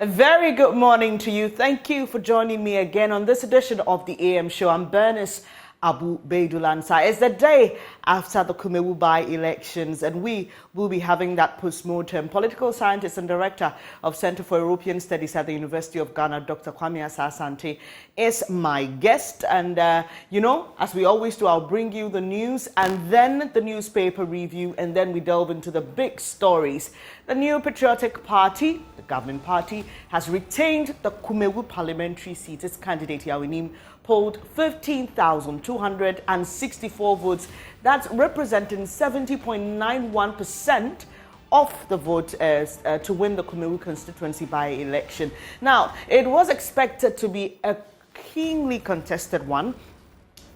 A very good morning to you. Thank you for joining me again on this edition of the AM show. I'm Bernice Abu-Beidulansa. It's the day after the Kumawu by-elections, and we will be having that post-mortem. Political scientist and director of Center for European Studies at the University of Ghana, Dr. Kwame Asante, is my guest. And, as we always do, I'll bring you the news and then the newspaper review, and then we delve into the big stories. The New Patriotic Party, the government party, has retained the Kumawu parliamentary seat. Its candidate, Yawinim, polled 15,264 votes. That's representing 70.91% of the vote to win the Kumawu constituency by-election. Now, it was expected to be a keenly contested one,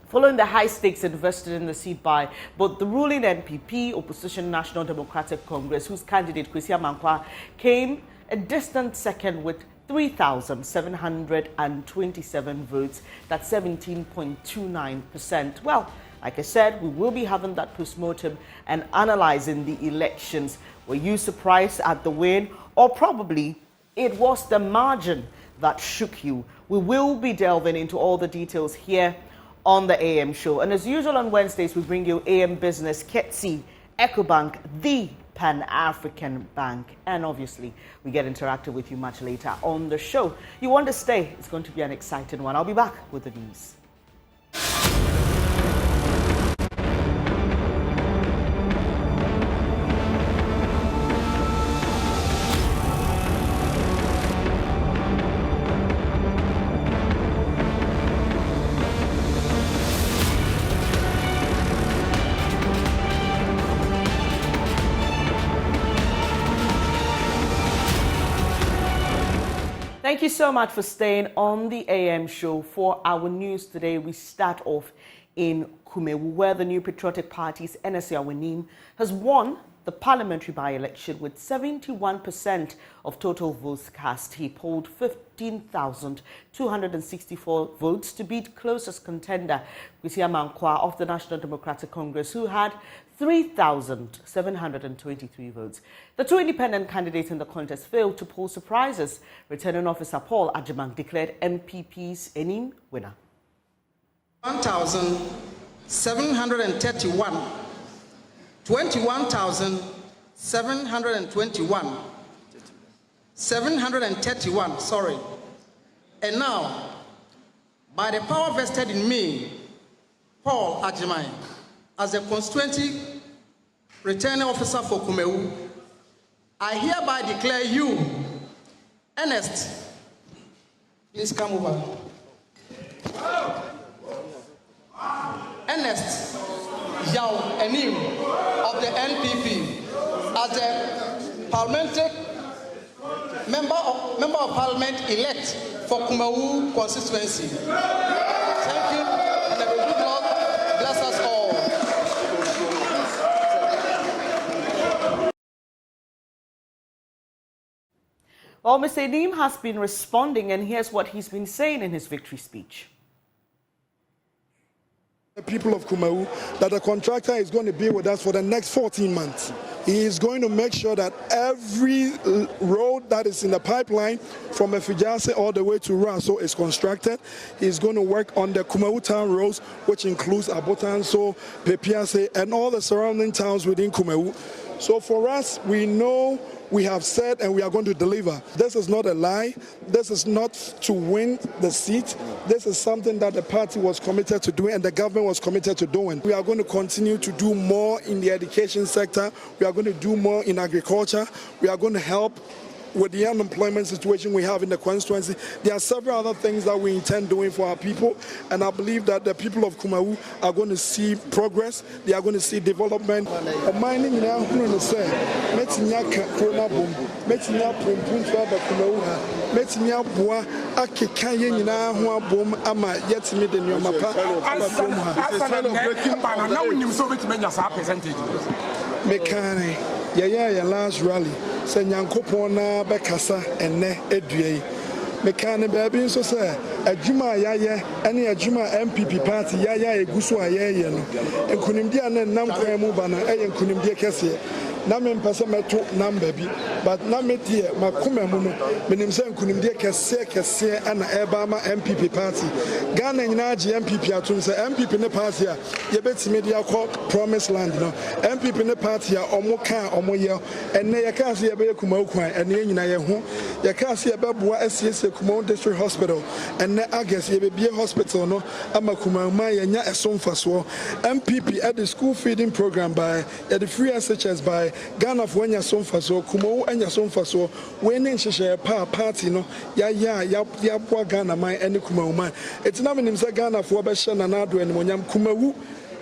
following the high stakes invested in the seat by both the ruling NPP, opposition National Democratic Congress, whose candidate, Amakye-Boateng, came a distant second with 3,727 votes. That's 17.29%. Well, like I said, we will be having that postmortem and analyzing the elections. Were you surprised at the win? Or probably it was the margin that shook you? We will be delving into all the details here on the AM show. And as usual on Wednesdays, we bring you AM Business, Ketsi, EcoBank, the Pan-African Bank. And obviously, we get interactive with you much later on the show. You want to stay? It's going to be an exciting one. I'll be back with the news. Thank you so much for staying on the AM show. For our news today, we start off in Kumawu, where the New Patriotic Party's Yawinim has won the parliamentary by-election with 71% of total votes cast. He polled 15,264 votes to beat closest contender, Amakye-Boateng of the National Democratic Congress, who had 3,723 votes. The two independent candidates in the contest failed to poll surprises. Returning officer Paul Ajimang declared MPP's Enim winner. 1,731, 21,721, 731, sorry. And now, by the power vested in me, Paul Ajimang, as the constituency returning officer for Kumawu, I hereby declare you, Ernest, please come over. Ernest Yao Enim of the NPP as the parliamentary member of parliament elect for Kumawu constituency. Thank you, and the good Lord bless us all. Well, Mr. Enim has been responding, and here's what he's been saying in his victory speech. The people of Kumawu, that the contractor is going to be with us for the next 14 months. He is going to make sure that every road that is in the pipeline from Efijase all the way to Raso is constructed. He is going to work on the Kumawu town roads, which includes Abotanso, Pepiase, and all the surrounding towns within Kumawu. So for us, we know we have said and we are going to deliver. This is not a lie. This is not to win the seat. This is something that the party was committed to doing and the government was committed to doing. We are going to continue to do more in the education sector. We are going to do more in agriculture. We are going to help with the unemployment situation we have in the constituency. There are several other things that we intend doing for our people, and I believe that the people of Kumawu are going to see progress. They are going to see development. Mining now, say, Metinya Corona Boom, Metinya Puntua Kumawu, Metinya Bua, Akikaye na Hua Boom, Ama Yetimi de Nyomapa, Mekane, Yaya last rally. Senyankopona bekasa ene edue mekane baby so say adwuma yaye ene adwuma MPP party yaya eguso ayeye no enkunimdi ane nam kwan mu bana eye enkunimdi kese na me mpese meto number bi but na me die makoma mu no menim se nkunim de kese ana eba ma MPP party Ghana nyina age MPP atum se MPP ne party a ye betime de akọ promise land no MPP ne party a omo kan omo ye enne ye ka se ye be Kumawu kwan enne nyina ye ho ye ka se ye be boa asiesie Kumawu district hospital enne August ye be bie hospital no ama Kumawu ma ye nya esomfaso MPP at the school feeding program by the free SHS by Ghana for nya somfaso Kumawu anya somfaso we ne nhyehyɛ party no ya boa Ghana man ene Kumawu man etina menim se Ghana for be hye na nado animonyam Kumawu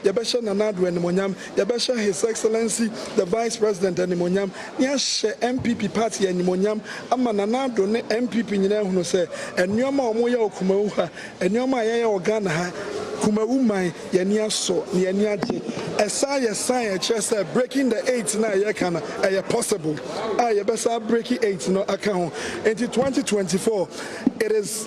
yabesha nanado animonyam yabesha His Excellency the Vice President animonyam ya hye MPP party animonyam ama nanado ne MPP nyina hunu se enuoma omo ya Kumawu ha enuoma ya Ghana ha Kumawu man yani aso ne yani age esa ye sign chese breaking the 8 na ye kana possible yabesa breaking 8 no aka ho into 2024 it is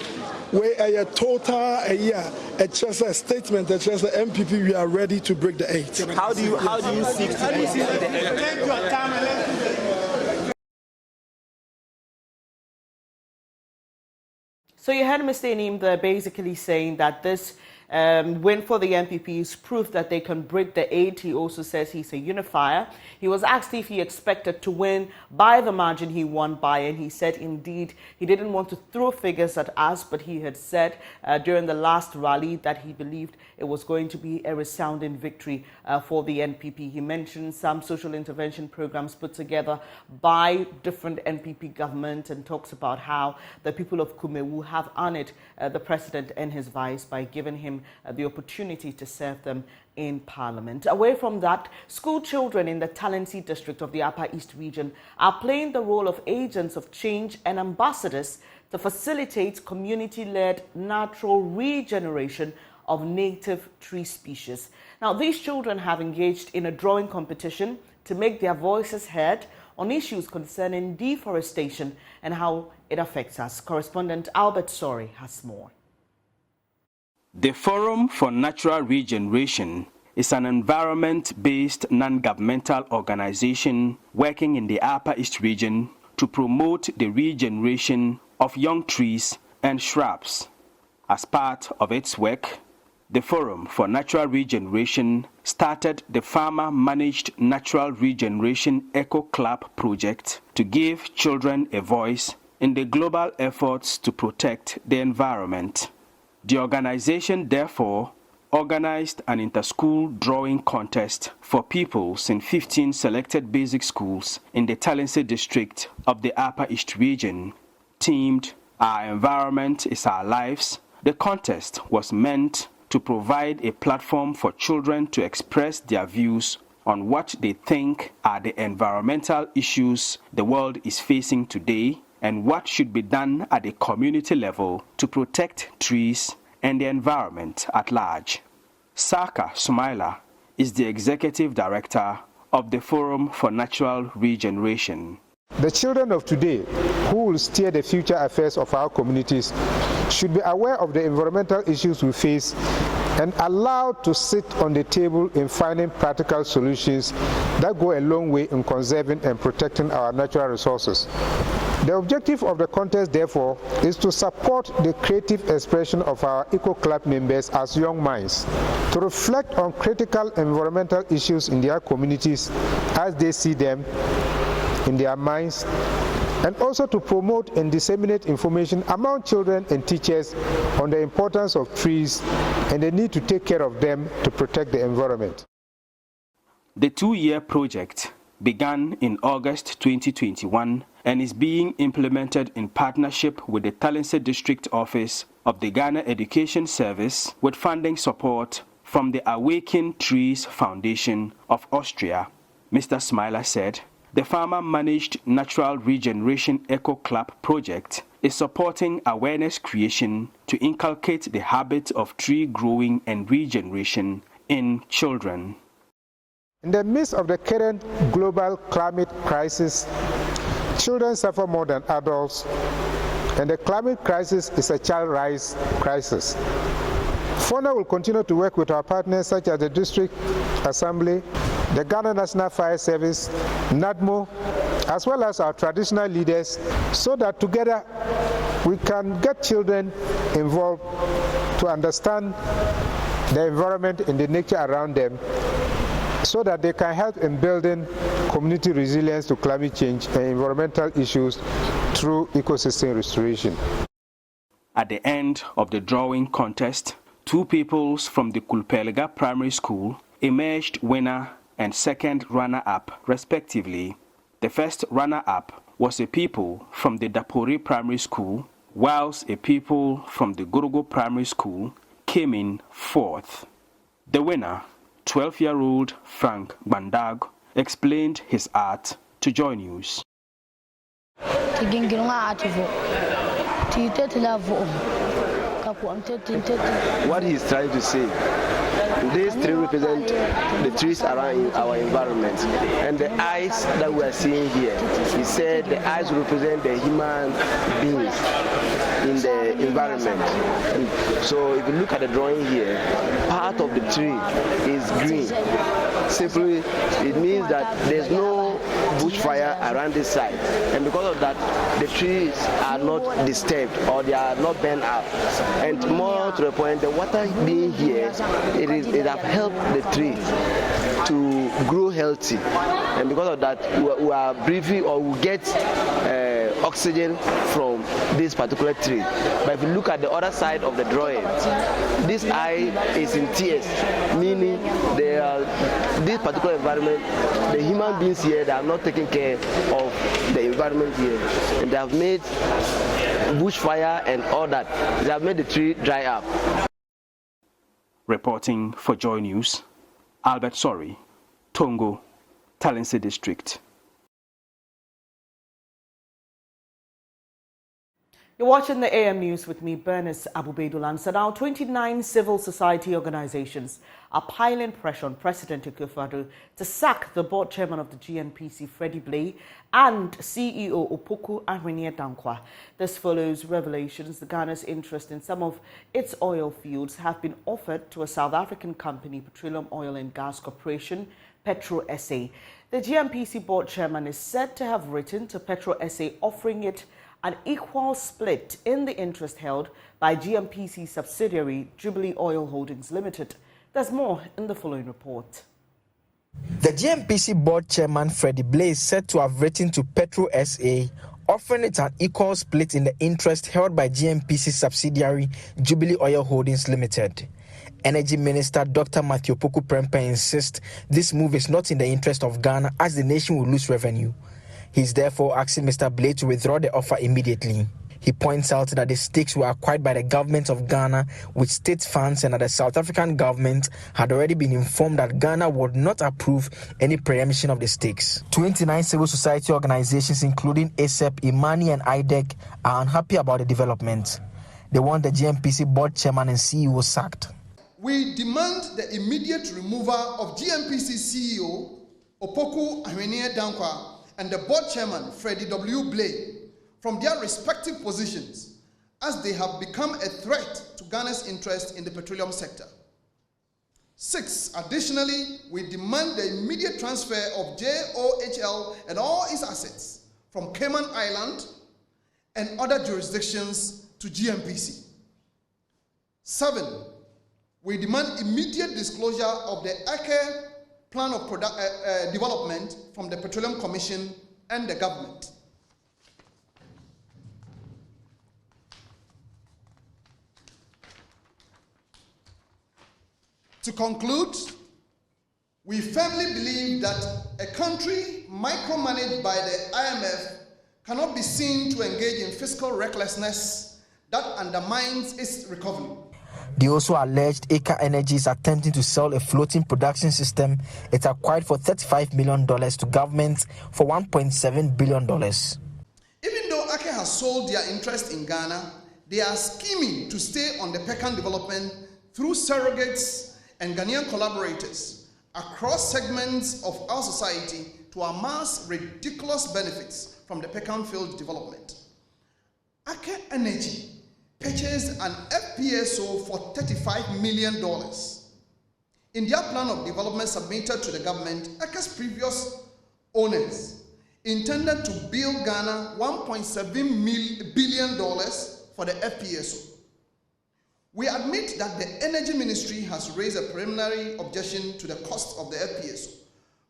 where a total a year just a statement that just the MPP we are ready to break the 8. How do you seek to break the 8? So you heard Mr. Inim there basically saying that this win for the MPP is proof that they can break the 8. He also says he's a unifier. He was asked if he expected to win by the margin he won by, and he said indeed he didn't want to throw figures at us, but he had said during the last rally that he believed it was going to be a resounding victory for the NPP. He mentioned some social intervention programs put together by different NPP governments and talks about how the people of Kumawu have honored the president and his vice by giving him the opportunity to serve them in Parliament. Away from that, school children in the Talensi district of the Upper East region are playing the role of agents of change and ambassadors to facilitate community-led natural regeneration of native tree species. Now, these children have engaged in a drawing competition to make their voices heard on issues concerning deforestation and how it affects us. Correspondent Albert Sori has more. The Forum for Natural Regeneration is an environment-based non-governmental organization working in the Upper East region to promote the regeneration of young trees and shrubs. As part of its work, the Forum for Natural Regeneration started the Farmer-Managed Natural Regeneration Eco Club project to give children a voice in the global efforts to protect the environment. The organization, therefore, organized an inter-school drawing contest for pupils in 15 selected basic schools in the Talensi district of the Upper East region. Themed, Our Environment is Our Lives, the contest was meant to provide a platform for children to express their views on what they think are the environmental issues the world is facing today and what should be done at the community level to protect trees and the environment at large. Saka Sumaila is the executive director of the Forum for Natural Regeneration. The children of today, who will steer the future affairs of our communities, should be aware of the environmental issues we face and allowed to sit on the table in finding practical solutions that go a long way in conserving and protecting our natural resources. The objective of the contest, therefore, is to support the creative expression of our Eco Club members as young minds, to reflect on critical environmental issues in their communities as they see them in their minds, and also to promote and disseminate information among children and teachers on the importance of trees and the need to take care of them to protect the environment. The two-year project began in August 2021 and is being implemented in partnership with the Talensi District Office of the Ghana Education Service with funding support from the Awaken Trees Foundation of Austria. Mr. Smiler said, the Farmer-Managed Natural Regeneration Eco Club project is supporting awareness creation to inculcate the habit of tree growing and regeneration in children. In the midst of the current global climate crisis, children suffer more than adults, and the climate crisis is a child rights crisis. FONA will continue to work with our partners such as the District Assembly, the Ghana National Fire Service, NADMO, as well as our traditional leaders, so that together we can get children involved to understand the environment and the nature around them, so that they can help in building community resilience to climate change and environmental issues through ecosystem restoration. At the end of the drawing contest, 2 pupils from the Kulpelga Primary School emerged winner and second runner-up, respectively. The first runner-up was a pupil from the Dapori Primary School, whilst a pupil from the Gorogo Primary School came in 4th. The winner, 12-year-old Frank Bandag, explained his art to Joy News. What he's trying to say, these 3 represent the trees around our environment, and the eyes that we are seeing here, he said the eyes represent the human beings in the environment. And so if you look at the drawing here, part of the tree is green. Simply, it means that there's no bushfire around this side, and because of that, the trees are not disturbed or they are not burned up. And more to the point, the water being here, it has helped the tree to grow healthy, and because of that, we are breathing or we get oxygen from this particular tree. But if you look at the other side of the drawing, this eye is in tears, meaning this particular environment, the human beings here, they are not taking care of the environment here, and they have made bushfire and all that. They have made the tree dry up. Reporting for Joy News, Albert Sori, Tongo, Talensi District. You're watching the AM News with me, Bernice Abu-Beidul. So now 29 civil society organizations are piling pressure on President Akufo-Addo to sack the board chairman of the GNPC, Freddie Blay, and CEO Opoku Ahwenneɛ-Danquah. This follows revelations that Ghana's interest in some of its oil fields have been offered to a South African company, Petroleum Oil and Gas Corporation, Petro SA. The GNPC board chairman is said to have written to Petro SA offering it an equal split in the interest held by GNPC subsidiary Jubilee Oil Holdings Limited. There's more in the following report. The GNPC board chairman Freddie Blay is said to have written to Petro SA offering it an equal split in the interest held by GNPC subsidiary Jubilee Oil Holdings Limited. Energy Minister Dr. Matthew Poku Prempeh insists this move is not in the interest of Ghana, as the nation will lose revenue. He is therefore asking Mr. Blay to withdraw the offer immediately. He points out that the stakes were acquired by the government of Ghana with state funds, and that the South African government had already been informed that Ghana would not approve any preemption of the stakes. 29 civil society organizations, including ASEP, Imani, and IDEC, are unhappy about the development. They want the GNPC board chairman and CEO sacked. We demand the immediate removal of GNPC CEO Opoku Ahwenneɛ-Danquah and the board chairman, Freddie W. Blay, from their respective positions, as they have become a threat to Ghana's interest in the petroleum sector. 6. Additionally, we demand the immediate transfer of JOHL and all its assets from Cayman Island and other jurisdictions to GNPC. 7. We demand immediate disclosure of the Amakye-Boateng plan of development from the Petroleum Commission and the government. To conclude, we firmly believe that a country micromanaged by the IMF cannot be seen to engage in fiscal recklessness that undermines its recovery. They also alleged Aker Energy is attempting to sell a floating production system it acquired for $35 million to government for $1.7 billion. Even though Aker has sold their interest in Ghana, they are scheming to stay on the Pecan development through surrogates and Ghanaian collaborators across segments of our society to amass ridiculous benefits from the Pecan field development. Aker Energy purchased an FPSO for $35 million. In their plan of development submitted to the government, Eke's previous owners intended to build Ghana $1.7 billion for the FPSO. We admit that the Energy Ministry has raised a preliminary objection to the cost of the FPSO,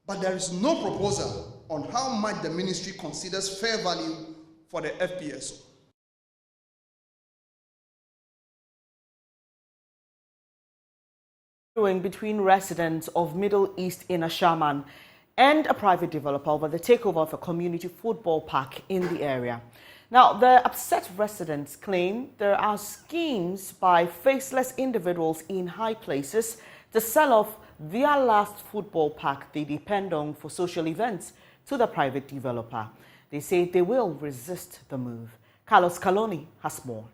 but there is no proposal on how much the ministry considers fair value for the FPSO. Between residents of Middle East in Ashaman and a private developer over the takeover of a community football park in the area. Now, the upset residents claim there are schemes by faceless individuals in high places to sell off their last football park they depend on for social events to the private developer. They say they will resist the move. Carlos Caloni has more.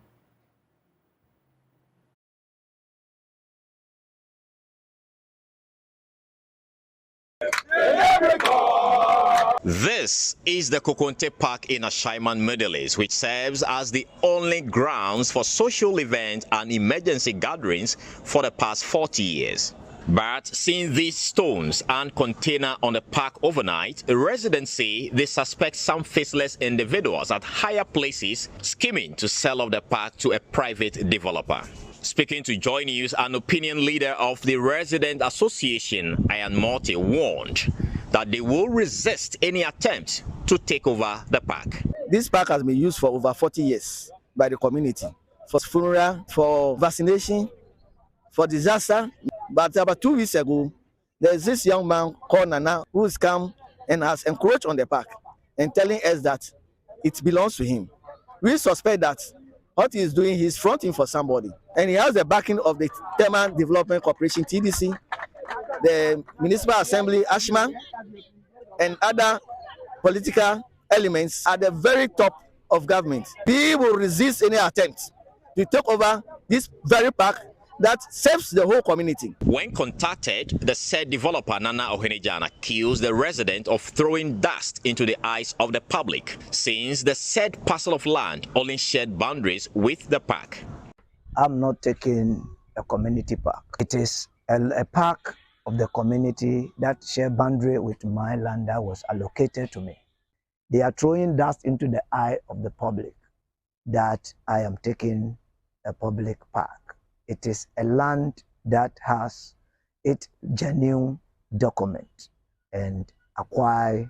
This is the Kokonte Park in Ashaiman, Middle East, which serves as the only grounds for social events and emergency gatherings for the past 40 years. But seeing these stones and container on the park overnight, residents say they suspect some faceless individuals at higher places scheming to sell off the park to a private developer. Speaking to Joy News, an opinion leader of the Resident Association, Amakye-Boateng, warned that they will resist any attempt to take over the park. This park has been used for over 40 years by the community for funeral, for vaccination, for disaster. But about 2 weeks ago, there's this young man called Nana who's come and has encroached on the park and telling us that it belongs to him. We suspect that what he's doing, he's fronting for somebody. And he has the backing of the Tema Development Corporation, TDC, the Municipal Assembly, Ashman, and other political elements at the very top of government. We will resist any attempt to take over this very park that serves the whole community. When contacted, the said developer Nana Ohenejan accused the resident of throwing dust into the eyes of the public, since the said parcel of land only shared boundaries with the park. I'm not taking a community park. It is a park of the community that share boundary with my land that was allocated to me. They are throwing dust into the eye of the public that I am taking a public park. It is a land that has its genuine document and acquired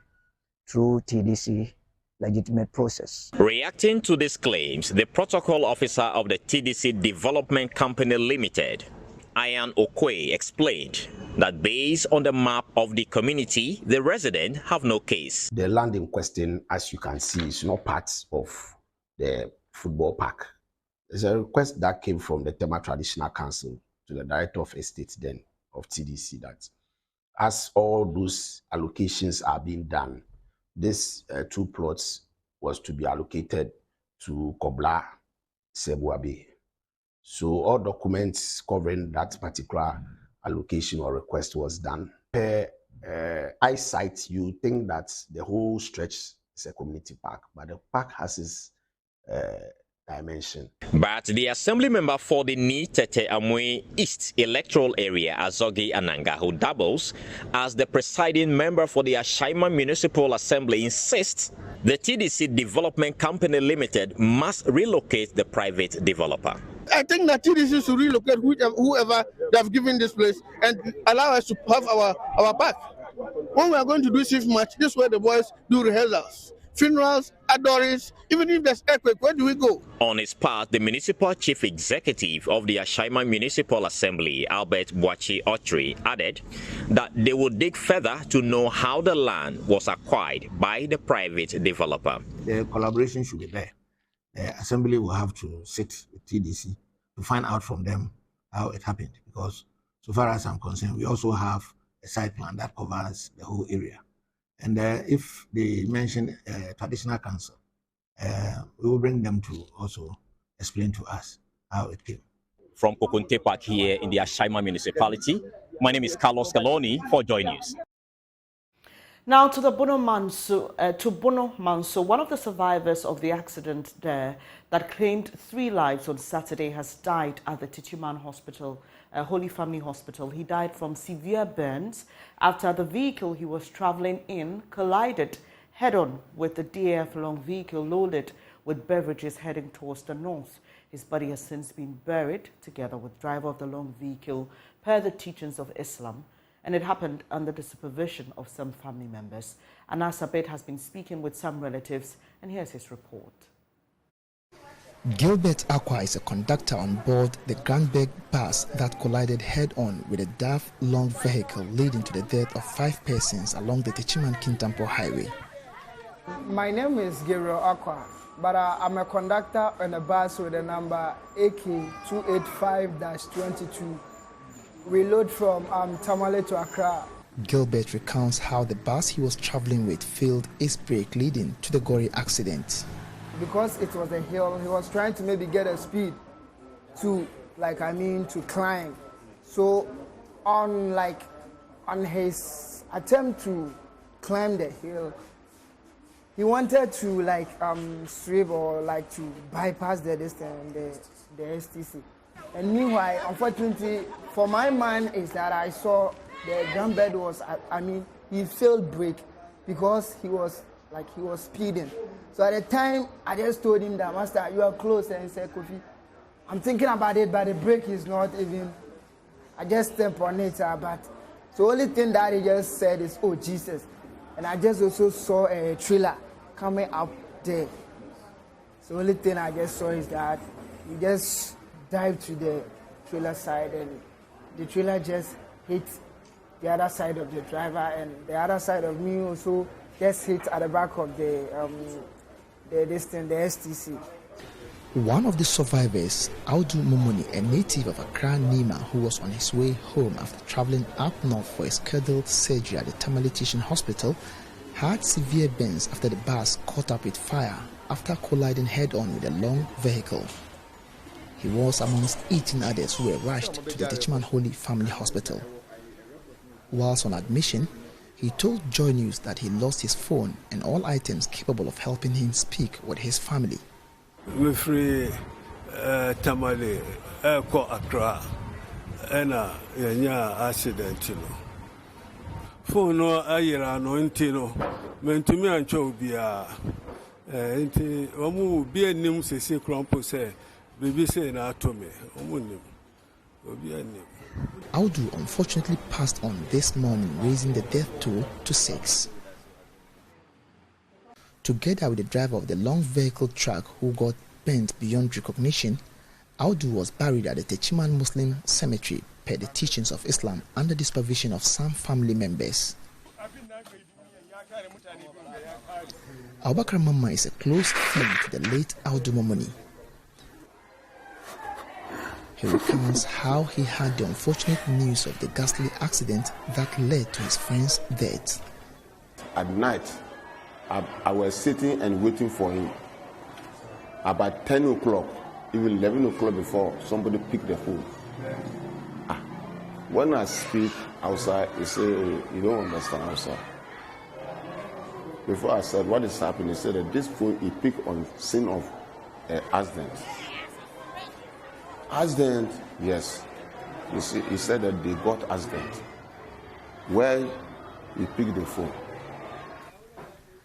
through TDC legitimate process. Reacting to these claims, the protocol officer of the TDC Development Company Limited, Ian Okwe, explained that based on the map of the community, the residents have no case. The land in question, as you can see, is not part of the football park. There's a request that came from the Tema Traditional Council to the Director of Estates then of TDC that as all those allocations are being done, this 2 plots was to be allocated to Kobla Sebuabe. So all documents covering that particular allocation or request was done. Per eyesight, you think that the whole stretch is a community park, but the park has its dimension. But the assembly member for the Ni-Tete Amwe East electoral area, Azogi Ananga, who doubles as the presiding member for the Ashaiman Municipal Assembly, insists the TDC Development Company Limited must relocate the private developer. I think that TDC should relocate whoever they have given this place and allow us to have our park. When we are going to do shift match, this is where the boys do rehearsals, funerals, adories. Even if there's earthquake, where do we go? On his part, the municipal chief executive of the Ashaiman Municipal Assembly, Albert Boachi-Otri, added that they would dig further to know how the land was acquired by the private developer. The collaboration should be there. The assembly will have to sit with TDC to find out from them how it happened, because so far as I'm concerned, we also have a site plan that covers the whole area. And if they mention traditional council, we will bring them to also explain to us how it came. From Kokonte Park here in the Ashaiman municipality, my name is Carlos Caloni for Joy News. Now to the Bono Manso, one of the survivors of the accident there that claimed 3 lives on Saturday has died at the Techiman Hospital, Holy Family Hospital. He died from severe burns after the vehicle he was traveling in collided head-on with the DAF long vehicle loaded with beverages heading towards the north. His body has since been buried together with driver of the long vehicle per the teachings of Islam, and it happened under the supervision of some family members. Anas Abed has been speaking with some relatives, and here's his report. Gilbert Aqua is a conductor on board the Grandberg bus that collided head-on with a DAF long vehicle, leading to the death of 5 persons along the Techiman-Kintampo highway. My name is Gabriel Aqua, but I'm a conductor on a bus with the number AK285-22. We load from Tamale to Accra. Gilbert recounts how the bus he was traveling with failed its brake, leading to the gory accident. Because it was a hill, he was trying to maybe get a speed to, to climb. So on his attempt to climb the hill, he wanted to swerve or to bypass the distance, the STC. And meanwhile, unfortunately, for my mind is that I saw the Grandbed was, he failed brake because he was speeding. So at the time, I just told him that, Master, you are close. And he said, Kofi, I'm thinking about it, but the brake is not even, I just stepped on it. But the only thing that he just said is, oh, Jesus. And I just also saw a trailer coming up there. So the only thing I just saw is that he just dived to the trailer side, and the trailer just hit the other side of the driver, and the other side of me also just hit at the back of the STC. One of the survivors, Audu Momoni, a native of Accra, Nima, who was on his way home after traveling up north for a scheduled surgery at the Tamale Teaching Hospital, had severe burns after the bus caught up with fire after colliding head-on with a long vehicle. He was amongst 18 others who were rushed to the Techiman Holy Family Hospital. Whilst on admission, he told Joy News that he lost his phone and all items capable of helping him speak with his family. We're free Tamale, Accra, and a accident. Phone no ayera no intino, mentumi ancho bia. Inti omu bia nim sese krampo say. Audu unfortunately passed on this morning, raising the death toll to 6. Together with the driver of the long vehicle truck who got bent beyond recognition, Audu was buried at the Techiman Muslim Cemetery per the teachings of Islam under the supervision of some family members. Abubakar Mama is a close friend to the late Audu Momoni. He recounts how he had the unfortunate news of the ghastly accident that led to his friend's death. At night, I was sitting and waiting for him. About 10 o'clock, even 11 o'clock before, somebody picked the phone. When I speak outside, he said, you don't understand outside. Before I said, what is happening? He said that this phone he picked on scene of accident. Accident, yes. He said that they got accident. Where he picked the phone.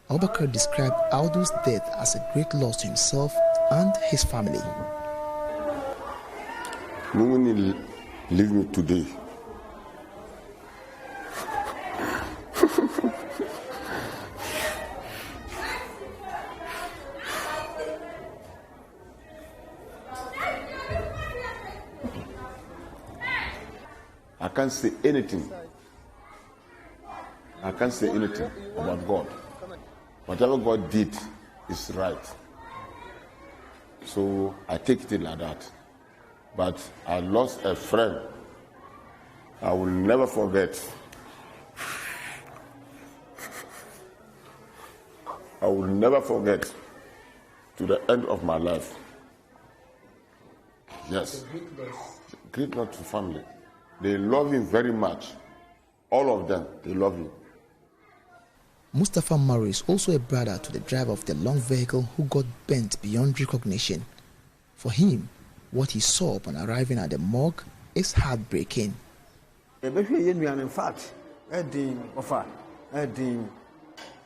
Abubakar described Audu's death as a great loss to himself and his family. No one leave me today. I can't say anything. I can't say anything about God. Whatever God did is right. So I take it like that. But I lost a friend. I will never forget. I will never forget to the end of my life. Yes. Great loss to family. They love him very much. All of them, they love him. Mustafa Murray is also a brother to the driver of the long vehicle who got bent beyond recognition. For him, what he saw upon arriving at the morgue is heartbreaking. In fact,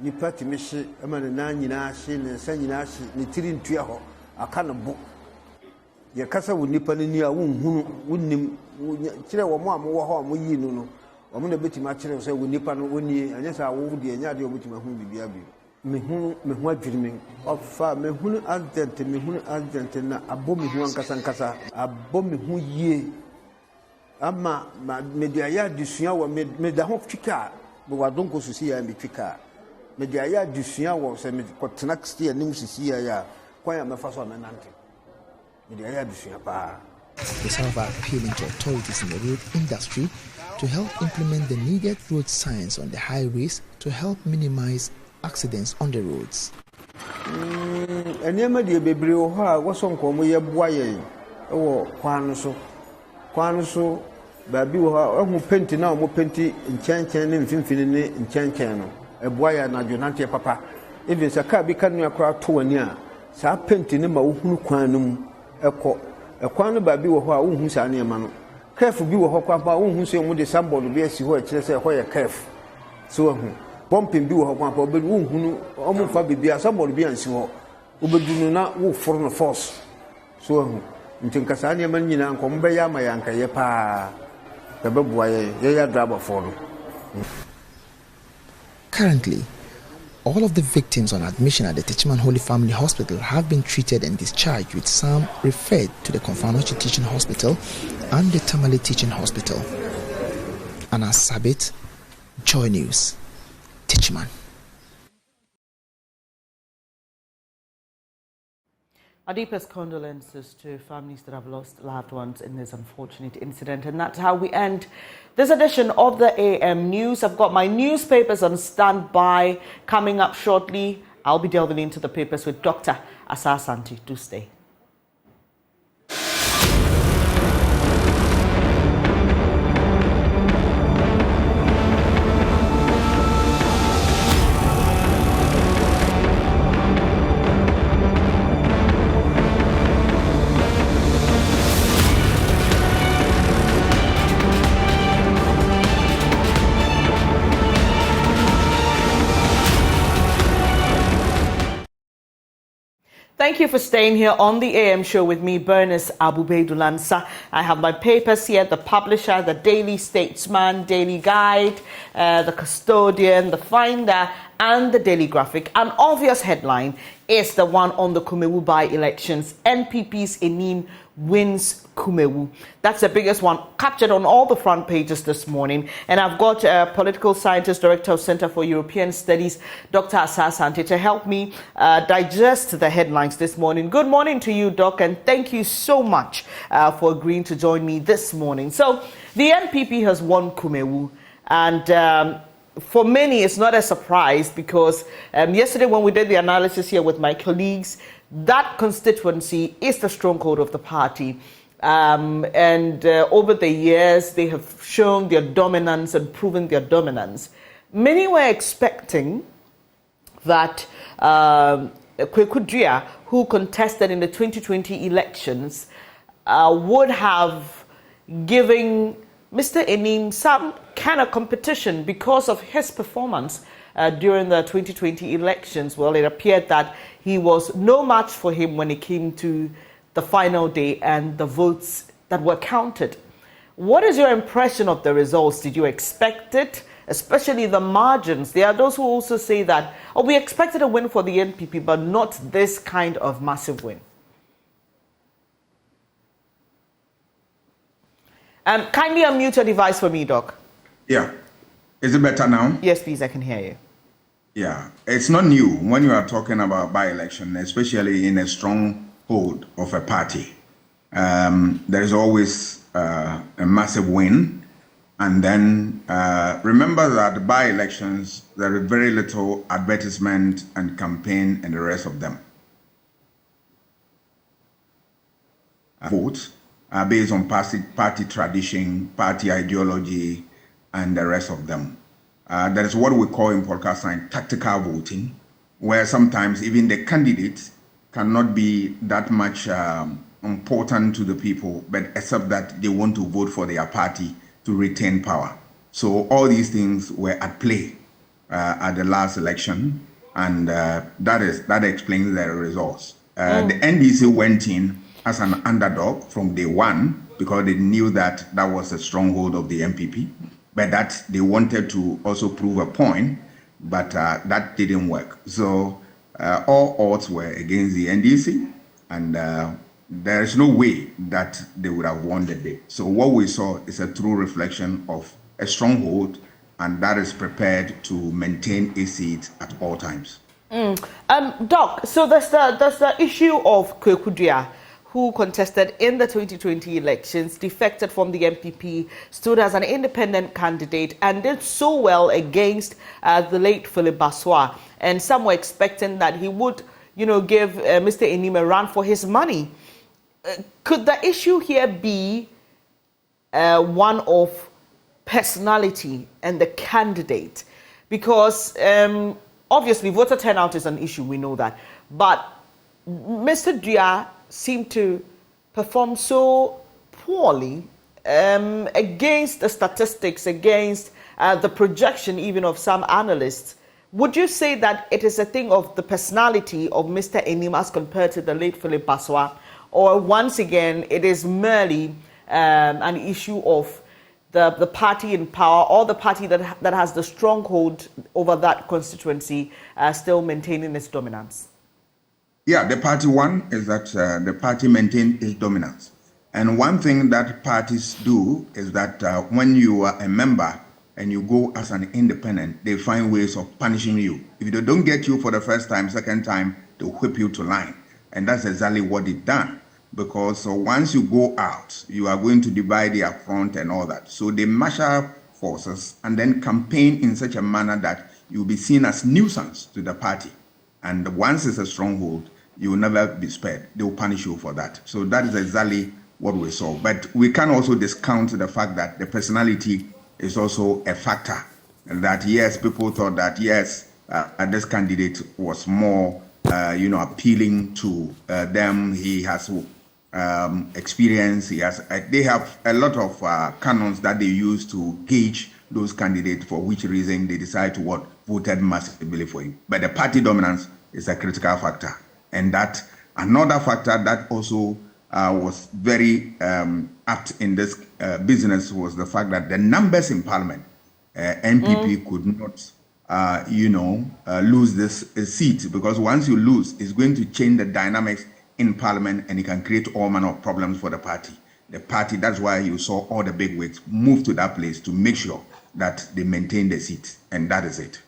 nipa timishi amane na nyina hye ne nsa nyina hye ne tiri ntua ho aka ne bo ye kasa wo nipa ne ni a wonhunu wonnim kire wo mo amwo ho mo yi no no wo mo na betima kire so wo nipa no woni anya sa wo de anya de wo betima hu bibia bi me hu adwiri me ofa me hu accident na abo me hu ankasa abo me hu yie ama me dia ya disua wo me da ho twika bo wadonko susi ya me twika. The South are appealing to authorities in the road industry to help implement the needed road signs on the highways to help minimize accidents on the roads. Boya na jonante papa even saka bi kan akra to ani a sa penti ne ma wohunu kwan no mu ekwan no ba bi wo ho a wohu sa ne ma no careful bi wo ho kwa pa wohu se mu de sambod bi asi ho a kire se ho ye careful so wohu bumping bi wo ho kwa pa obedu wohunu omu fa bibia sambod bi ansi ho obedu no na wo for no force so wohu ntin kasa ne ma nyina nkom be ya ma yanka ye pa be beboa ye ya driver for no. Currently, all of the victims on admission at the Techiman Holy Family Hospital have been treated and discharged, with some referred to the Konfanochi Teaching Hospital and the Tamale Teaching Hospital. Anna Sabit, Joy News, Techiman. Our deepest condolences to families that have lost loved ones in this unfortunate incident. And that's how we end this edition of the AM News. I've got my newspapers on standby coming up shortly. I'll be delving into the papers with Dr. Asah-Asante. Do stay. Thank you for staying here on the AM show with me, Bernice Abu-Beidulansa. I have my papers here, the publisher, the Daily Statesman, Daily Guide, the Custodian, the Finder, and the Daily Graphic. An obvious headline is the one on the Kumawu by-elections. NPP's Enim wins Kumawu. That's the biggest one, captured on all the front pages this morning. And I've got political scientist, director of Center for European Studies, Dr. Asah-Asante, to help me digest the headlines this morning. Good morning to you, Doc, and thank you so much for agreeing to join me this morning. So the NPP has won Kumawu, and for many, it's not a surprise because yesterday when we did the analysis here with my colleagues, that constituency is the stronghold of the party. And over the years, they have shown their dominance and proven their dominance. Many were expecting that Kweku Dua, who contested in the 2020 elections, would have given Mr. Enim some kind of competition because of his performance during the 2020 elections. Well, it appeared that he was no match for him when it came to the final day and the votes that were counted. What is your impression of the results? Did you expect it? Especially the margins. There are those who also say that, oh, we expected a win for the NPP, but not this kind of massive win. Kindly unmute your device for me, Doc. Yeah. Is it better now? Yes, please, I can hear you. Yeah. It's not new when you are talking about by-election, especially in a stronghold of a party. There is always a massive win. And then remember that by-elections, there is very little advertisement and campaign and the rest of them. Votes are based on party tradition, party ideology, and the rest of them. That is what we call in political science tactical voting, where sometimes even the candidate cannot be that much important to the people, but except that they want to vote for their party to retain power. So all these things were at play at the last election, and that explains the results. The NDC went in as an underdog from day one because they knew that that was a stronghold of the MPP, but that they wanted to also prove a point, but that didn't work. So all odds were against the NDC, and there is no way that they would have won the day. So what we saw is a true reflection of a stronghold, and that is prepared to maintain a seat at all times. Doc, so there's the issue of Kumawu, who contested in the 2020 elections, defected from the MPP, stood as an independent candidate, and did so well against the late Philip Baswa. And some were expecting that he would, give Mr. Enim a run for his money. Could the issue here be one of personality and the candidate? Because obviously voter turnout is an issue, we know that. But Mr. Dua seemed to perform so poorly against the statistics, against the projection even of some analysts. Would you say that it is a thing of the personality of Mr. Enim as compared to the late Philip Baswa? Or once again, it is merely an issue of the party in power, or the party that has the stronghold over that constituency still maintaining its dominance? Yeah, the party one is that the party maintains its dominance. And one thing that parties do is that when you are a member and you go as an independent, they find ways of punishing you. If they don't get you for the first time, second time, they'll whip you to line. And that's exactly what they've done. Because once you go out, you are going to divide their front and all that. So they marshal forces and then campaign in such a manner that you'll be seen as nuisance to the party. And once it's a stronghold, you will never be spared. They will punish you for that. So that is exactly what we saw. But we can also discount the fact that the personality is also a factor. And that, yes, people thought that, yes, this candidate was more, appealing to them. He has experience. They have a lot of canons that they use to gauge those candidates, for which reason they decide to voted massively for him. But the party dominance is a critical factor. And that another factor that also was very apt in this business was the fact that the numbers in parliament, NPP could not, lose this seat, because once you lose, it's going to change the dynamics in parliament, and it can create all manner of problems for the party. The party, that's why you saw all the bigwigs move to that place to make sure that they maintain the seat, and that is it.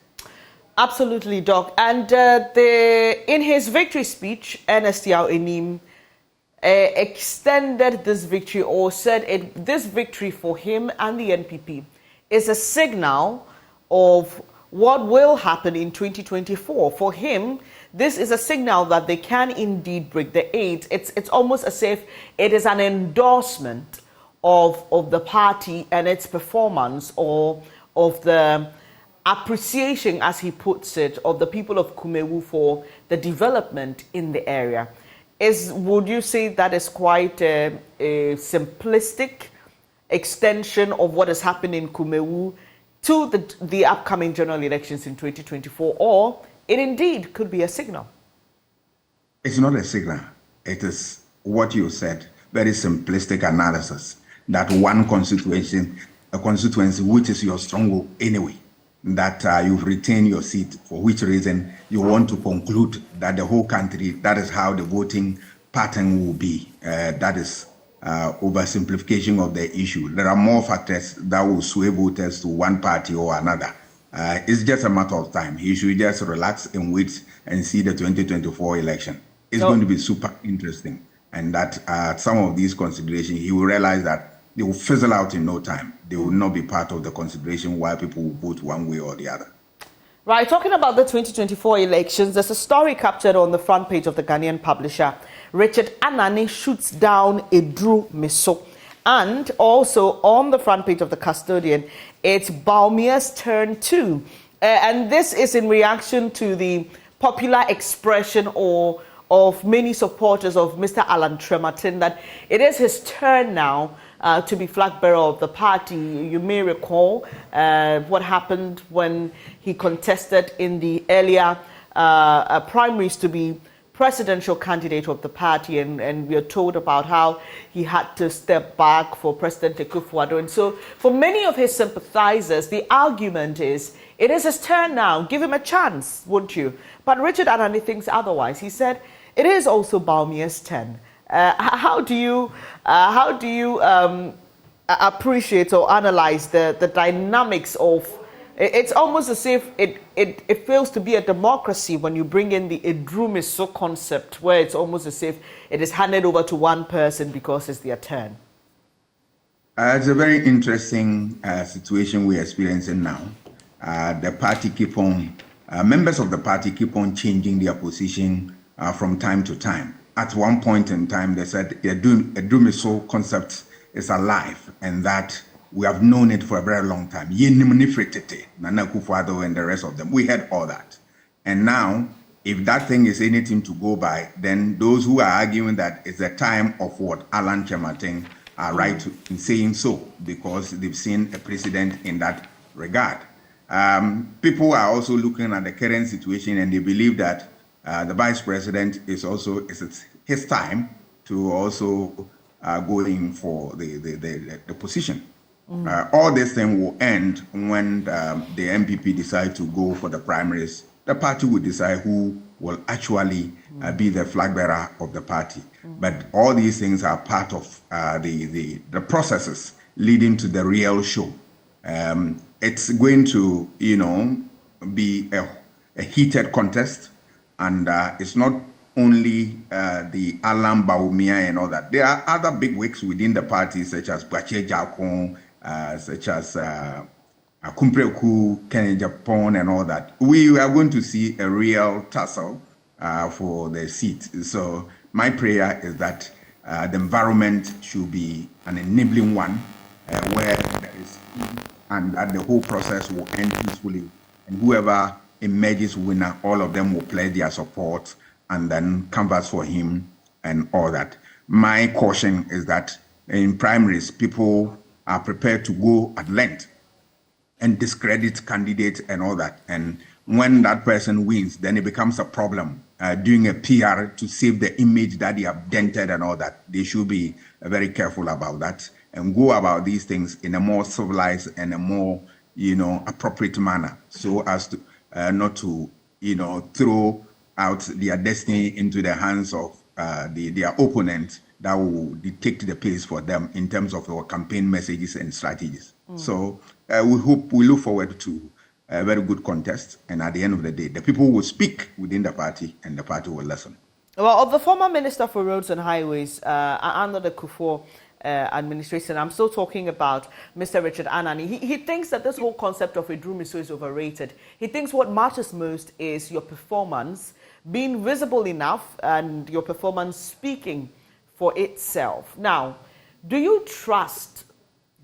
Absolutely, Doc. And in his victory speech, Ernest Yao Enim extended this victory, or said this victory for him and the NPP is a signal of what will happen in 2024. For him, this is a signal that they can indeed break the 8. It's almost as if it is an endorsement of the party and its performance, or of the appreciation, as he puts it, of the people of Kumawu for the development in the area. Would you say that is quite a simplistic extension of what has happened in Kumawu to the upcoming general elections in 2024, or it indeed could be a signal? It's not a signal. It is what you said, very simplistic analysis, that one constituency, which is your stronghold anyway, that you've retained your seat, for which reason you want to conclude that the whole country, that is how the voting pattern will be. That is oversimplification of the issue. There are more factors that will sway voters to one party or another. It's just a matter of time. You should just relax and wait and see the 2024 election. It's going to be super interesting. And that some of these considerations, he will realize that they will fizzle out in no time. They will not be part of the consideration why people will vote one way or the other. Right, talking about the 2024 elections, there's a story captured on the front page of the Ghanaian publisher. Richard Anani shoots down Edru Meso. And also on the front page of the Custodian, it's Bawumia's turn too. And this is in reaction to the popular expression of many supporters of Mr. Alan Tremartin that it is his turn now to be flag bearer of the party. You may recall what happened when he contested in the earlier primaries to be presidential candidate of the party, and we are told about how he had to step back for President Akufo-Addo. And so for many of his sympathizers, the argument is, it is his turn now, give him a chance, won't you? But Richard Anani thinks otherwise. He said, it is also Bawumia's turn. How do you appreciate or analyze the dynamics of? It's almost as if it fails to be a democracy when you bring in the Edrumiso concept, where it's almost as if it is handed over to one person because it's their turn. It's a very interesting situation we're experiencing now. The party members of the party keep on changing their position from time to time. At one point in time, they said the Edrumiso concept is alive and that we have known it for a very long time. Nana Akufo-Addo and the rest of them. We had all that. And now, if that thing is anything to go by, then those who are arguing that it's the time of what Alan Tremartin are right in saying so, because they've seen a precedent in that regard. People are also looking at the current situation and they believe that the vice president is also his time to also go in for the position. All this thing will end when the MPP decide to go for the primaries. The party will decide who will actually be the flag bearer of the party. But all these things are part of the processes leading to the real show. It's going to, be a heated contest, and it's not only the Alan Bawumia and all that. There are other big wigs within the party, such as Amakye-Boateng, such as Kumawu, Kenny Japan, and all that. We are going to see a real tussle for the seat. So my prayer is that the environment should be an enabling one where there is peace and that the whole process will end peacefully. And whoever emerges winner, all of them will pledge their support and then canvass for him and all that. My caution is that in primaries, people are prepared to go at length and discredit candidates and all that. And when that person wins, then it becomes a problem. Doing a PR to save the image that they have dented and all that. They should be very careful about that and go about these things in a more civilized and a more, appropriate manner, so as to not to, throw out their destiny into the hands of their opponent that will dictate the pace for them in terms of our campaign messages and strategies. So we look forward to a very good contest, and at the end of the day, the people will speak within the party, and the party will listen. Well, of the former Minister for Roads and Highways under the Kufuor administration, I'm still talking about Mr. Richard Anani. He thinks that this whole concept of Edrumiso is overrated. He thinks what matters most is your performance being visible enough and your performance speaking for itself. Now, do you trust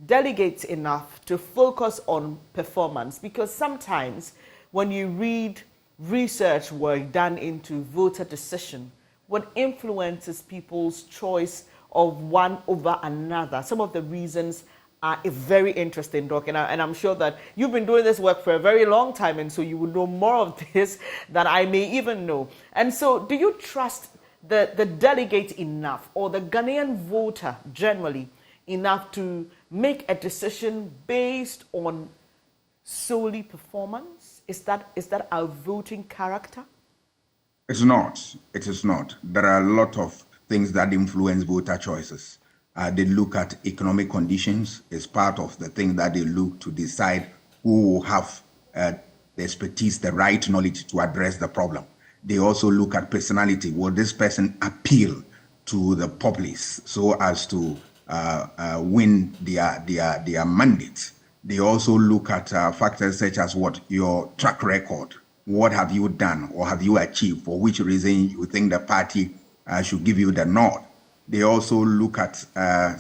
delegates enough to focus on performance? Because sometimes when you read research work done into voter decision, what influences people's choice of one over another, some of the reasons are very interesting, Doc, and I'm sure that you've been doing this work for a very long time, and so you will know more of this than I may even know. And so do you trust the delegate enough, or the Ghanaian voter generally enough to make a decision based on solely performance? Is that our voting character? It's not. It is not. There are a lot of things that influence voter choices. They look at economic conditions as part of the thing that they look to decide who will have the expertise, the right knowledge to address the problem. They also look at personality. Will this person appeal to the populace so as to win their mandate? They also look at factors such as what your track record, what have you done or have you achieved, for which reason you think the party should give you the nod. they also look at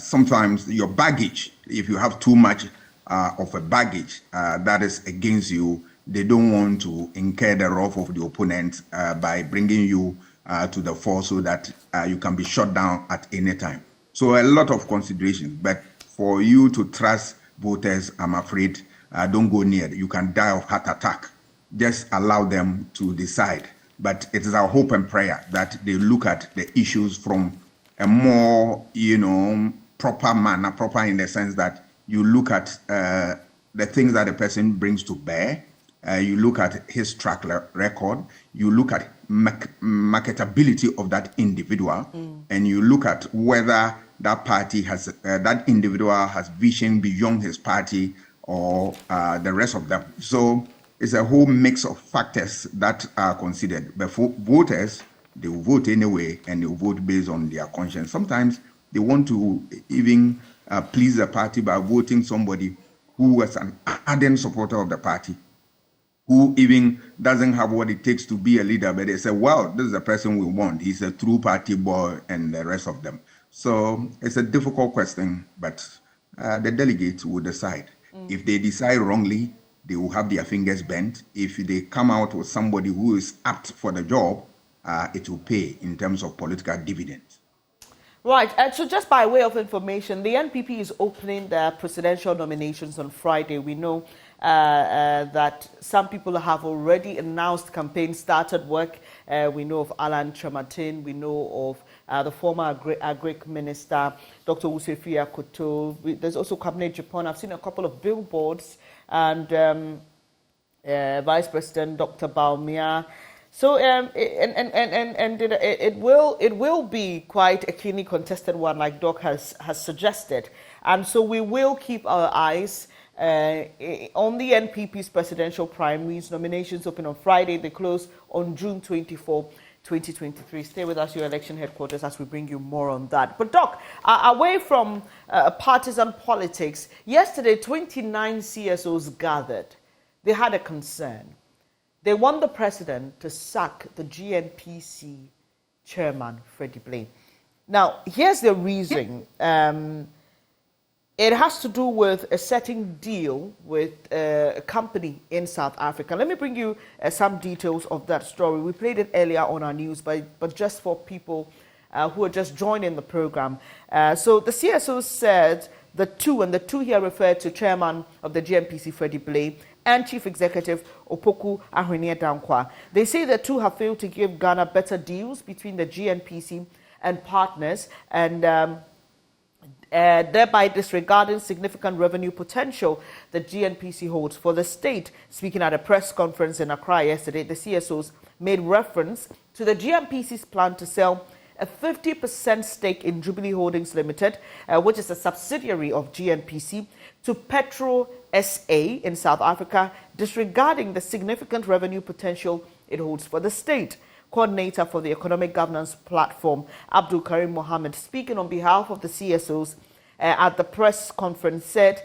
sometimes your baggage. If you have too much of a baggage that is against you, they don't want to incur the wrath of the opponent by bringing you to the fore so that you can be shut down at any time. So a lot of considerations, but for you to trust voters, I'm afraid, don't go near. You can die of heart attack. Just allow them to decide. But it is our hope and prayer that they look at the issues from a more, proper manner, proper in the sense that you look at the things that a person brings to bear, you look at his track record, you look at marketability of that individual, and you look at whether that party has, that individual has vision beyond his party or the rest of them. So it's a whole mix of factors that are considered. But for voters, they will vote anyway, and they will vote based on their conscience. Sometimes they want to even please the party by voting somebody who was an ardent supporter of the party, who even doesn't have what it takes to be a leader, but they say, well, this is the person we want. He's a true party boy, and the rest of them. So it's a difficult question, but the delegates will decide. If they decide wrongly, they will have their fingers bent. If they come out with somebody who is apt for the job, it will pay in terms of political dividends. Right, and so just by way of information, the NPP is opening their presidential nominations on Friday. We know that some people have already announced campaigns started work. We know of Alan Trematin, we know of the former Agric Minister, Dr. Usefi Akoto. There's also Cabinet Japan. I've seen a couple of billboards, and Vice President Dr. Baumia. So it will be quite a keenly contested one, like Doc has suggested, and so we will keep our eyes on the NPP's presidential primaries. Nominations open on Friday. They close on June 24, 2023. Stay with us, your election headquarters, as we bring you more on that. But Doc, away from partisan politics, yesterday 29 CSOs gathered. They had a concern. They want the president to sack the GNPC chairman, Freddie Blay. Now, here's the reason. It has to do with a certain deal with a company in South Africa. Let me bring you some details of that story. We played it earlier on our news, but just for people who are just joining the program. So the CSO said the two here referred to chairman of the GNPC, Freddie Blay, and Chief Executive Opoku Ahweneɛ-Danquah. They say the two have failed to give Ghana better deals between the GNPC and partners, and thereby disregarding significant revenue potential the GNPC holds for the state. Speaking at a press conference in Accra yesterday, the CSOs made reference to the GNPC's plan to sell a 50% stake in Jubilee Holdings Limited, which is a subsidiary of GNPC, to Petro SA in South Africa, disregarding the significant revenue potential it holds for the state. Coordinator for the Economic Governance Platform, Abdul Karim Mohammed, speaking on behalf of the CSOs at the press conference, said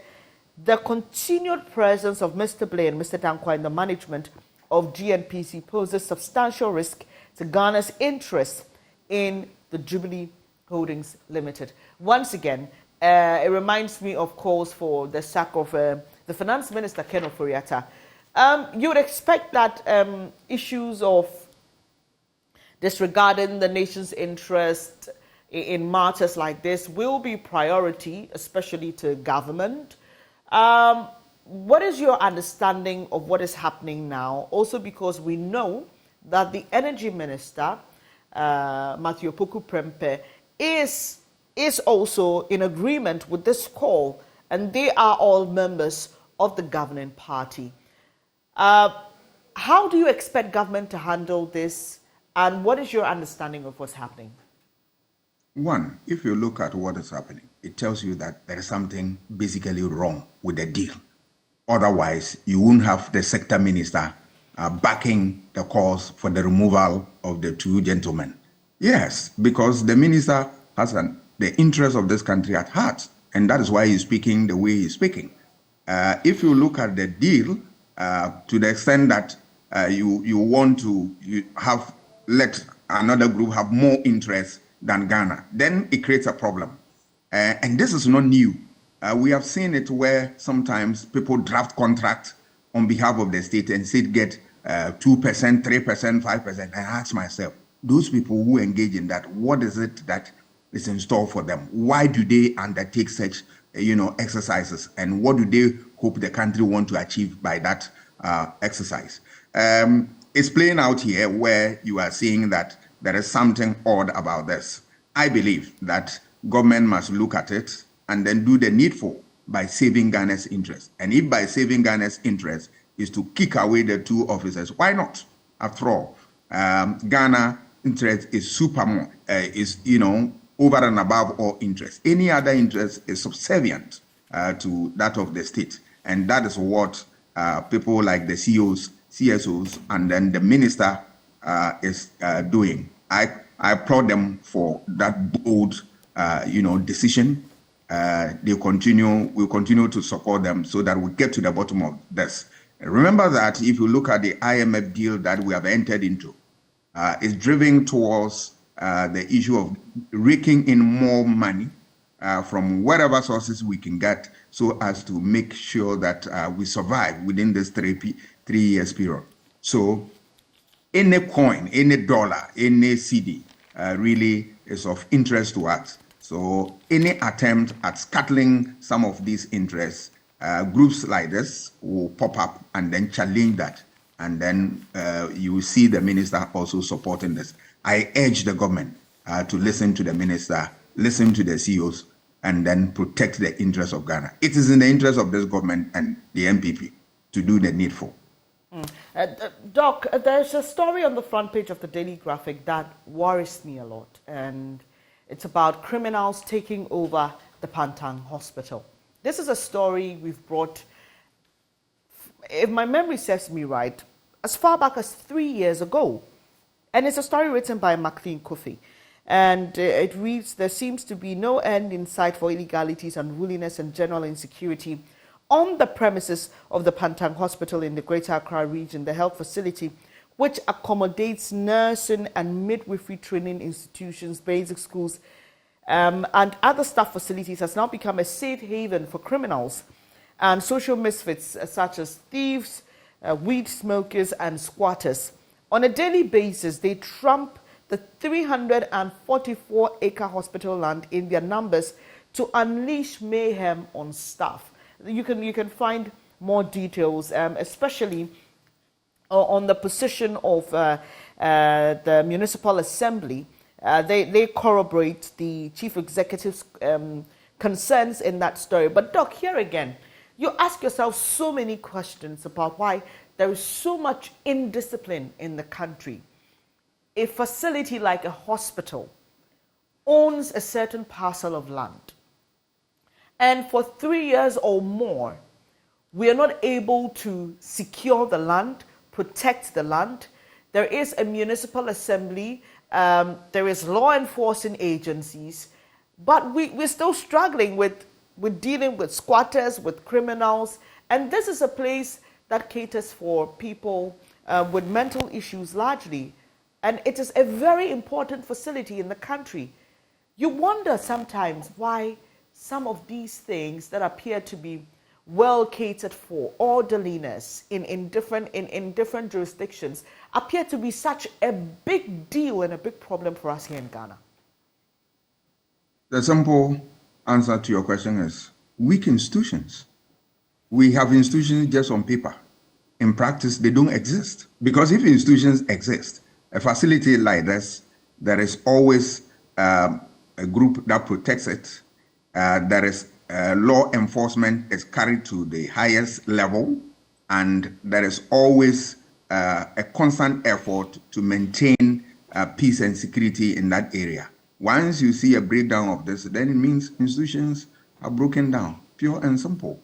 the continued presence of Mr. Blay and Mr. Danquah in the management of GNPC poses substantial risk to Ghana's interests in the Jubilee Holdings Limited. Once again, it reminds me of calls for the sack of the Finance Minister, Ken Ofori-Atta. You would expect that issues of disregarding the nation's interest in matters like this will be priority, especially to government. What is your understanding of what is happening now? Also because we know that the Energy Minister, Matthew Opoku Prempeh, is also in agreement with this call, and they are all members of the governing party. How do you expect government to handle this, and what is your understanding of what's happening? One, if you look at what is happening, it tells you that there is something basically wrong with the deal. Otherwise, you wouldn't have the sector minister backing the cause for the removal of the two gentlemen. Yes, because the minister has the interest of this country at heart, and that is why he's speaking the way he's speaking. If you look at the deal, to the extent that you want to let another group have more interest than Ghana, then it creates a problem. And this is not new. We have seen it where sometimes people draft contracts on behalf of the state and state get 2%, 3%, 5%. And I ask myself, those people who engage in that, what is it that is in store for them? Why do they undertake such, exercises? And what do they hope the country want to achieve by that exercise? It's playing out here where you are seeing that there is something odd about this. I believe that government must look at it and then do the needful by saving Ghana's interest. And if by saving Ghana's interest is to kick away the two officers, why not? After all, Ghana interest is over and above all interest. Any other interest is subservient to that of the state. And that is what people like the CEOs, CSOs, and then the minister is doing. I applaud them for that bold, decision. We'll continue to support them so that we get to the bottom of this. Remember that if you look at the IMF deal that we have entered into, it's driven towards the issue of raking in more money from whatever sources we can get so as to make sure that we survive within this 3 years period. So any coin, any dollar, any CD really is of interest to us. So any attempt at scuttling some of these interests, groups like this will pop up and then challenge that. And then you will see the minister also supporting this. I urge the government to listen to the minister, listen to the CEOs, and then protect the interests of Ghana. It is in the interest of this government and the MPP to do the needful. Doc, there's a story on the front page of the Daily Graphic that worries me a lot, and it's about criminals taking over the Pantang Hospital. This is a story we've brought, if my memory serves me right, as far back as 3 years ago. And it's a story written by Maclean Kofi. And it reads, there seems to be no end in sight for illegalities, unruliness and general insecurity on the premises of the Pantang Hospital in the Greater Accra region, the health facility, which accommodates nursing and midwifery training institutions, basic schools, and other staff facilities, has now become a safe haven for criminals and social misfits such as thieves, weed smokers, and squatters. On a daily basis, they trump the 344-acre hospital land in their numbers to unleash mayhem on staff. You can find more details, especially on the position of the Municipal Assembly. They corroborate the Chief Executive's concerns in that story. But Doc, here again, you ask yourself so many questions about why there is so much indiscipline in the country. A facility like a hospital owns a certain parcel of land. And for 3 years or more, we are not able to secure the land, protect the land. There is a municipal assembly, there is law enforcing agencies, but we're still struggling with dealing with squatters, with criminals. And this is a place that caters for people with mental issues largely. And it is a very important facility in the country. You wonder sometimes why some of these things that appear to be well catered for, orderliness in different jurisdictions, appear to be such a big deal and a big problem for us here in Ghana. The simple answer to your question is weak institutions. We have institutions just on paper. In practice, they don't exist. Because if institutions exist, a facility like this, there is always a group that protects it. There is law enforcement is carried to the highest level, and there is always a constant effort to maintain peace and security in that area. Once you see a breakdown of this, then it means institutions are broken down, pure and simple.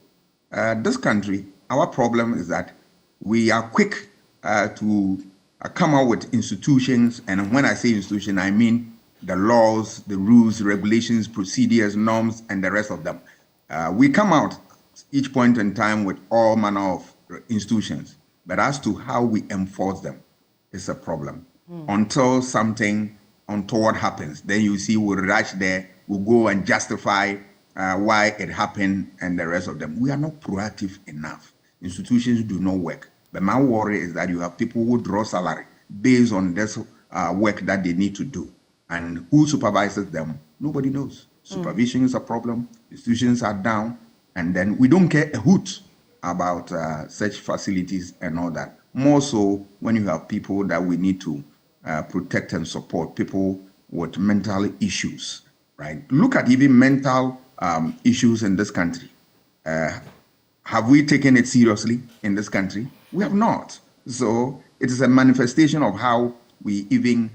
This country, our problem is that we are quick to come out with institutions, and when I say institution, I mean the laws, the rules, regulations, procedures, norms, and the rest of them. We come out each point in time with all manner of institutions, but as to how we enforce them is a problem. Until something untoward happens, then you see we'll rush there, we'll go and justify why it happened and the rest of them. We are not proactive enough. Institutions do not work. But my worry is that you have people who draw salary based on this work that they need to do. And who supervises them? Nobody knows. Supervision is a problem. Institutions are down. And then we don't care a hoot about such facilities and all that. More so when you have people that we need to protect and support, people with mental issues, right? Look at even mental issues in this country. Have we taken it seriously in this country? We have not. So it is a manifestation of how we even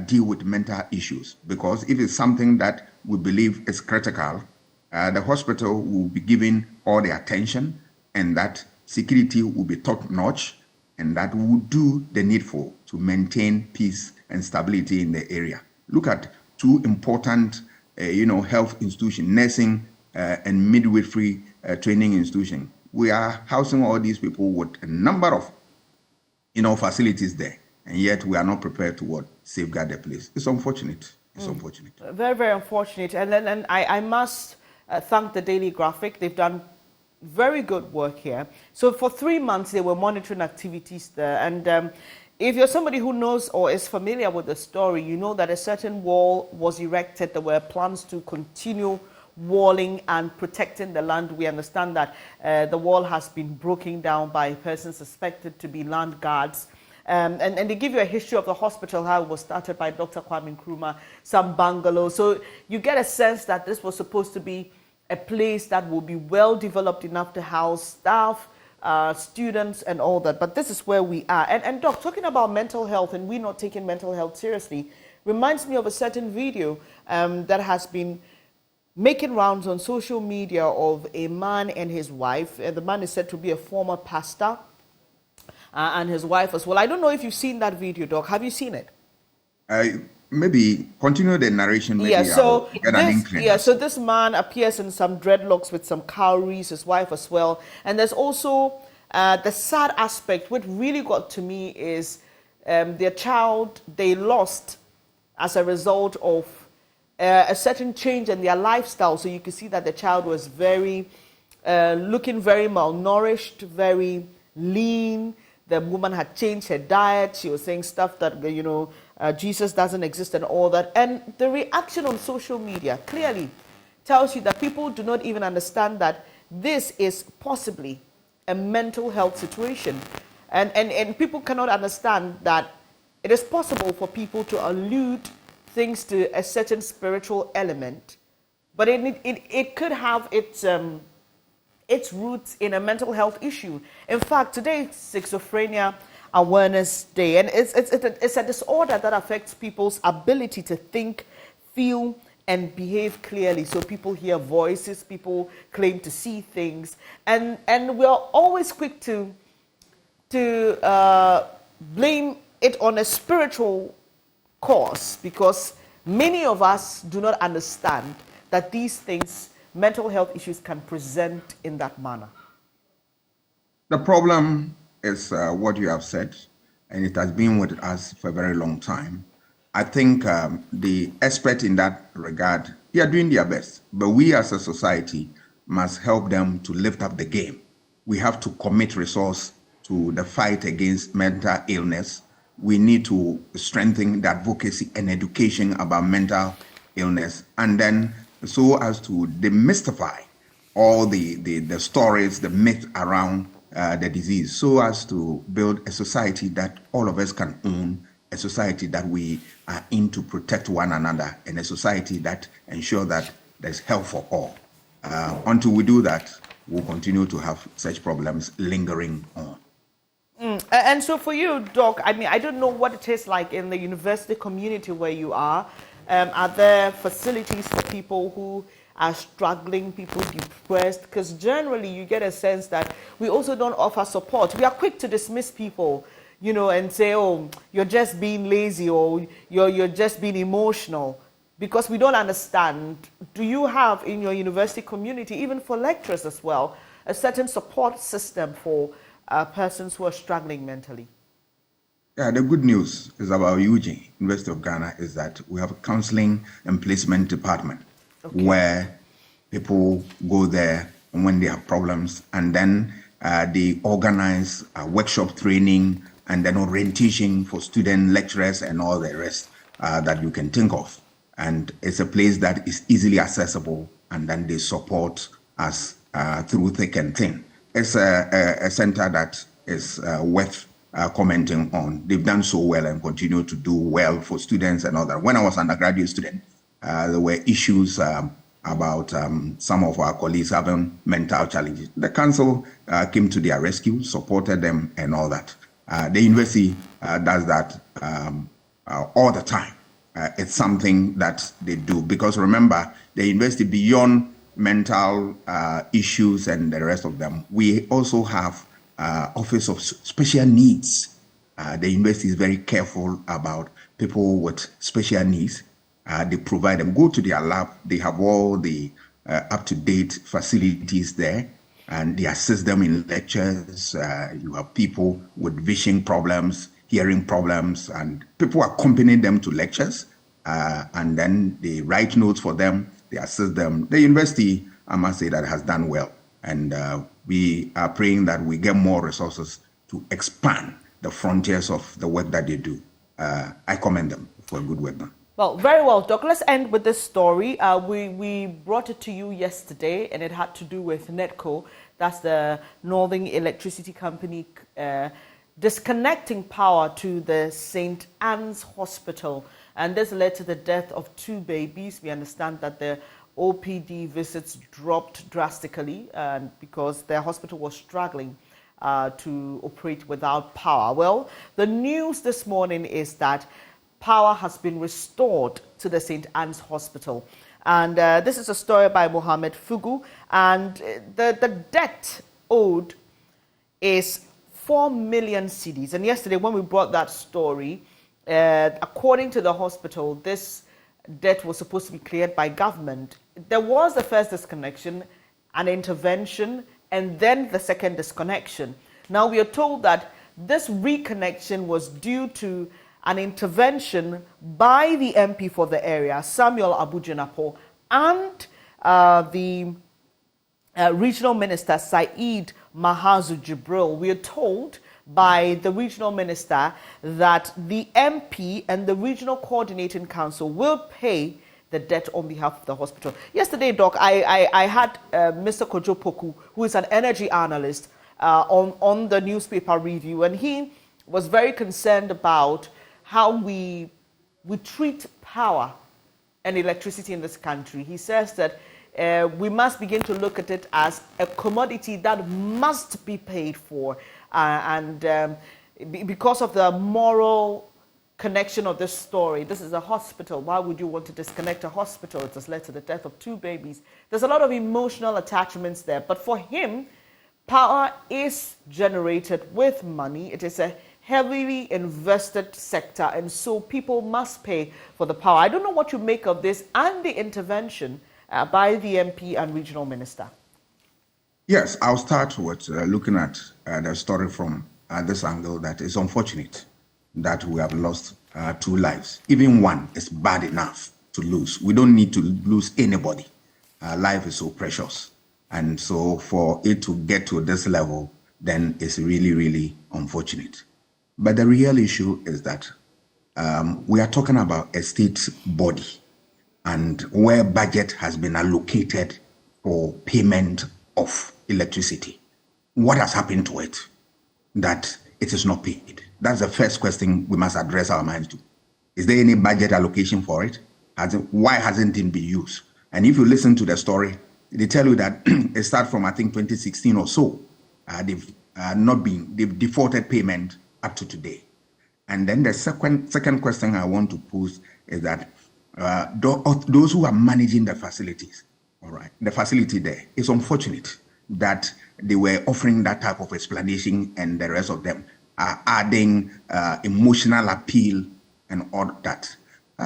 deal with mental issues. Because if it's something that we believe is critical, the hospital will be given all the attention, and that security will be top-notch, and that will do the needful to maintain peace and stability in the area. Look at two important, health institutions, nursing and midwifery training institutions. We are housing all these people with a number of, facilities there, and yet we are not prepared to safeguard the place. It's unfortunate. It's unfortunate. Very, very unfortunate. And then I must thank the Daily Graphic. They've done very good work here. So for 3 months, they were monitoring activities there. And if you're somebody who knows or is familiar with the story, you know that a certain wall was erected. There were plans to continue walling and protecting the land. We understand that the wall has been broken down by persons suspected to be land guards. And they give you a history of the hospital, how it was started by Dr. Kwame Nkrumah, some bungalows. So you get a sense that this was supposed to be a place that will be well developed enough to house staff, students and all that. But this is where we are. And Doc, talking about mental health and we not taking mental health seriously reminds me of a certain video that has been making rounds on social media of a man and his wife. The man is said to be a former pastor and his wife as well. I don't know if you've seen that video, Doc. Have you seen it? Maybe continue the narration. Maybe so this man appears in some dreadlocks with some cowries, his wife as well. And there's also the sad aspect. What really got to me is their child they lost as a result of a certain change in their lifestyle. So you can see that the child was looking very malnourished, very lean. The woman had changed her diet. She was saying stuff that, Jesus doesn't exist and all that. And the reaction on social media clearly tells you that people do not even understand that this is possibly a mental health situation. And people cannot understand that it is possible for people to allude things to a certain spiritual element, but it could have its roots in a mental health issue. In fact, today is Schizophrenia Awareness Day, and it's a disorder that affects people's ability to think, feel, and behave clearly. So people hear voices, people claim to see things, and we're always quick to blame it on a spiritual cause, because many of us do not understand that these things, mental health issues, can present in that manner. The problem is what you have said, and it has been with us for a very long time. I think the experts in that regard, they are doing their best, but we as a society must help them to lift up the game. We have to commit resource to the fight against mental illness. We need to strengthen the advocacy and education about mental illness, and then so as to demystify all the stories, the myths around the disease, so as to build a society that all of us can own, a society that we are in to protect one another, and a society that ensures that there's health for all. Until we do that, we'll continue to have such problems lingering on. And so for you, Doc, I mean, I don't know what it is like in the university community where you are. Are there facilities for people who are struggling, people depressed? Because generally you get a sense that we also don't offer support. We are quick to dismiss people, and say, oh, you're just being lazy, or you're just being emotional, because we don't understand. Do you have in your university community, even for lecturers as well, a certain support system for persons who are struggling mentally? Yeah, the good news is about UG, University of Ghana, is that we have a counseling and placement department where people go there when they have problems, and then they organize workshop training and then orientation for student lecturers and all the rest that you can think of. And it's a place that is easily accessible, and then they support us through thick and thin. It's a center that is worth commenting on. They've done so well and continue to do well for students and all that. When I was an undergraduate student, there were issues about some of our colleagues having mental challenges. The council came to their rescue, supported them and all that. The university does that all the time. It's something that they do, because remember, the university, beyond mental issues and the rest of them, we also have Office of Special Needs. The university is very careful about people with special needs. They provide them, go to their lab, they have all the up-to-date facilities there, and they assist them in lectures. You have people with vision problems, hearing problems, and people accompanying them to lectures, and then they write notes for them, they assist them. The university, I must say, that has done well, and we are praying that we get more resources to expand the frontiers of the work that they do. I commend them for good work done. Well, very well, Doc. Let's end with this story. We brought it to you yesterday, and it had to do with NEDCO. That's the Northern Electricity Company disconnecting power to the St. Anne's Hospital. And this led to the death of 2 babies. We understand that the OPD visits dropped drastically because their hospital was struggling to operate without power. Well, the news this morning is that power has been restored to the St. Anne's Hospital. And this is a story by Mohammed Fugu. And the debt owed is 4 million cedis. And yesterday when we brought that story, according to the hospital, this debt was supposed to be cleared by government. There was the first disconnection, an intervention, and then the second disconnection. Now we are told that this reconnection was due to an intervention by the MP for the area, Samuel Abu-Jinapo, and the regional minister, Saeed Mahazu Jibril. We are told by the regional minister that the MP and the regional coordinating council will pay the debt on behalf of the hospital. Yesterday, Doc, I had Mr. Kojo Poku, who is an energy analyst, on the newspaper review, and he was very concerned about how we treat power and electricity in this country. He says that we must begin to look at it as a commodity that must be paid for. Because of the moral connection of this story, this is a hospital. Why would you want to disconnect a hospital? It has led to the death of 2 babies. There's a lot of emotional attachments there. But for him, power is generated with money. It is a heavily invested sector, and so people must pay for the power. I don't know what you make of this and the intervention by the MP and regional minister. Yes, I'll start with looking at the story from this angle, that it's unfortunate that we have lost 2 lives. Even one is bad enough to lose. We don't need to lose anybody. Life is so precious. And so for it to get to this level, then it's really, really unfortunate. But the real issue is that we are talking about a state body, and where budget has been allocated for payment of electricity. What has happened to it that it is not paid? That's the first question we must address our minds to. Is there any budget allocation for it? Why hasn't it been used? And if you listen to the story, they tell you that it starts from, I think, 2016 or so. They've defaulted payment up to today. And then the second question I want to pose is that those who are managing the facilities, all right, the facility there, it's unfortunate that they were offering that type of explanation, and the rest of them are adding emotional appeal and all that.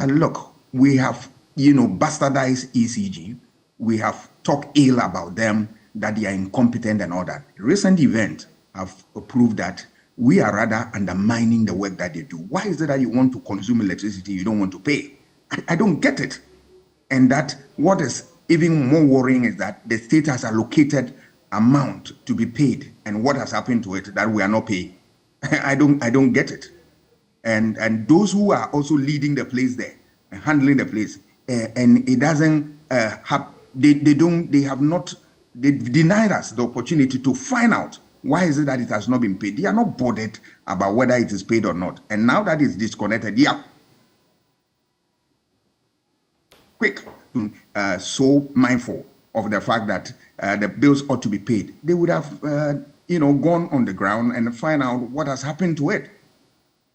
Look, we have, bastardized ECG. We have talked ill about them, that they are incompetent and all that. Recent events have proved that we are rather undermining the work that they do. Why is it that you want to consume electricity, you don't want to pay? I don't get it. And that what is even more worrying is that the state has allocated amount to be paid, and what has happened to it that we are not paying. I don't get it. And those who are also leading the place there, handling the place, and it doesn't have, they denied us the opportunity to find out why is it that it has not been paid. They are not bothered about whether it is paid or not. And now that it's disconnected, quick, so mindful of the fact that the bills ought to be paid, they would have, gone on the ground and find out what has happened to it.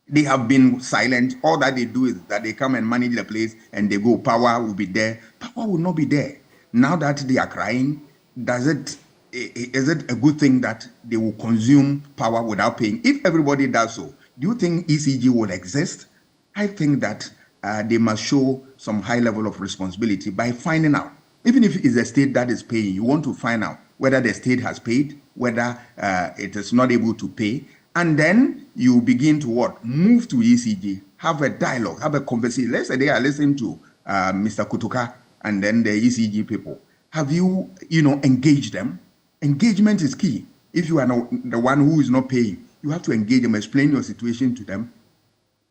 They have been silent. All that they do is that they come and manage the place and they go, power will be there. Power will not be there. Now that they are crying, is it a good thing that they will consume power without paying? If everybody does so, do you think ECG will exist? I think that they must show some high level of responsibility by finding out. Even if it's a state that is paying, you want to find out whether the state has paid, whether it is not able to pay, and then you begin to what? Move to ECG, have a dialogue, have a conversation. Let's say they are listening to Mr. Kutuka and then the ECG people. Have you, engaged them? Engagement is key. If you are the one who is not paying, you have to engage them, explain your situation to them.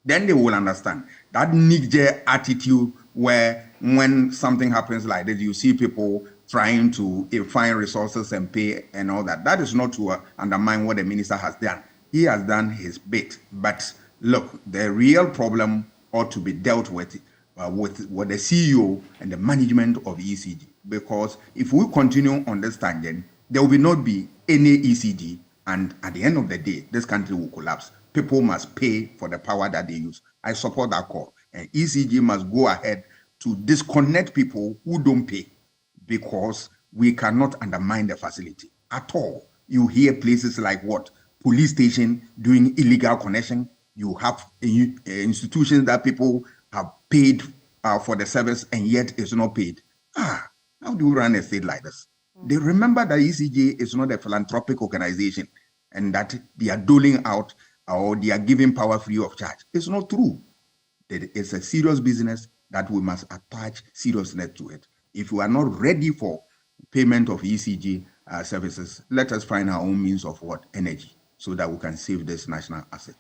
Then they will understand. That knee-jerk attitude where when something happens like this, you see people trying to find resources and pay and all that. That is not to undermine what the minister has done. He has done his bit. But look, the real problem ought to be dealt with the CEO and the management of ECG. Because if we continue on this tangent, there will not be any ECG. And at the end of the day, this country will collapse. People must pay for the power that they use. I support that call. And ECG must go ahead to disconnect people who don't pay, because we cannot undermine the facility at all. You hear places like what? Police station doing illegal connection. You have institutions that people have paid for the service and yet it's not paid. How do you run a state like this? They remember that ECG is not a philanthropic organization and that they are doling out or they are giving power free of charge. It's not true. It's a serious business that we must attach seriousness to it. If we are not ready for payment of ECG services, let us find our own means of energy, so that we can save this national asset.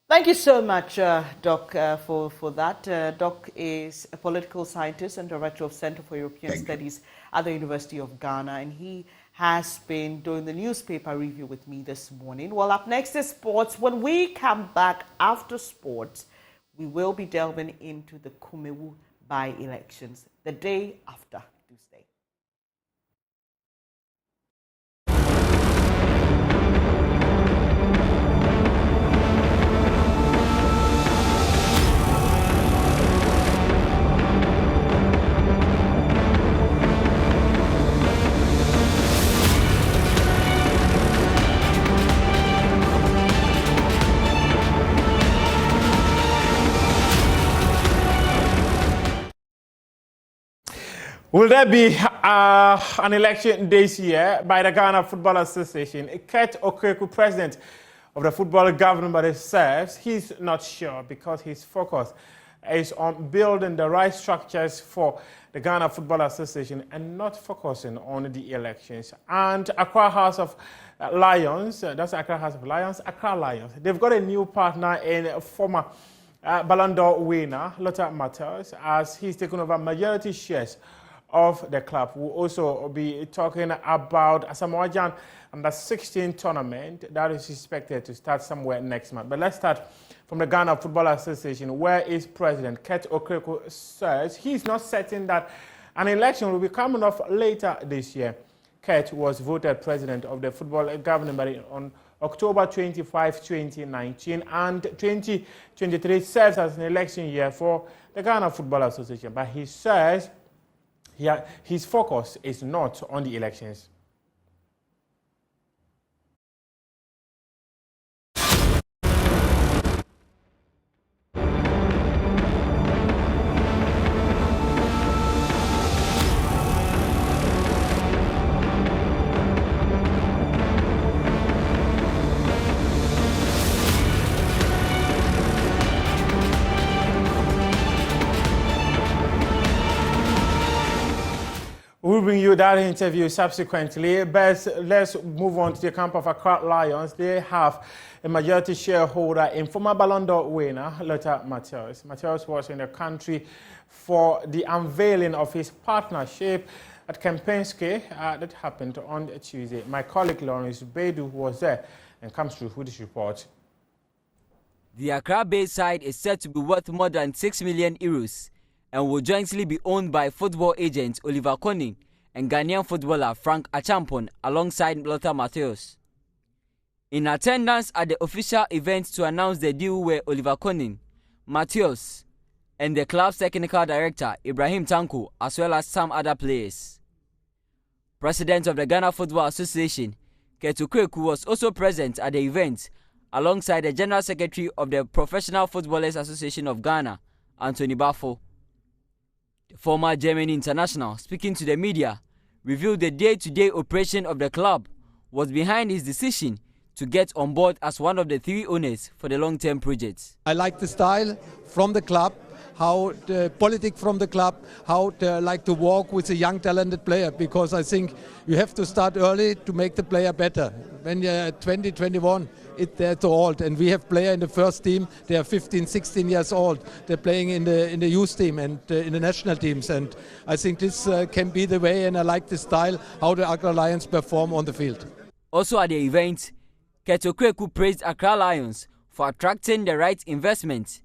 Thank you so much, Doc, for that. Doc is a political scientist and director of Center for European Studies at the University of Ghana, and he has been doing the newspaper review with me this morning. Well, up next is sports. When we come back after sports, we will be delving into the Kumawu by-elections the day after. Will there be an election this year by the Ghana Football Association? Kurt Okreku, president of the football government, says he's not sure because his focus is on building the right structures for the Ghana Football Association and not focusing on the elections. And Accra House of Lions, that's Accra House of Lions, Accra Lions, they've got a new partner in former Ballon d'Or winner, Lothar Matthias, as he's taken over majority shares of the club. We'll also be talking about Asamoah Under-16 tournament that is expected to start somewhere next month. But let's start from the Ghana Football Association, where its president, Kurt Okreku, says he's not certain that an election will be coming off later this year. Kurt was voted president of the football governing body on October 25, 2019, and 2023 serves as an election year for the Ghana Football Association. But he says his focus is not on the elections. bring you that interview subsequently, but let's move on to the camp of Accra Lions. They have a majority shareholder in former Ballon d'Or winner, Lothar Matthäus. Matthäus was in the country for the unveiling of his partnership at Kempinski that happened on Tuesday. My colleague Lawrence Bedu was there and comes through with this report. The Accra-based side is said to be worth more than €6 million and will jointly be owned by football agent Oliver Koning and Ghanaian footballer Frank Achampon alongside Lothar Matthäus. In attendance at the official event to announce the deal were Oliver Koning, Matthäus, and the club's technical director Ibrahim Tanko, as well as some other players. President of the Ghana Football Association, Ketu Kweku, was also present at the event alongside the General Secretary of the Professional Footballers Association of Ghana, Anthony Bafo. The former German international, speaking to the media, revealed the day-to-day operation of the club was behind his decision to get on board as one of the 3 owners for the long-term project. I like the style from the club, how the politics from the club, how they like to work with a young talented player, because I think you have to start early to make the player better. When you're 20, 21, they're too old, and we have players in the first team, they are 15, 16 years old. They're playing in the youth team and in the national teams, and I think this can be the way, and I like the style, how the Accra Lions perform on the field. Also at the event, Ketu Kweku praised Accra Lions for attracting the right investment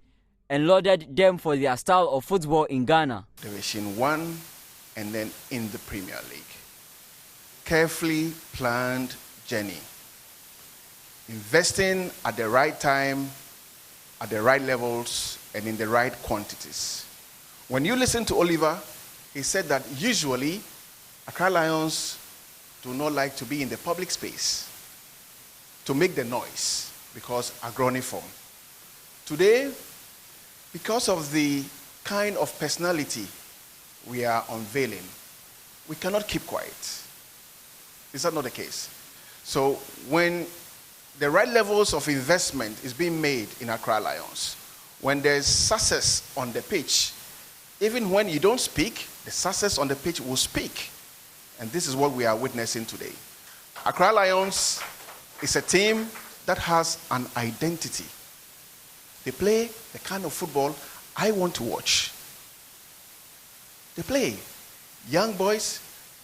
and lauded them for their style of football in Ghana. Division 1 and then in the Premier League. Carefully planned journey. Investing at the right time, at the right levels, and in the right quantities. When you listen to Oliver, he said that usually Accra Lions do not like to be in the public space to make the noise because agroniform. Today, because of the kind of personality we are unveiling, we cannot keep quiet. Is that not the case? So when the right levels of investment is being made in Accra Lions, when there's success on the pitch, even when you don't speak, the success on the pitch will speak. And this is what we are witnessing today. Accra Lions is a team that has an identity. They play the kind of football I want to watch. They play young boys,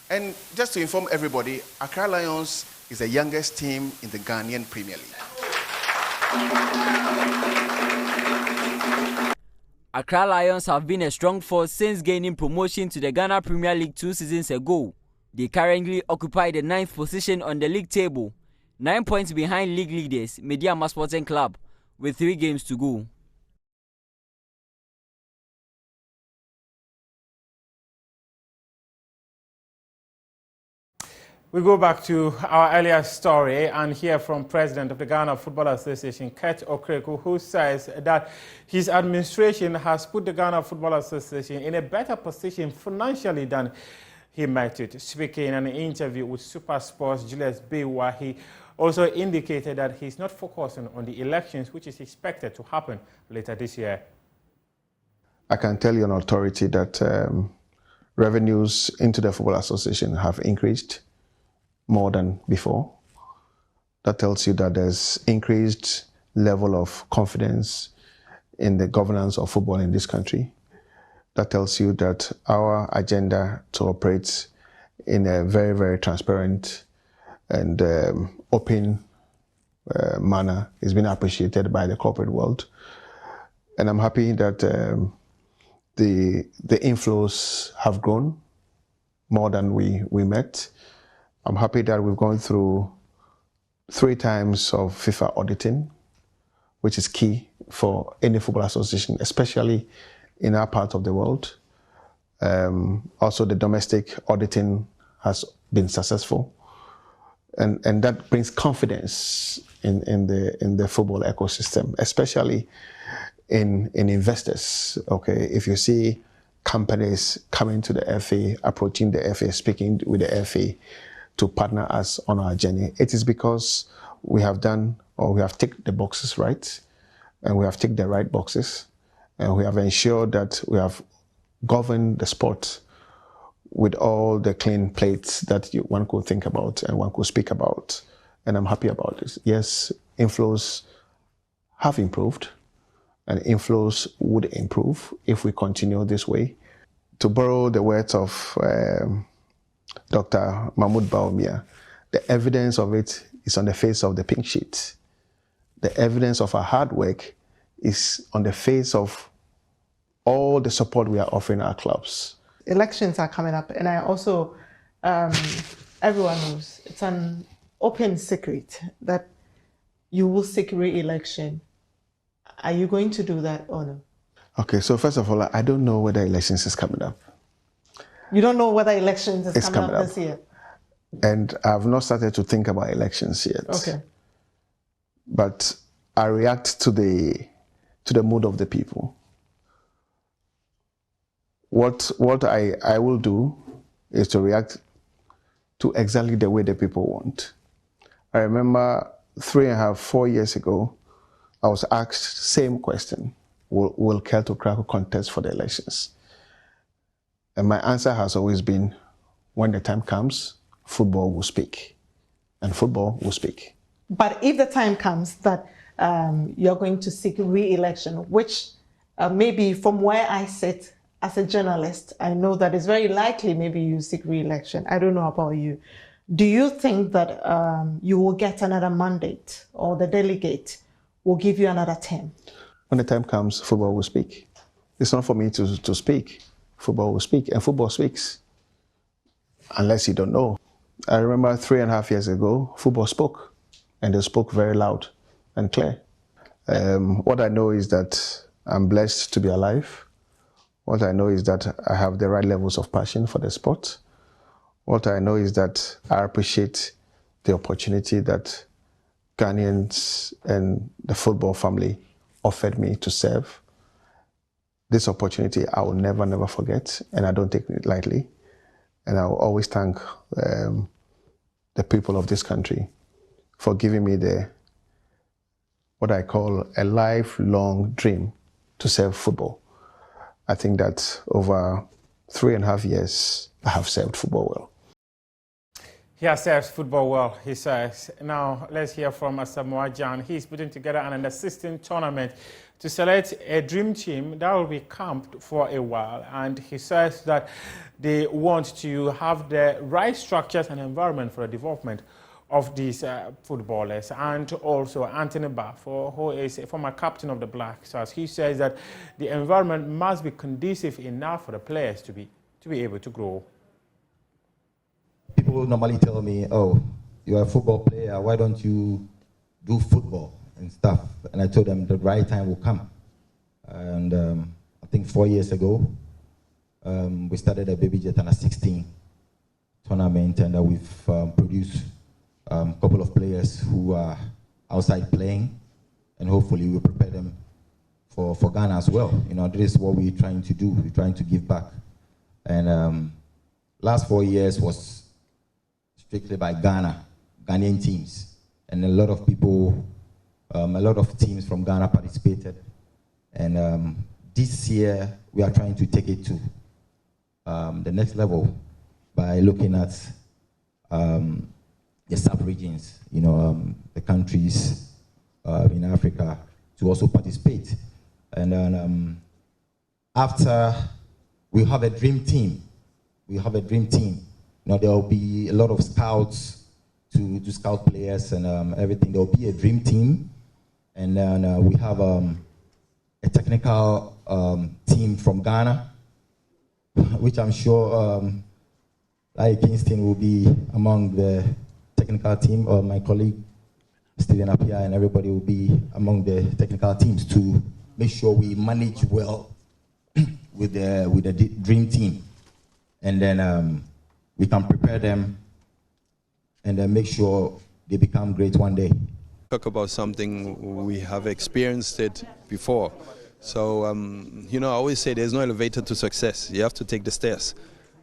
and just to inform everybody, Accra Lions is the youngest team in the Ghanaian Premier League. Accra Lions have been a strong force since gaining promotion to the Ghana Premier League 2 seasons ago. They currently occupy the 9th position on the league table, 9 points behind league leaders Amakye-Boateng Club, with 3 games to go. We go back to our earlier story and hear from President of the Ghana Football Association, Kurt Okreku, who says that his administration has put the Ghana Football Association in a better position financially than he met it. Speaking in an interview with Super Sports Julius Bewa, he also indicated that he's not focusing on the elections, which is expected to happen later this year. I can tell you on authority that revenues into the Football Association have increased more than before. That tells you that there's increased level of confidence in the governance of football in this country. That tells you that our agenda to operate in a very, very transparent and open manner is being appreciated by the corporate world. And I'm happy that the inflows have grown more than we met. I'm happy that we've gone through 3 times of FIFA auditing, which is key for any football association, especially in our part of the world. Also, the domestic auditing has been successful, and that brings confidence in the football ecosystem, especially in investors. Okay, if you see companies coming to the FA, approaching the FA, speaking with the FA to partner us on our journey, it is because we have done, or we have ticked the boxes right, and we have ticked the right boxes, and we have ensured that we have governed the sport with all the clean plates that one could think about and one could speak about. And I'm happy about this. Yes, inflows have improved, and inflows would improve if we continue this way. To borrow the words of Dr. Mahmoud Baumia, the evidence of it is on the face of the pink sheet. The evidence of our hard work is on the face of all the support we are offering our clubs. Elections are coming up, and I also, everyone knows, it's an open secret that you will seek re-election. Are you going to do that or no? Okay, so first of all, I don't know whether elections is coming up. You don't know whether elections is coming up this year? And I've not started to think about elections yet. Okay. But I react to the mood of the people. What I will do is to react to exactly the way the people want. I remember 4 years ago, I was asked the same question: Will Kelto Krakow contest for the elections? And my answer has always been, when the time comes, football will speak, and football will speak. But if the time comes that you're going to seek re-election, which maybe from where I sit as a journalist, I know that it's very likely maybe you seek re-election. I don't know about you. Do you think that you will get another mandate, or the delegate will give you another term? When the time comes, football will speak. It's not for me to speak. Football will speak, and football speaks. Unless you don't know. I remember 3.5 years ago, football spoke, and they spoke very loud and clear. What I know is that I'm blessed to be alive. What I know is that I have the right levels of passion for the sport. What I know is that I appreciate the opportunity that Ghanaians and the football family offered me to serve. This opportunity I will never, never forget, and I don't take it lightly. And I will always thank the people of this country for giving me what I call a lifelong dream to serve football. I think that over 3.5 years, I have served football well. He has served football well, he says. Now, let's hear from Asamoah Gyan. He's putting together an under-16 tournament to select a dream team that will be camped for a while. And he says that they want to have the right structures and environment for the development of these footballers. And also Anthony Bafo, who is a former captain of the Black Stars, he says that the environment must be conducive enough for the players to be able to grow. People normally tell me, oh, you're a football player, why don't you do football and stuff? And I told them the right time will come. And I think 4 years ago, we started a Baby Jet under 16 tournament, and we've produced a couple of players who are outside playing, and hopefully we'll prepare them for Ghana as well. You know, this is what we're trying to do. We're trying to give back. And last 4 years was strictly by Ghanaian teams. And a lot of people, a lot of teams from Ghana participated. And this year, we are trying to take it to the next level by looking at the sub-regions, you know, the countries in Africa to also participate. And then after we have a dream team, you know, there will be a lot of scouts to scout players and everything. There will be a dream team, and then we have a technical team from Ghana, which I'm sure like Kingston will be among the technical team, or my colleague Stephen Appiah and everybody will be among the technical teams to make sure we manage well with the dream team, and then we can prepare them and then make sure they become great one day. Talk about something we have experienced it before. So, you know, I always say there's no elevator to success. You have to take the stairs,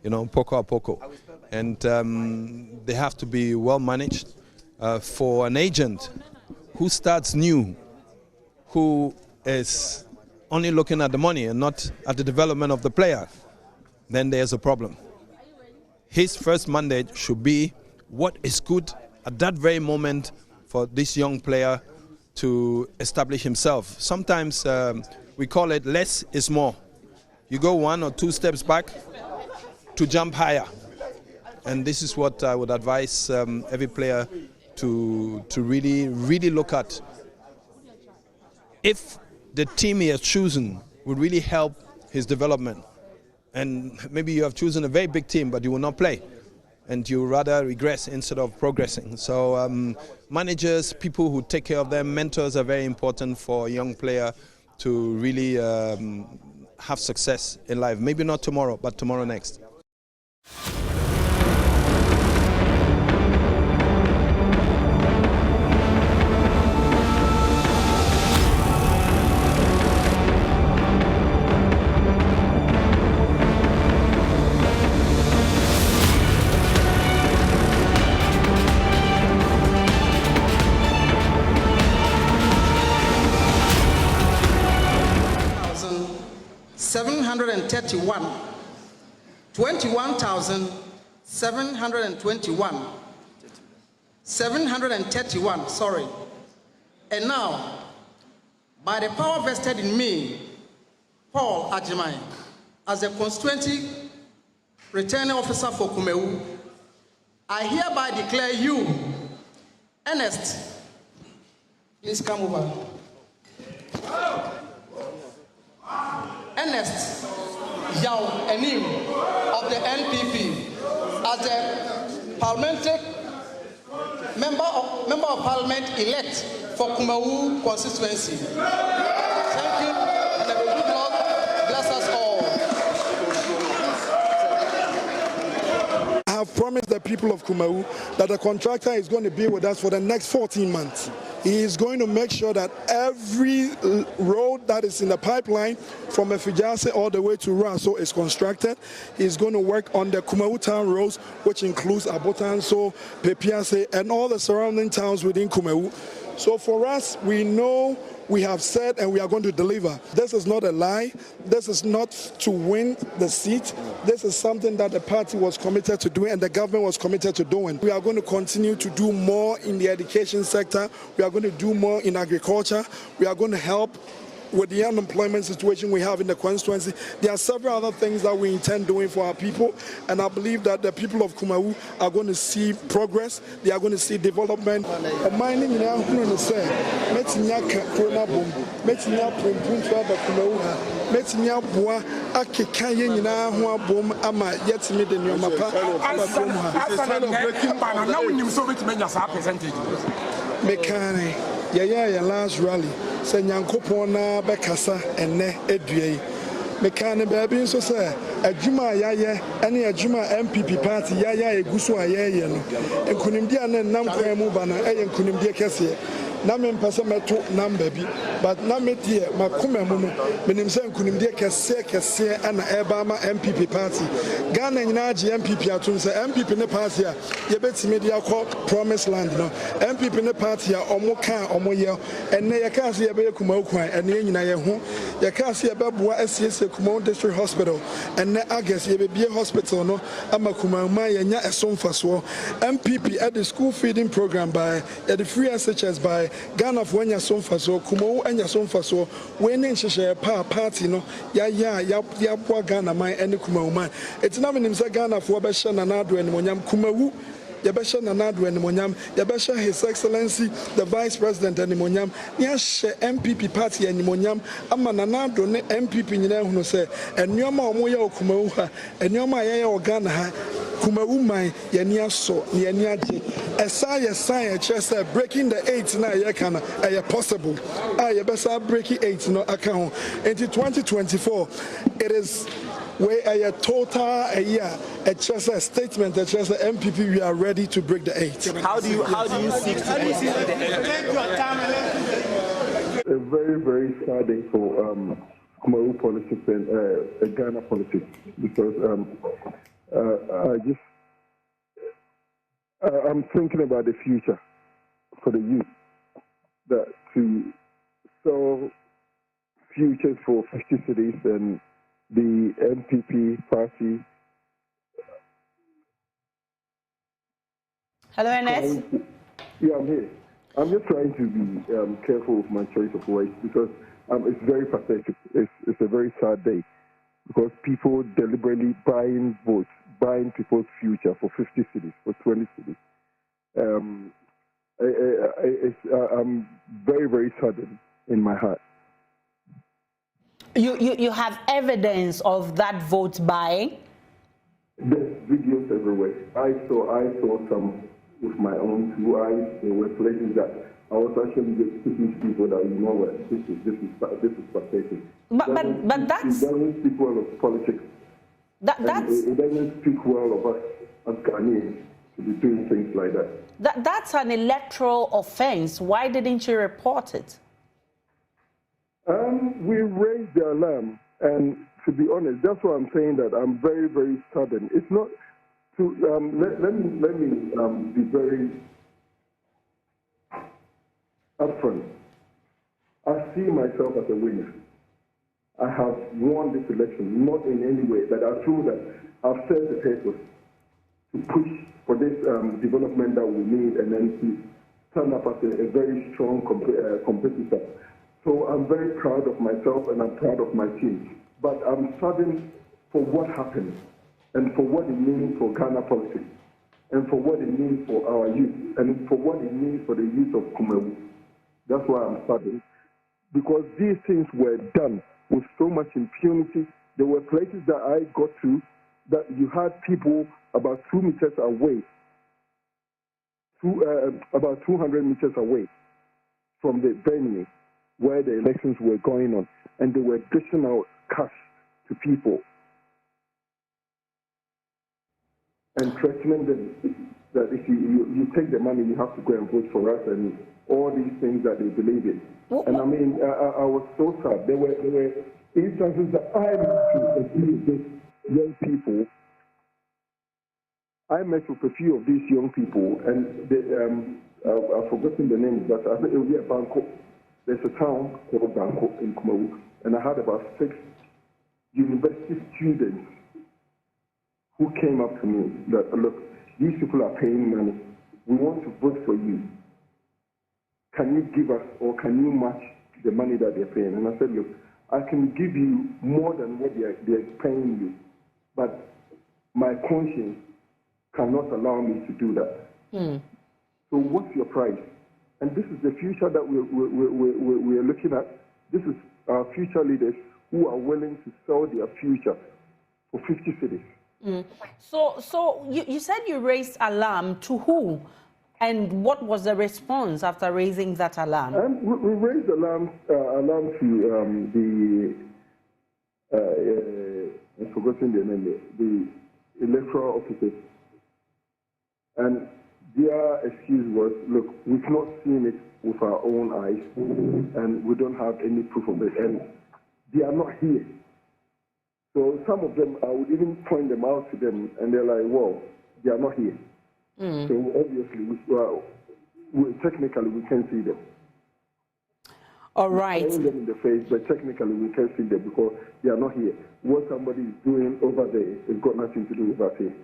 you know, poco a poco. And they have to be well managed. For an agent who starts new, who is only looking at the money and not at the development of the player, then there's a problem. his first mandate should be what is good at that very moment for this young player to establish himself. Sometimes we call it less is more. You go 1 or 2 steps back to jump higher. And this is what I would advise every player to really look at. If the team he has chosen would really help his development, and maybe you have chosen a very big team but you will not play, and you rather regress instead of progressing. So managers, people who take care of them, mentors are very important for a young player to really have success in life. Maybe not tomorrow, but tomorrow next. $731, 21,721, 731, sorry. And now, by the power vested in me, Paul Ajimai, as the constituency returning officer for Kumawu, I hereby declare you, Ernest, please come over. Ernest Yao Enim of the NPP as the parliamentary member of parliament elect for Kumawu constituency. Thank you, and may the good Lord bless us all. I have promised the people of Kumawu that the contractor is going to be with us for the next 14 months. He is going to make sure that every road that is in the pipeline from Efijase all the way to Raso is constructed. He's going to work on the Kumawu town roads, which includes Abotanso, Pepiase, and all the surrounding towns within Kumawu. So for us, we know we have said and we are going to deliver. This is not a lie. This is not to win the seat. This is something that the party was committed to doing and the government was committed to doing. We are going to continue to do more in the education sector. We are going to do more in agriculture. We are going to help with the unemployment situation we have in the constituency. There are several other things that we intend doing for our people, and I believe that the people of Kumawu are going to see progress. They are going to see development. Mining now, say, Yaya last rally, say Yankopona Bekasa and Ne Edue. Mekane baby so say a Juma Yaya, any a Juma MPP party, Yaya Gusu Ayaya, and Kunimdia and Namko Mubana, and Kunimdia Cassia. Namen Passameto Nam baby, but Nametia, Makuma Mumu, Minimsan Kunimdia Cassia and Abama MPP party. Ghana and Naji MPP Atunsa, MPP in the party, Yabets Media called Promised Land, no MPP in the party, Omoka, Omoya, and Nayakasi Abe Kumokwa, and Nayahu, Yakasi Ababua SCS Kumo District Hospital, and Agas Yabe Hospital, no Amakuma Maya, a song for so MPP at the school feeding program by at the free SHS by Ghana for Wenya Sonfaso, Kumo and Yasonfaso, when Share party, no, ya Ghana, my and Kumo man. It's not in Ghana for Beshan and Adu and Monyam Kumawu, Yabesha Nanadu and Monyam, Yabesha His Excellency, the Vice President and Monyam, Yash MPP party and Monyam, Amananado, MPP in the say, and Yoma Moya Kumawa, and Yoma Yaya or Ghana. Kumawu Yania so Yaniaji. Esaya just breaking the 8 now yakana possible. Yabesa breaking 8 no account. Into 2024, it is where a total a year a just a statement that just the MPP we are ready to break the 8. How do you seek to break the 8? A very, very sad day for Kumawu politics and Ghana politics because I'm thinking about the future for the youth, that to sell futures for 50 cities and the MPP party Hello, Ernest. Yeah, I'm here. I'm just trying to be careful with my choice of words because it's very pathetic. It's a very sad day because people deliberately buying votes, buying people's future for 50 cities, for 20 cities. I'm very, very saddened in my heart. You have evidence of that vote buying? There's videos everywhere. I saw some with my own 2 eyes. There were places that I was actually just speaking to people that, you know what, this is pathetic. But that's... It doesn't speak well of politics. It doesn't speak well of us as Ghanaians to be doing things like that. That's an electoral offense. Why didn't you report it? We raised the alarm, and to be honest, that's why I'm saying that I'm very, very saddened. It's not to let me be very upfront. I see myself as a winner. I have won this election, not in any way, but I feel that I've set the purpose to push for this development that we need, and then to stand up as a very strong competitor. So I'm very proud of myself and I'm proud of my team. But I'm saddened for what happened and for what it means for Ghana politics and for what it means for our youth and for what it means for the youth of Kumawu. That's why I'm saddened. Because these things were done with so much impunity. There were places that I got to that you had people about 2 meters away, about 200 meters away from the venue where the elections were going on, and they were dishing out cash to people and threatening them that if you take the money, you have to go and vote for us, and all these things that they believe in. And I mean, I was so sad. There were instances that I met to these young people. I met with a few of these young people, and I've forgotten the names, but I think it will be a Bangkok. There's a town called Bangkok in Kumawu, and I had about 6 university students who came up to me that, look, these people are paying money. We want to vote for you. Can you give us, or can you match the money that they're paying? And I said, look, I can give you more than what they're paying you, but my conscience cannot allow me to do that. So what's your price? And this is the future that we're looking at. This is our future leaders who are willing to sell their future for 50 cities. So you said you raised alarm to who? And what was the response after raising that alarm? We raised alarm to I've forgotten the name, the electoral officers. And their excuse was, look, we've not seen it with our own eyes, and we don't have any proof of it, and they are not here. So some of them, I would even point them out to them, and they're like, well, they are not here. So obviously, technically, we can't see them. All right. We can them in the face, but technically, we can't see them because they are not here. What somebody is doing over there has got nothing to do with us here.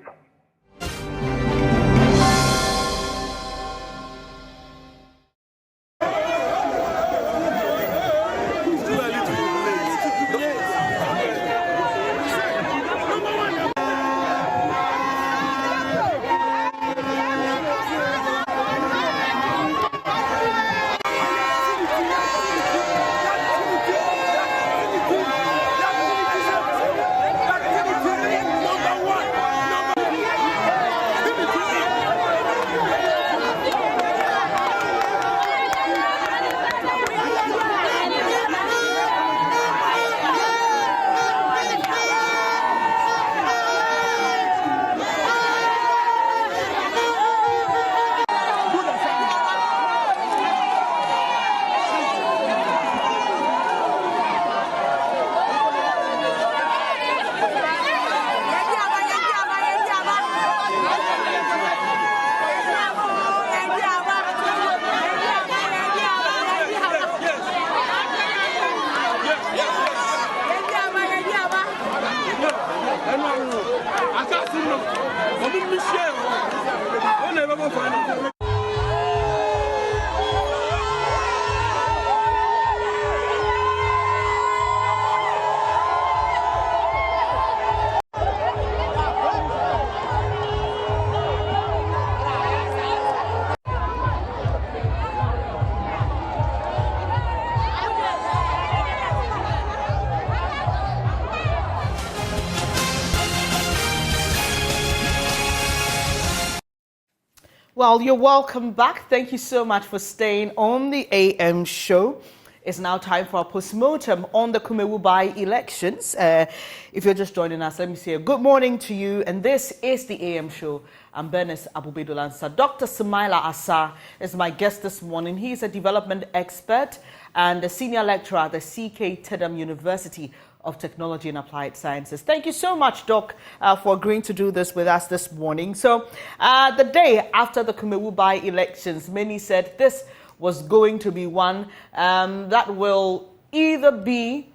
Well, you're welcome back. Thank you so much for staying on the AM show. It's now time for our postmortem on the Kumawu by-elections. If you're just joining us, let me say a good morning to you. And this is the AM show. I'm Bernice Abu-Bedulansa. Dr. Sumaila Asa is my guest this morning. He's a development expert and a senior lecturer at the CK Tedham University of Technology and Applied Sciences. Thank you so much, Doc, for agreeing to do this with us this morning. So the day after the Kumawu by-elections, many said this was going to be one that will either be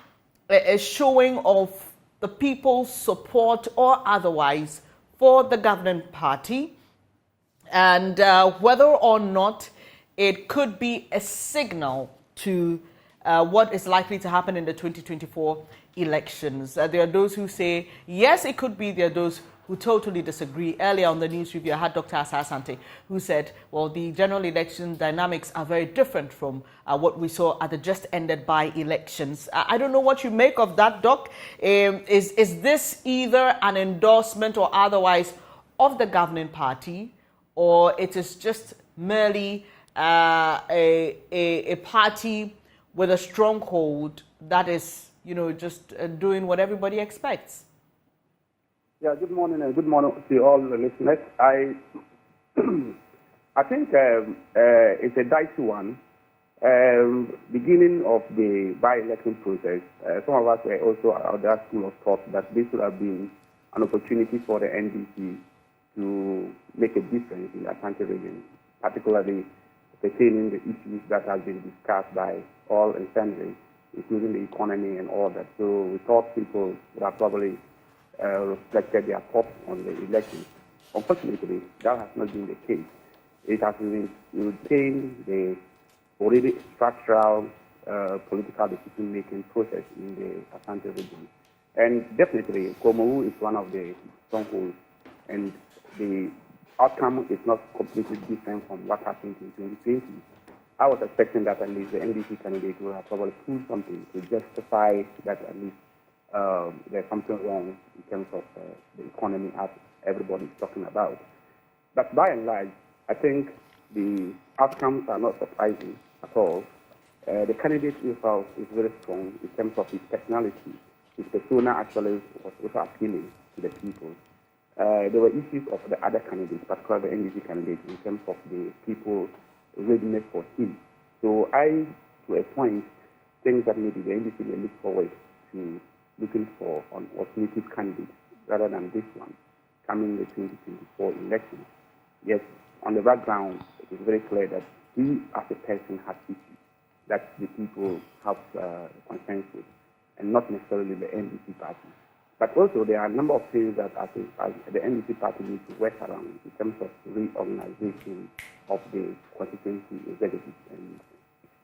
a showing of the people's support or otherwise for the governing party, and whether or not it could be a signal to what is likely to happen in the 2024 elections. There are those who say, yes, it could be. There are those who totally disagree. Earlier on the news review, I had Dr. Asa Asante, who said, well, the general election dynamics are very different from what we saw at the just ended by-elections. I don't know what you make of that, Doc. Is this either an endorsement or otherwise of the governing party, or it is just merely a party with a stronghold that is, just doing what everybody expects? Yeah, good morning and good morning to all the listeners. I think it's a dicey one. Beginning of the by-election process, some of us were also out there school of thought that this would have been an opportunity for the NDC to make a difference in the Ashanti region, particularly pertaining the issues that have been discussed by all and sundry, including the economy and all that. So we thought people would have probably reflected their thoughts on the election. Unfortunately, that has not been the case. It has retained the already structural political decision-making process in the Ashanti region. And definitely, Kumawu is one of the strongholds, and the outcome is not completely different from what happened in 2020. I was expecting that at least the NDC candidate would have probably pulled something to justify that at least there's something wrong in terms of the economy as everybody's talking about. But by and large, I think the outcomes are not surprising at all. The candidate himself is very strong in terms of his personality. His persona actually was also appealing to the people. There were issues of the other candidates, particularly the NDC candidate, in terms of the people readiness for him. So I, to a point, think that maybe the NDC may look forward to looking for an alternative candidate rather than this one coming in the 2024 election. Yes, on the background, it is very clear that he, as a person, has issues that the people have concerns with, and not necessarily the NDC party. But also, there are a number of things that as the NDC party needs to work around in terms of reorganization of the constituency executives and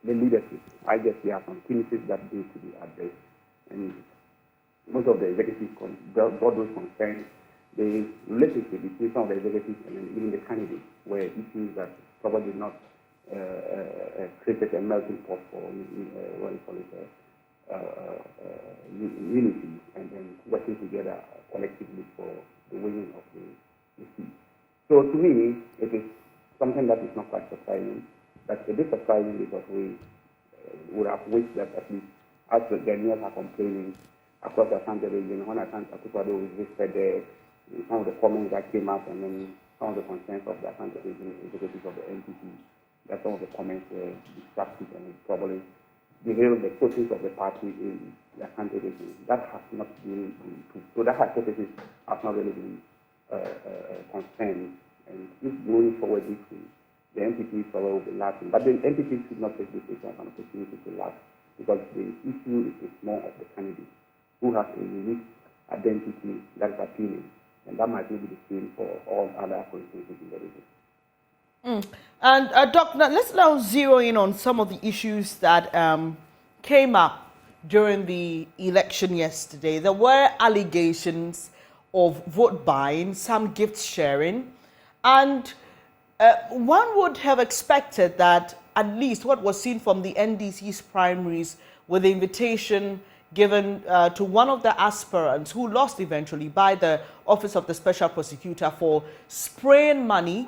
the leadership. I guess there are some pieces that need to be addressed. And most of the executives brought those concerns. The relationship between some of the executives and even the candidates were issues that probably did not create a melting pot for unity and then working together collectively for the winning of the seat. So to me, it is something that is not quite surprising, but a bit surprising because we would have wished that at least as the Ghanaians are complaining across the Ashanti region, when Ashanti people visited there, some of the comments that came up and then some of the concerns of the Ashanti region executives of the NPP, that some of the comments were destructive and probably derailed the focus of the party in the Ashanti region. That has not been improved. So that hypothesis has not really been confirmed. And if going forward this way, the NPP will be lacking. But the NPP should not take this as an opportunity to lack, because the issue is more of the candidate who has a unique identity that is appealing. And that might be the same for all other constituencies in the region. And Doc, let's now zero in on some of the issues that came up during the election yesterday. There were allegations of vote buying, some gift sharing, and one would have expected that at least what was seen from the NDC's primaries with the invitation given to one of the aspirants who lost eventually by the Office of the Special Prosecutor for spraying money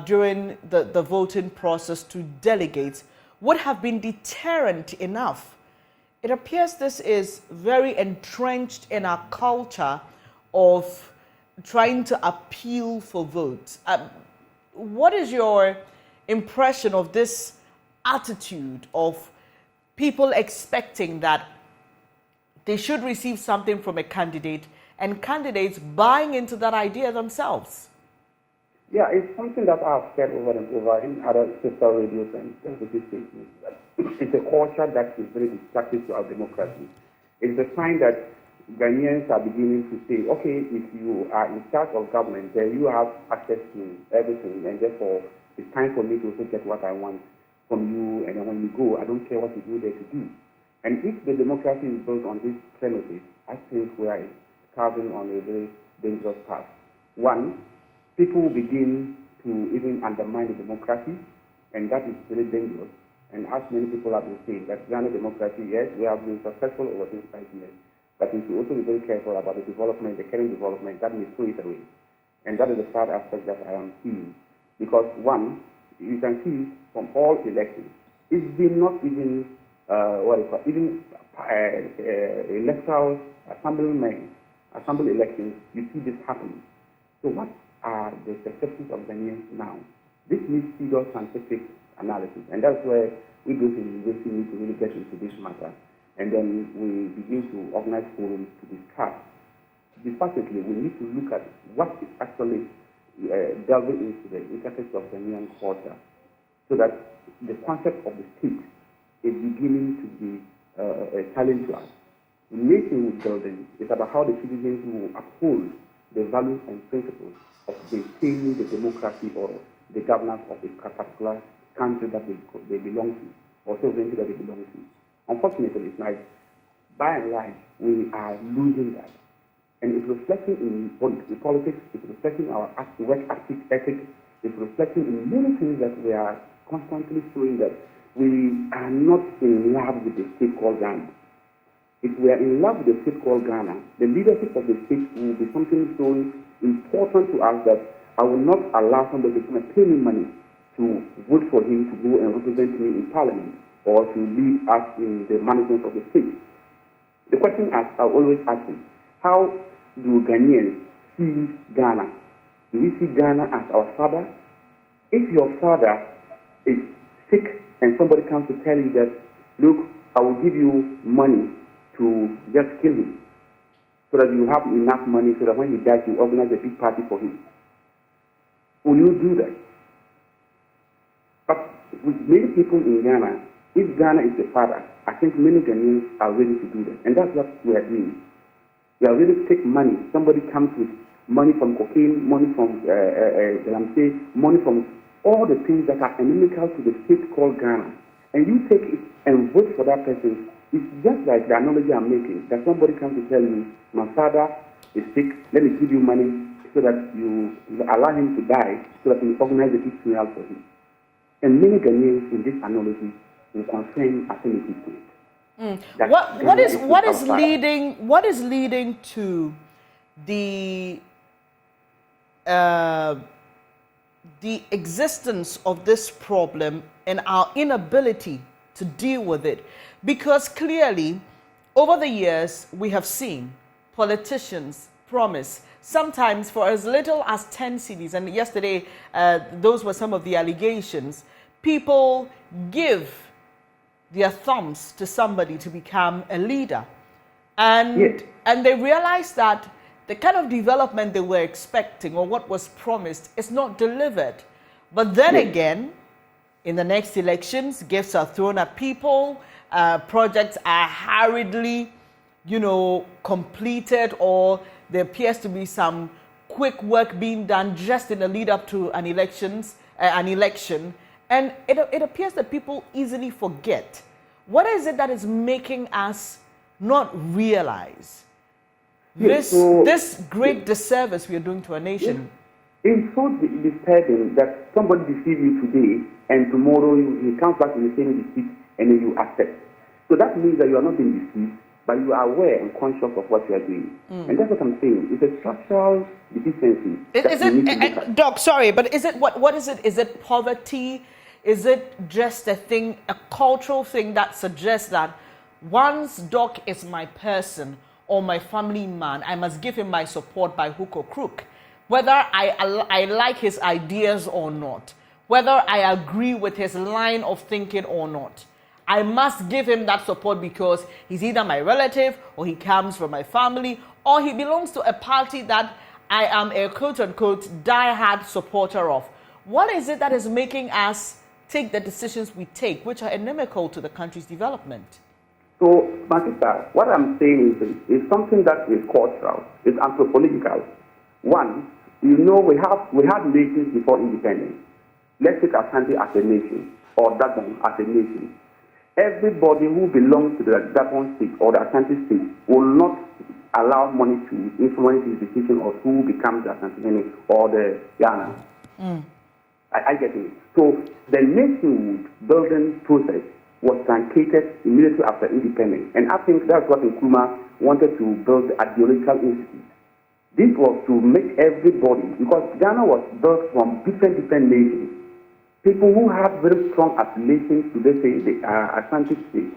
during the voting process to delegates would have been deterrent enough. It appears this is very entrenched in our culture of trying to appeal for votes. What is your impression of this attitude of people expecting that they should receive something from a candidate and candidates buying into that idea themselves? Yeah, it's something that I've said over and over in other sister radios and television stations. It's a culture that is very destructive to our democracy. It's a sign that Ghanaians are beginning to say, okay, if you are in charge of government, then you have access to everything, and therefore it's time for me to also get what I want from you, and then when you go, I don't care what you do there to do. And if the democracy is built on this premises, I think we are carving on a very dangerous path. One, people will begin to even undermine the democracy, and that is very dangerous. And as many people have been saying, that Ghana democracy, yes, we have been successful over these 5 years, but we should also be very careful about the development, the current development, that may throw it away. And that is the third aspect that I am seeing. Because one, you can see from all elections, it's been not even, electoral assembly elections, you see this happening. So what are the perceptions of Ghanaians now? This needs serious scientific analysis, and that's where we go to the university need to really get into this matter. And then we begin to organize forums to discuss. Specifically, we need to look at what is actually delving into the intricacies of Ghanaian culture, so that the concept of the state is beginning to be a challenge to us. The nation building is about how the citizens will uphold the values and principles of maintaining the democracy or the governance of a particular country that they belong to, or sovereignty that they belong to. Unfortunately, it's like, by and large, we are losing that. And it's reflecting in politics, it's reflecting our work ethic, it's reflecting in many things that we are constantly showing that we are not in love with the state called Ghana. If we are in love with the state called Ghana, the leadership of the state will be something so important to us that I will not allow somebody to pay me money to vote for him to go and represent me in parliament or to lead us in the management of the state. The question I always ask is, how do Ghanaians see Ghana? Do we see Ghana as our father? If your father is sick and somebody comes to tell you that, look, I will give you money to just kill him so that you have enough money so that when he dies you organize a big party for him, will you do that? But with many people in Ghana, if Ghana is the father, I think many Ghanaians are ready to do that. And that's what we are doing. We are ready to take money. Somebody comes with money from cocaine, money from, money from all the things that are inimical to the state called Ghana. And you take it and vote for that person. It's just like the analogy I'm making, that somebody comes to tell you, my father is sick, let me give you money so that you allow him to die, so that you organize a big funeral for him. And many Ghanaians in this analogy will confirm affinity to it. What is leading to the existence of this problem and our inability to deal with it? Because clearly, over the years, we have seen politicians promise, sometimes for as little as 10 cedis, and yesterday, those were some of the allegations, people give their thumbs to somebody to become a leader. And they realize that the kind of development they were expecting or what was promised is not delivered. But then again, in the next elections, gifts are thrown at people, projects are hurriedly, completed, or there appears to be some quick work being done just in the lead up to an election, and it appears that people easily forget. What is it that is making us not realize this great disservice we are doing to our nation? It's so disturbing that somebody deceives you today and tomorrow he comes back in the same deceit and then you accept. So that means that you are not being deceived, but you are aware and conscious of what you are doing. And that's what I'm saying. It's a structural deficiency. Doc, sorry, but is it what is it? Is it poverty? Is it just a thing, a cultural thing that suggests that once Doc is my person or my family man, I must give him my support by hook or crook? Whether I like his ideas or not, whether I agree with his line of thinking or not, I must give him that support because he's either my relative or he comes from my family or he belongs to a party that I am a quote-unquote die-hard supporter of. What is it that is making us take the decisions we take, which are inimical to the country's development? So, my sister, what I'm saying is something that is cultural, it's anthropological. One, you know, we had nations before independence. Let's take Ashanti as a nation, or Dagon as a nation. Everybody who belongs to the Dagon state or the Ashanti state will not allow money to influence his decision of who becomes the Ashanti or the Ghana. I get it. So the nationhood building process was truncated immediately after independence. And I think that's what Nkrumah wanted to build the ideological institute. This was to make everybody, because Ghana was built from different nations. People who have very strong affiliations to, let's say, the Ashanti state,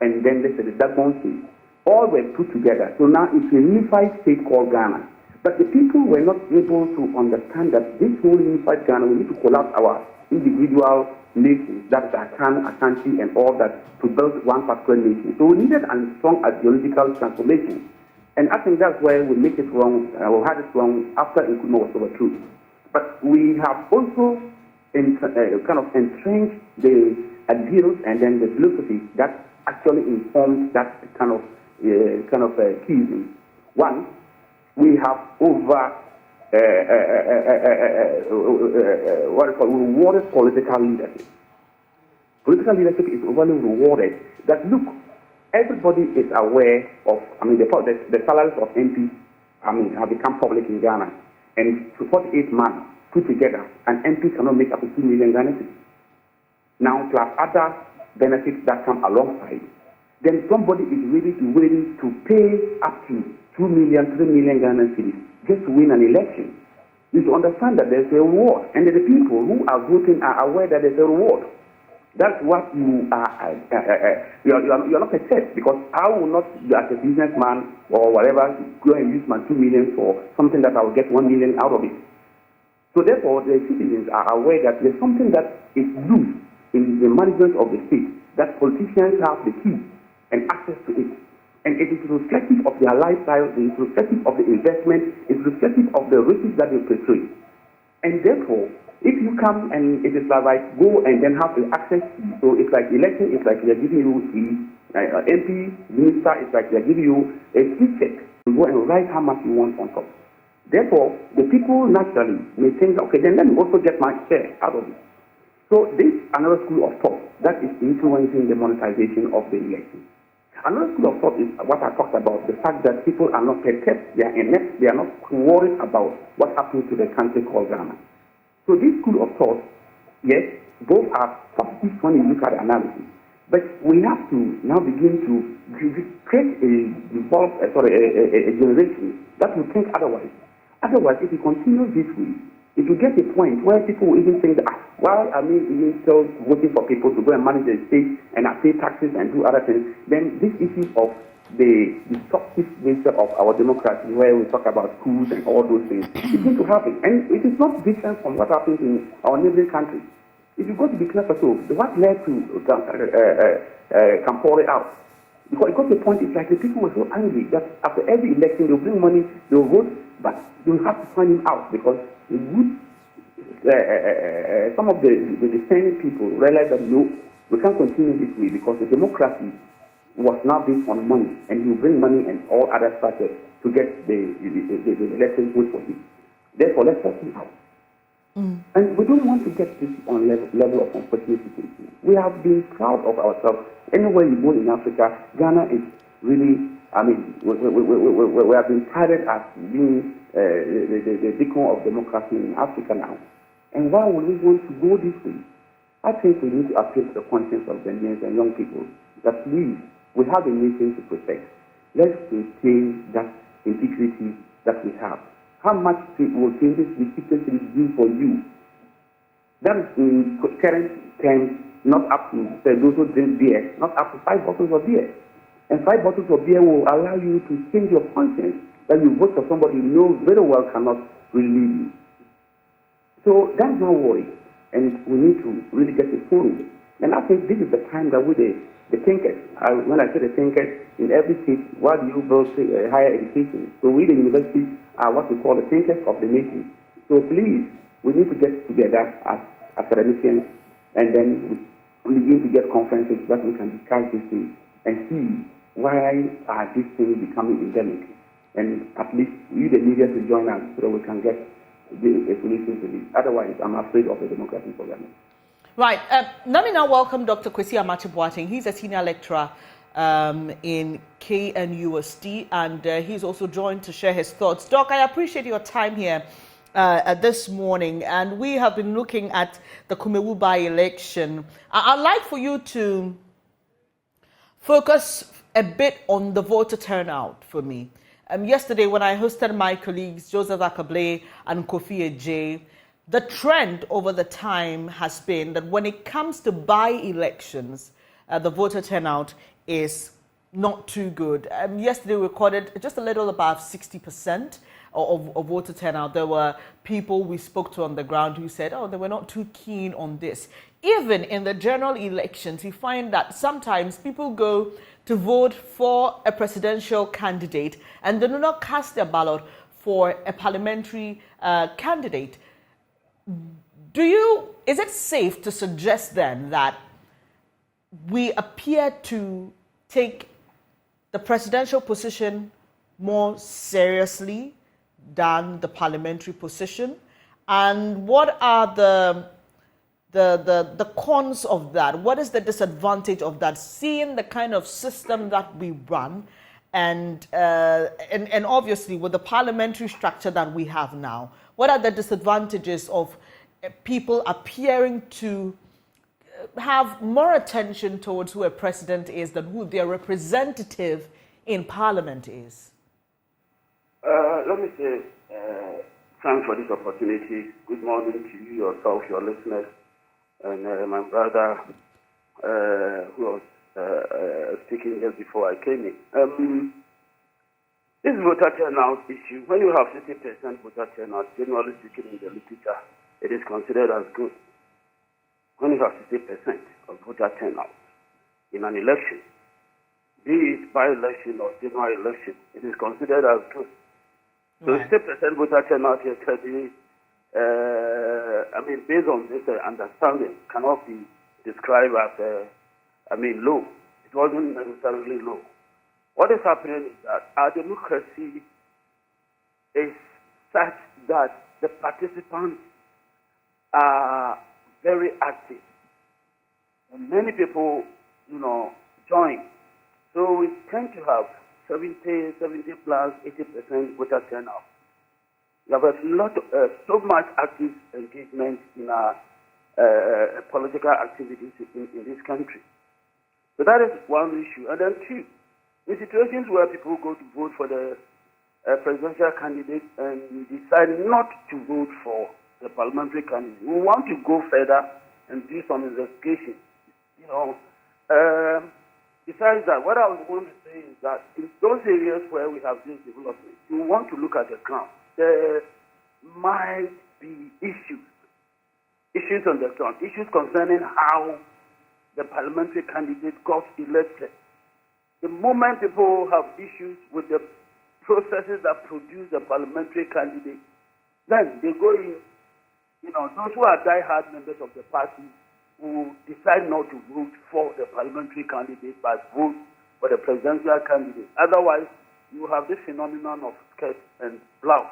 and then let's say the Dagon state, all were put together. So now it's a unified state called Ghana. But the people were not able to understand that this whole unified Ghana, we need to collapse our individual nations, that's Akan, Ashanti, and all that, to build one particular nation. So we needed a strong ideological transformation. And I think that's where we make it wrong, we had it wrong after Nkrumah was overthrown. But we have also kind of entrenched the ideals and then the philosophy that actually informs that kind of theism. One, we have rewarded political leadership. Political leadership is overly rewarded. That look, everybody is aware of, the salaries of MPs, have become public in Ghana. And 48 months put together, an MP cannot make up to 2 million Ghana cedis. Now, plus other benefits that come alongside, then somebody is willing to pay up to 2 million, 3 million Ghana cedis just to win an election. You should understand that there's a reward, and the people who are voting are aware that there's a reward. That's what you are. You're not a test, because I will not, as a businessman or whatever, go and use my 2 million for something that I will get 1 million out of it. So therefore, the citizens are aware that there's something that is loose in the management of the state, that politicians have the key and access to it. And it is reflective of their lifestyle, it is reflective of the investment, it is reflective of the risks that they portray. And therefore, if you come and it is like go and then have the access, so it's like election, it's like they're giving you the MP, minister, it's like they're giving you a free check to go and write how much you want on top. Therefore, the people naturally may think, okay, then let me also get my share out of it. So this is another school of thought that is influencing the monetization of the election. Another school of thought is what I talked about, the fact that people are not perturbed, they are inept, they are not worried about what happens to the country called Ghana. So this school of thought, yes, both are positive when you look at the analysis. But we have to now begin to create a generation that will think otherwise. Otherwise, if we continue this way, it will get a point where people will even think that, why are we even still voting for people to go and manage the state and pay taxes and do other things? Then this issue of the destructive nature of our democracy, where we talk about schools and all those things, begin to happen. And it is not different from what happens in our neighboring countries. If you go to Burkina Faso, what led to Kampore out? Because it got to the point, it's like the people were so angry that after every election, they'll bring money, they'll vote, but they'll have to find him out because some of the discerning people realized that no, we can't continue this way because the democracy was now based on money, and you bring money and all other factors to get the elections vote for him. Therefore, let's sort it out. And we don't want to get this on level of unfortunate situation. We have been proud of ourselves. Anywhere you go in Africa, Ghana is really, I mean, we have been prided as being the beacon of democracy in Africa now. And why would we want to go this way? I think we need to appeal to the conscience of Ghanaians and young people that please, we have a nation to protect. Let's maintain that integrity that we have. How much will changes the secretary do for you? That is in current terms not up to those who drink beer, not up to 5 bottles of beer. And 5 bottles of beer will allow you to change your conscience that you vote for somebody you know very well cannot relieve you. So that's not worry. And we need to really get it forward. And I think this is the time that we, the thinkers, when I say the thinkers, in every state, why do you build higher education? So we, the universities, are what we call the thinkers of the nation. So please, we need to get together as academicians and then we begin to get conferences that we can discuss these things and see why are these things becoming endemic. And at least we, the media, to join us so that we can get a solution to this. Otherwise, I'm afraid of the democratic program. Right. Let me now welcome Dr. Kwesi Amakye-Boateng. He's a senior lecturer in KNUST, and he's also joined to share his thoughts. Doc, I appreciate your time here this morning, and we have been looking at the Kumawu by-election. I'd like for you to focus a bit on the voter turnout for me. Yesterday, when I hosted my colleagues, Joseph Akable and Kofi Ejay, the trend over the time has been that when it comes to by-elections, the voter turnout is not too good. Yesterday, we recorded just a little above 60% of voter turnout. There were people we spoke to on the ground who said, oh, they were not too keen on this. Even in the general elections, you find that sometimes people go to vote for a presidential candidate and they do not cast their ballot for a parliamentary candidate. Is it safe to suggest then that we appear to take the presidential position more seriously than the parliamentary position? And what are the cons of that? What is the disadvantage of that? Seeing the kind of system that we run, and obviously with the parliamentary structure that we have now, what are the disadvantages of people appearing to have more attention towards who a president is than who their representative in parliament is? Let me say thanks for this opportunity. Good morning to you yourself, your listeners, and my brother who was speaking just before I came in. This voter turnout issue, when you have 60% voter turnout, generally speaking in the literature, it is considered as good. When you have 60% of voter turnout in an election, be it by-election or general election, it is considered as good. So 60% voter turnout yesterday, based on this understanding, cannot be described as, low. It wasn't necessarily low. What is happening is that our democracy is such that the participants are very active. And many people, join. So we tend to have 70 plus 80% voter turnout. We have a lot of, so much active engagement in our political activities in this country. So that is one issue. And then two, in situations where people go to vote for the presidential candidate and decide not to vote for the parliamentary candidate, we want to go further and do some investigation. Besides that, what I was going to say is that in those areas where we have this development, we want to look at the ground. There might be issues on the ground, issues concerning how the parliamentary candidate got elected. The moment people have issues with the processes that produce the parliamentary candidate, then they go in, those who are die-hard members of the party who decide not to vote for the parliamentary candidate but vote for the presidential candidate. Otherwise, you have this phenomenon of skirt and blouse.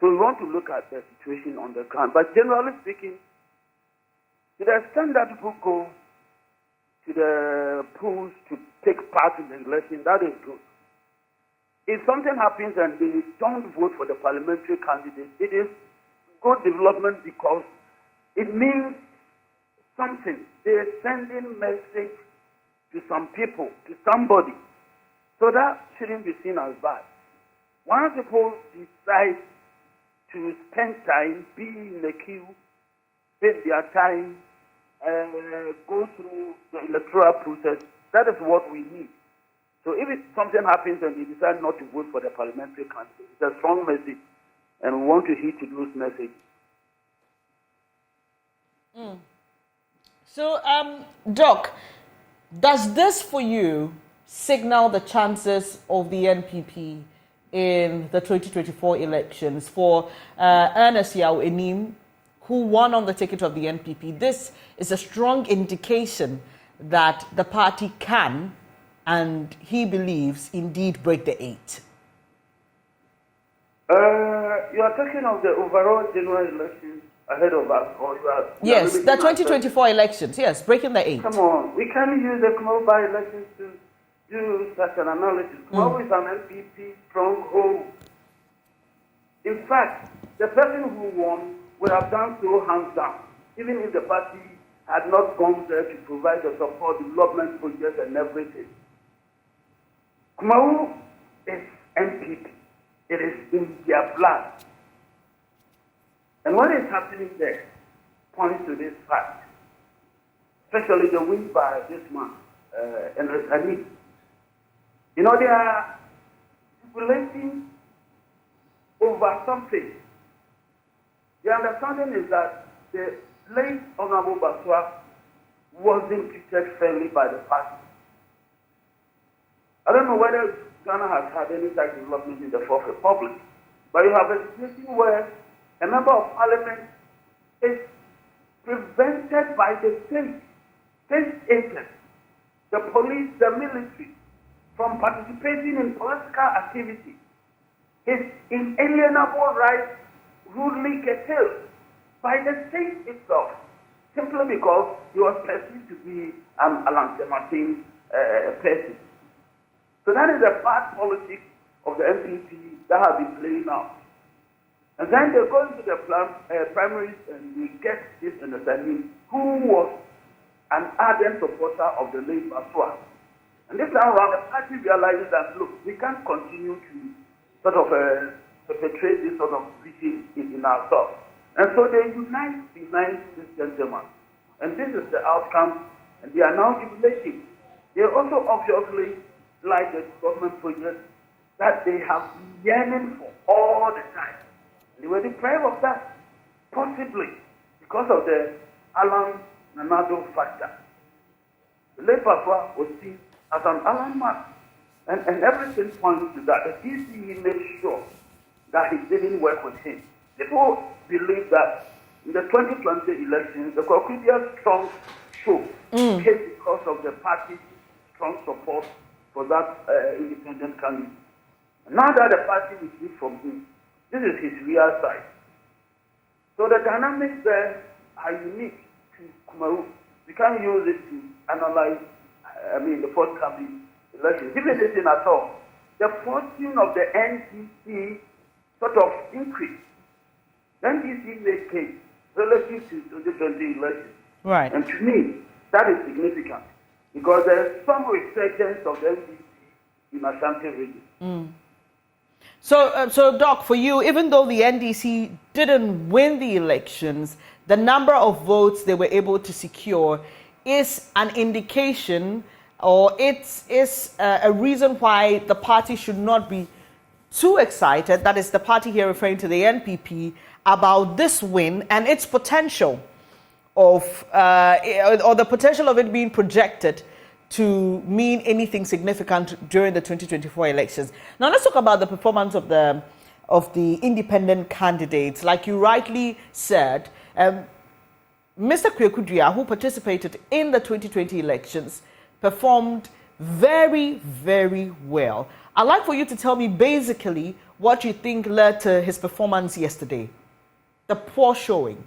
So So we want to look at the situation on the ground. But generally speaking, to the extent that people go to the polls to take part in the election, that is good. If something happens and they don't vote for the parliamentary candidate, it is good development because it means something. They are sending message to some people, to somebody. So that shouldn't be seen as bad. Once people decide to spend time, be in the queue, spend their time, go through the electoral process, that is what we need. So if something happens and they decide not to vote for the parliamentary candidate, it's a strong message, and we want to heed to those messages. So, Doc, does this for you signal the chances of the NPP in the 2024 elections for Ernest Yao Enim, who won on the ticket of the NPP? This is a strong indication that the party can, and he believes, indeed break the 8. You are talking of the overall general elections ahead of us, or you are... Yes, the 2024 elections, yes, breaking the 8. Come on, we can't use the Kumawu by-elections to do such an analysis. Kumawu is an NPP stronghold. In fact, the person who won would have done so hands down, even if the party had not gone there to provide the support, development projects and everything. Kumawu is NPP. It is in their blood. And what is happening there points to this fact, especially the win by this man, Ernest Hanif. You know, they are speculating over something. The understanding is that the late Honorable Baswa wasn't treated fairly by the party. I don't know whether Ghana has had any such development in the Fourth Republic, but you have a situation where a member of parliament is prevented by the state agents, the police, the military, from participating in political activity. His inalienable rights rudely curtailed by the state itself, simply because he was perceived to be an Alan Martin person. So that is the bad politics of the NPP that has been playing out. And then they go into the primaries and we get this understanding who was an ardent supporter of the late Baswa. And this time around, the party realizes that, look, we can't continue to sort of perpetrate this sort of vision in ourselves. And so they unite behind this gentleman. And this is the outcome, and they are now jubilating. They also obviously like the government project that they have been yearning for all the time. They were deprived of that, possibly because of the Alan Nanado factor. The late Baswa was seen as an Alan man, and everything points to that. The DCE made sure that he didn't work with him. People believe that in the 2020 elections, the Kokudia's strong show came because of the party's strong support for that independent candidate. Now that the party received from him, this is his real side. So the dynamics there are unique to Kumawu. We can't use it to analyze, the forthcoming elections. If anything at all, the fortune of the NDC sort of increased. The NDC made case relative to the 2020 elections. Right. And to me, that is significant because there is some resurgence of the NDC in Ashanti region. So, Doc, for you, even though the NDC didn't win the elections, the number of votes they were able to secure is an indication, or it is a reason why the party should not be too excited, that is the party here referring to the NPP, about this win and its potential of, or the potential of it being projected to mean anything significant during the 2024 elections. Now let's talk about the performance of the independent candidates. Like you rightly said, Mr. Kweku Dua, who participated in the 2020 elections, performed very, very well. I'd like for you to tell me basically what you think led to his performance yesterday. The poor showing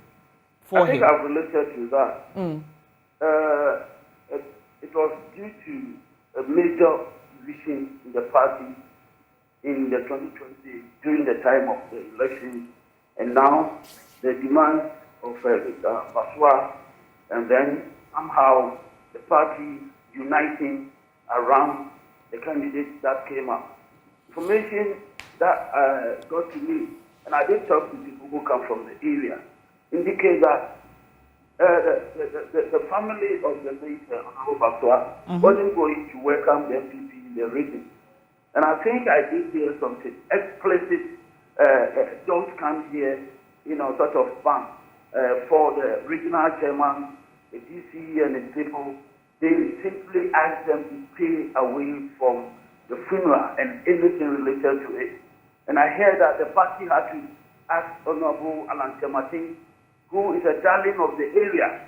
for him. I think I've related to that. It was due to a major division in the party in the 2020 during the time of the election, and now the demands of Baswa, and then somehow the party uniting around the candidates that came up. Information that got to me, and I did talk to people who come from the area, indicate that the family of the late Honorable Baswa wasn't going to welcome the MPP in the region. And I think I did hear something explicit, don't come here, sort of ban for the regional chairman, the DC and the people. They simply asked them to stay away from the funeral and anything related to it. And I heard that the party had to ask Honorable Amakye-Boateng, who is a darling of the area,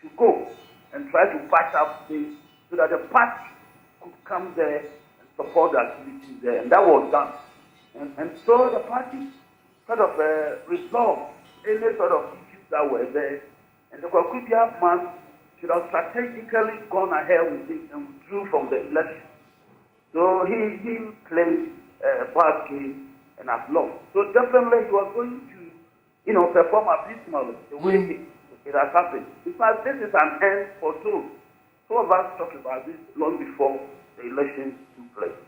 to go and try to patch up things so that the party could come there and support the activities there. And that was done. And so the party sort of resolved any sort of issues that were there. And the Kwakubia man should have strategically gone ahead with it and withdrew from the election. So he played a bad game and has lost. So definitely he was going to, perform abysmally the way it has happened. In fact, this is an end for two. Two of us talked about this long before the election took place.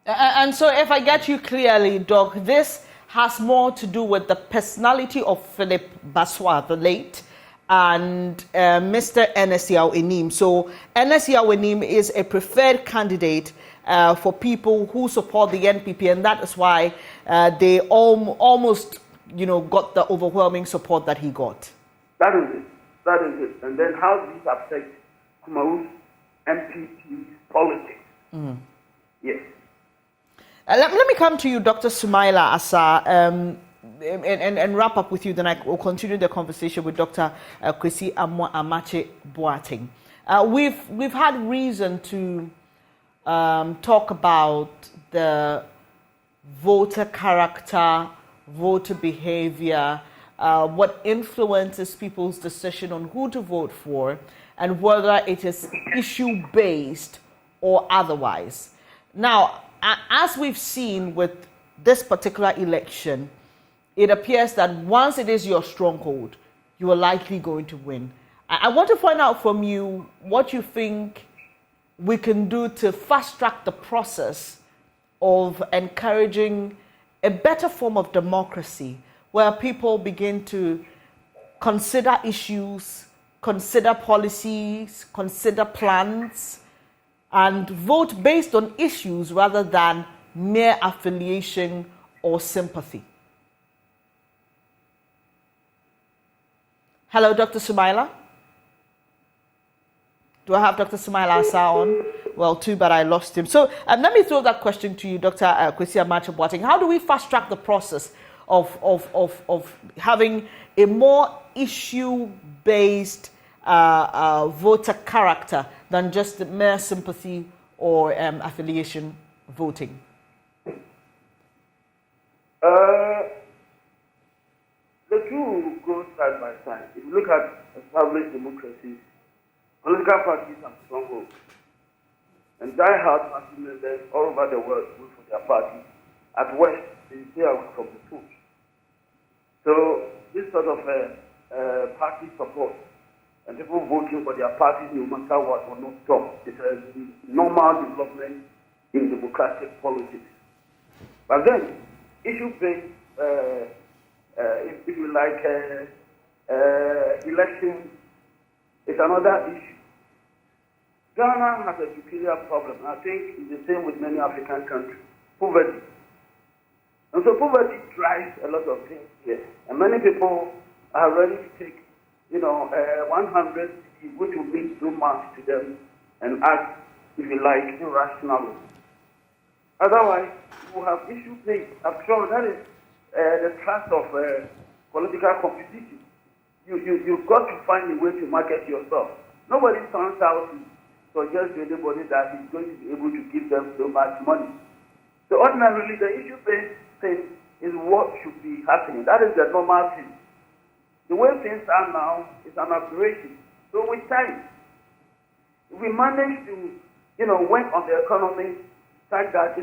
And so if I get you clearly, Doc, this has more to do with the personality of Philip Baswa, the late, and Mr. Enesiao Enim. So Enesiao Enim is a preferred candidate for people who support the NPP, and that is why they almost, got the overwhelming support that he got. That is it. That is it. And then how does this affect Kumawu's NPP politics? Yes. Let me come to you, Dr. Sumaila Asa, and wrap up with you. Then I will continue the conversation with Dr. Kwesi Amakye-Boateng. We've had reason to talk about the voter character, voter behavior, what influences people's decision on who to vote for, and whether it is issue-based or otherwise. Now, as we've seen with this particular election, it appears that once it is your stronghold, you are likely going to win. I want to find out from you what you think we can do to fast-track the process of encouraging a better form of democracy where people begin to consider issues, consider policies, consider plans, and vote based on issues rather than mere affiliation or sympathy. Hello, Dr. Sumaila. Do I have Dr. Sumaila Asa on? Well, too bad I lost him. So let me throw that question to you, Dr. Kwesi Amakye-Boateng. How do we fast-track the process of having a more issue-based voter character than just mere sympathy or affiliation voting? The two go side by side. If you look at established democracies, political parties have strongholds. And die-hard party members all over the world vote for their party. At worst, they stay away from the polls. So this sort of party support and people voting for their parties no matter what will not stop. It's a normal development in democratic politics. But then, issue-based, if you like, election is another issue. Ghana has a peculiar problem. I think it's the same with many African countries. Poverty. And so poverty drives a lot of things here. And many people are ready to take 100, which will mean too much to them, and act, if you like, irrationally. Otherwise, you have issue-based. After all, that is the trust of political competition. You've got to find a way to market yourself. Nobody turns out to suggest to anybody that he's going to be able to give them so much money. So ordinarily, the issue-based thing is what should be happening. That is the normal thing. The way things are now is an aberration. So with time, we manage to, work on the economy such that,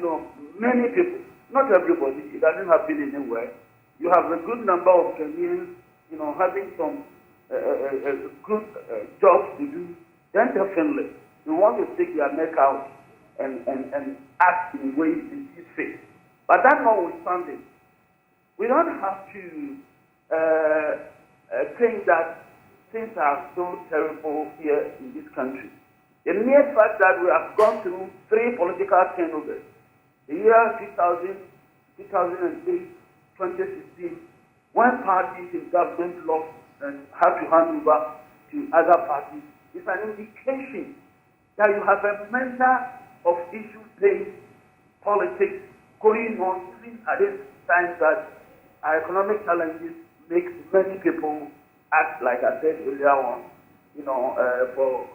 many people, not everybody, it doesn't happen anywhere. You have a good number of Ghanaians, having some good jobs to do. Then definitely, we want to take their neck out and act in ways in this fit. But that notwithstanding, we don't have to think that things are so terrible here in this country. The mere fact that we have gone through 3 political turnovers, the year 2000, 2008, 2016, one party in government lost and had to hand over to other parties, is an indication that you have a measure of issue-based politics going on even at this time that our economic challenges make many people act, like I said earlier on, for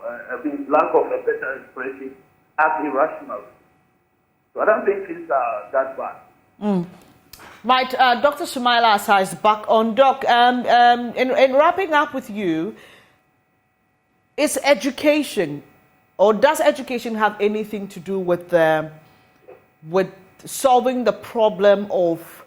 lack of a better expression, act irrational. So I don't think things are that bad. Right, Dr. Sumaila Asa is back on. Doc, in wrapping up with you, is education, or does education have anything to do with solving the problem of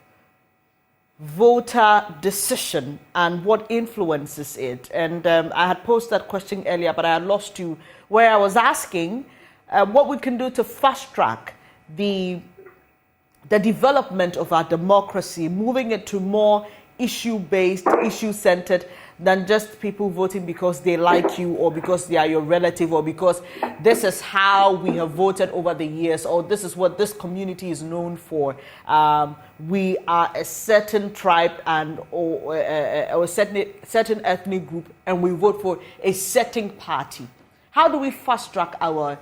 voter decision and what influences it? And I had posed that question earlier, but I had lost you where I was asking what we can do to fast track the development of our democracy, moving it to more issue-based, issue-centered than just people voting because they like you or because they are your relative or because this is how we have voted over the years or this is what this community is known for. We are a certain tribe or a certain ethnic group and we vote for a certain party. How do we fast-track our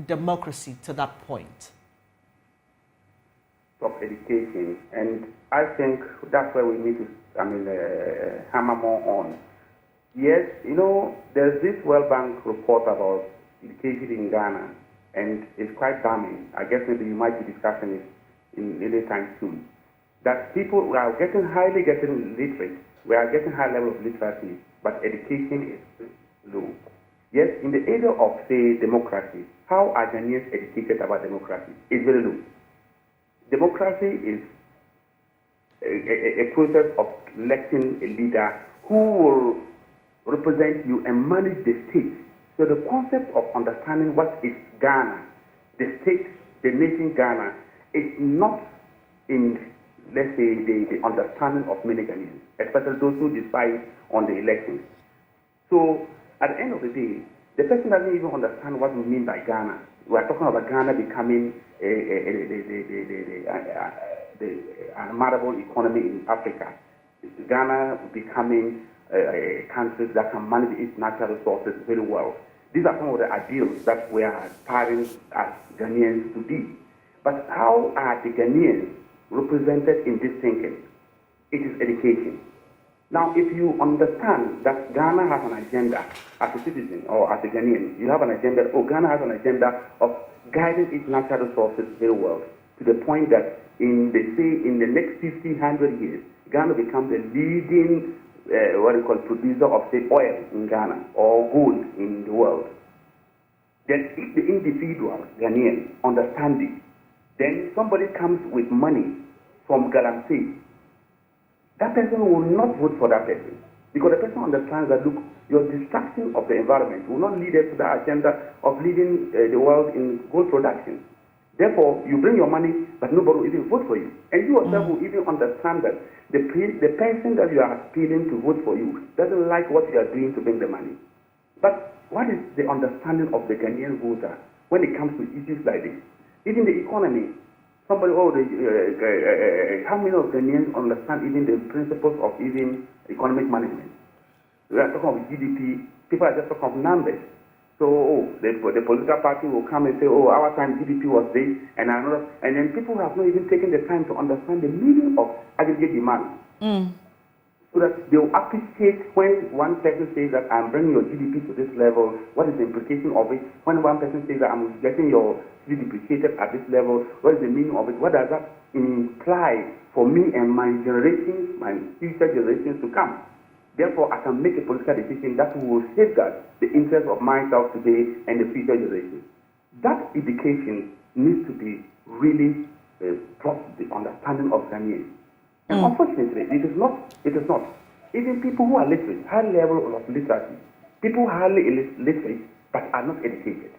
democracy to that point? Of education, and I think that's where we need to hammer more on. Yes, there's this World Bank report about education in Ghana, and it's quite damning. I guess maybe you might be discussing it in any time soon. That people are highly getting literate, we are getting high level of literacy, but education is low. Yes, in the area of, say, democracy, how are Ghanaians educated about democracy? It's very low. Democracy is a process of electing a leader who will represent you and manage the state. So the concept of understanding what is Ghana, the state, the nation Ghana, is not in, let's say, the understanding of many Ghanaians, especially those who decide on the elections. So at the end of the day, the person doesn't even understand what we mean by Ghana. We are talking about Ghana becoming the unmarketable economy in Africa. Ghana becoming a country that can manage its natural resources very well. These are some of the ideals that we are aspiring as Ghanaians to be. But how are the Ghanaians represented in this thinking? It is education. Now, if you understand that Ghana has an agenda as a citizen or as a Ghanaian, you have an agenda, Ghana has an agenda of guiding its natural resources very well, to the point that in the next 50, 100 years, Ghana becomes the leading producer of, say, oil in Ghana or gold in the world. Then if the individual Ghanaian understands it, then somebody comes with money from Galamsey, that person will not vote for that person. Because the person understands that, look, your destruction of the environment will not lead us to the agenda of leading the world in gold production. Therefore, you bring your money, but nobody will even vote for you. And you yourself will even understand that the person that you are appealing to vote for you doesn't like what you are doing to bring the money. But what is the understanding of the Ghanaian voter when it comes to issues like this? Even the economy. Somebody, how many of Ghanaians understand even the principles of even economic management? We are talking of GDP, people are just talking of numbers. So, the political party will come and say, our time GDP was this, and another, and then people have not even taken the time to understand the meaning of aggregate demand. so that they will appreciate when one person says that I'm bringing your GDP to this level, what is the implication of it? When one person says that I'm getting your GDP depreciated at this level, what is the meaning of it? What does that imply for me and my generations, my future generations to come? Therefore, I can make a political decision that will safeguard the interests of myself today and the future generations. That education needs to be really brought to the understanding of Ghanaians. And unfortunately, it is not. Even people who are literate, high level of literacy, people highly literate but are not educated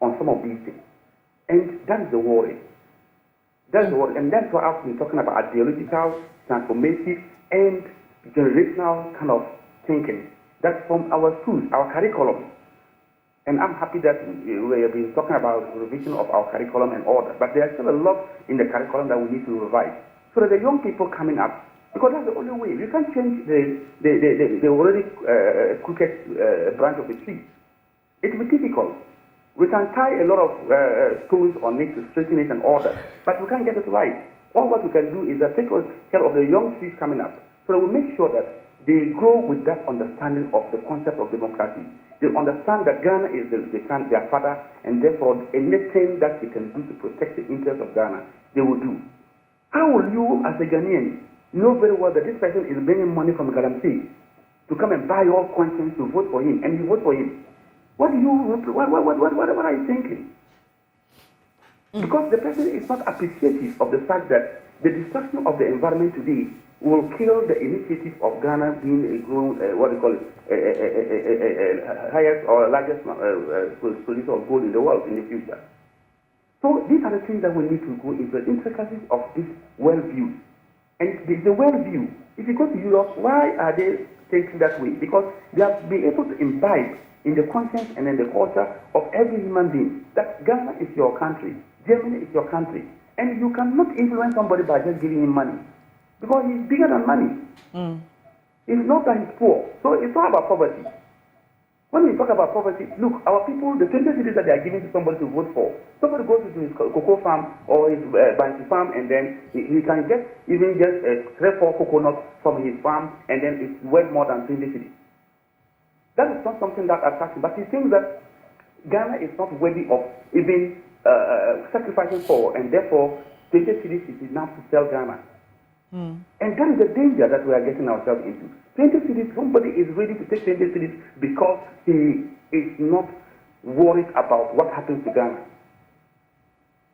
on some of these things. And that is the worry. That's the worry. And that's why I've been talking about ideological, transformative, and generational kind of thinking. That's from our schools, our curriculum. And I'm happy that we have been talking about revision of our curriculum and all that. But there's still a lot in the curriculum that we need to revise. So that the young people coming up, because that's the only way. You can't change the already crooked branch of the tree. It will be difficult. We can tie a lot of stones on it to straighten it and all that, but we can't get it right. All what we can do is take care of the young trees coming up, so that we make sure that they grow with that understanding of the concept of democracy. They understand that Ghana is their father, and therefore anything that they can do to protect the interests of Ghana, they will do. How will you, as a Ghanaian, know very well that this person is bringing money from Galamsey to come and buy your conscience to vote for him, and you vote for him? What are you thinking? Because the person is not appreciative of the fact that the destruction of the environment today will kill the initiative of Ghana being a growing, highest or largest producer of gold in the world in the future. So these are the things that we need to go into the intricacies of this worldview. And the worldview, if you go to Europe, why are they thinking that way? Because they have been able to imbibe in the conscience and in the culture of every human being that Ghana is your country, Germany is your country. And you cannot influence somebody by just giving him money. Because he's bigger than money. It's not that he's poor. So it's not about poverty. When we talk about poverty, look, our people, the 20 cities that they are giving to somebody to vote for, somebody goes to his cocoa farm or his banana farm, and then he can get even just 3-4 coconuts from his farm, and then it's worth more than 20 cities. That is not something that attracts him. But he thinks that Ghana is not worthy of even sacrificing for, and therefore 20 cities is enough to sell Ghana. And that is the danger that we are getting ourselves into. 20 cities, somebody is ready to take 20 cities because he is not worried about what happens to Ghana.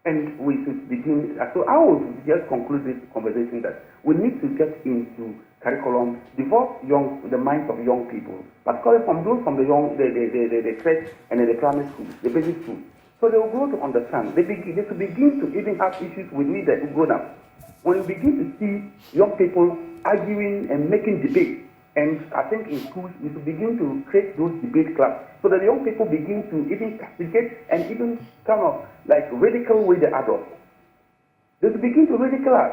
And we should begin. So I will just conclude this conversation that we need to get into curriculum, develop the minds of young people, particularly from those from the crèche and the primary schools, the basic schools. So they will grow to understand. They should begin to even have issues with me that grown up. When you begin to see young people arguing and making debate, and I think in schools we should begin to create those debate clubs so that the young people begin to even castigate and even kind of like ridicule with the adults. They should begin to ridicule us.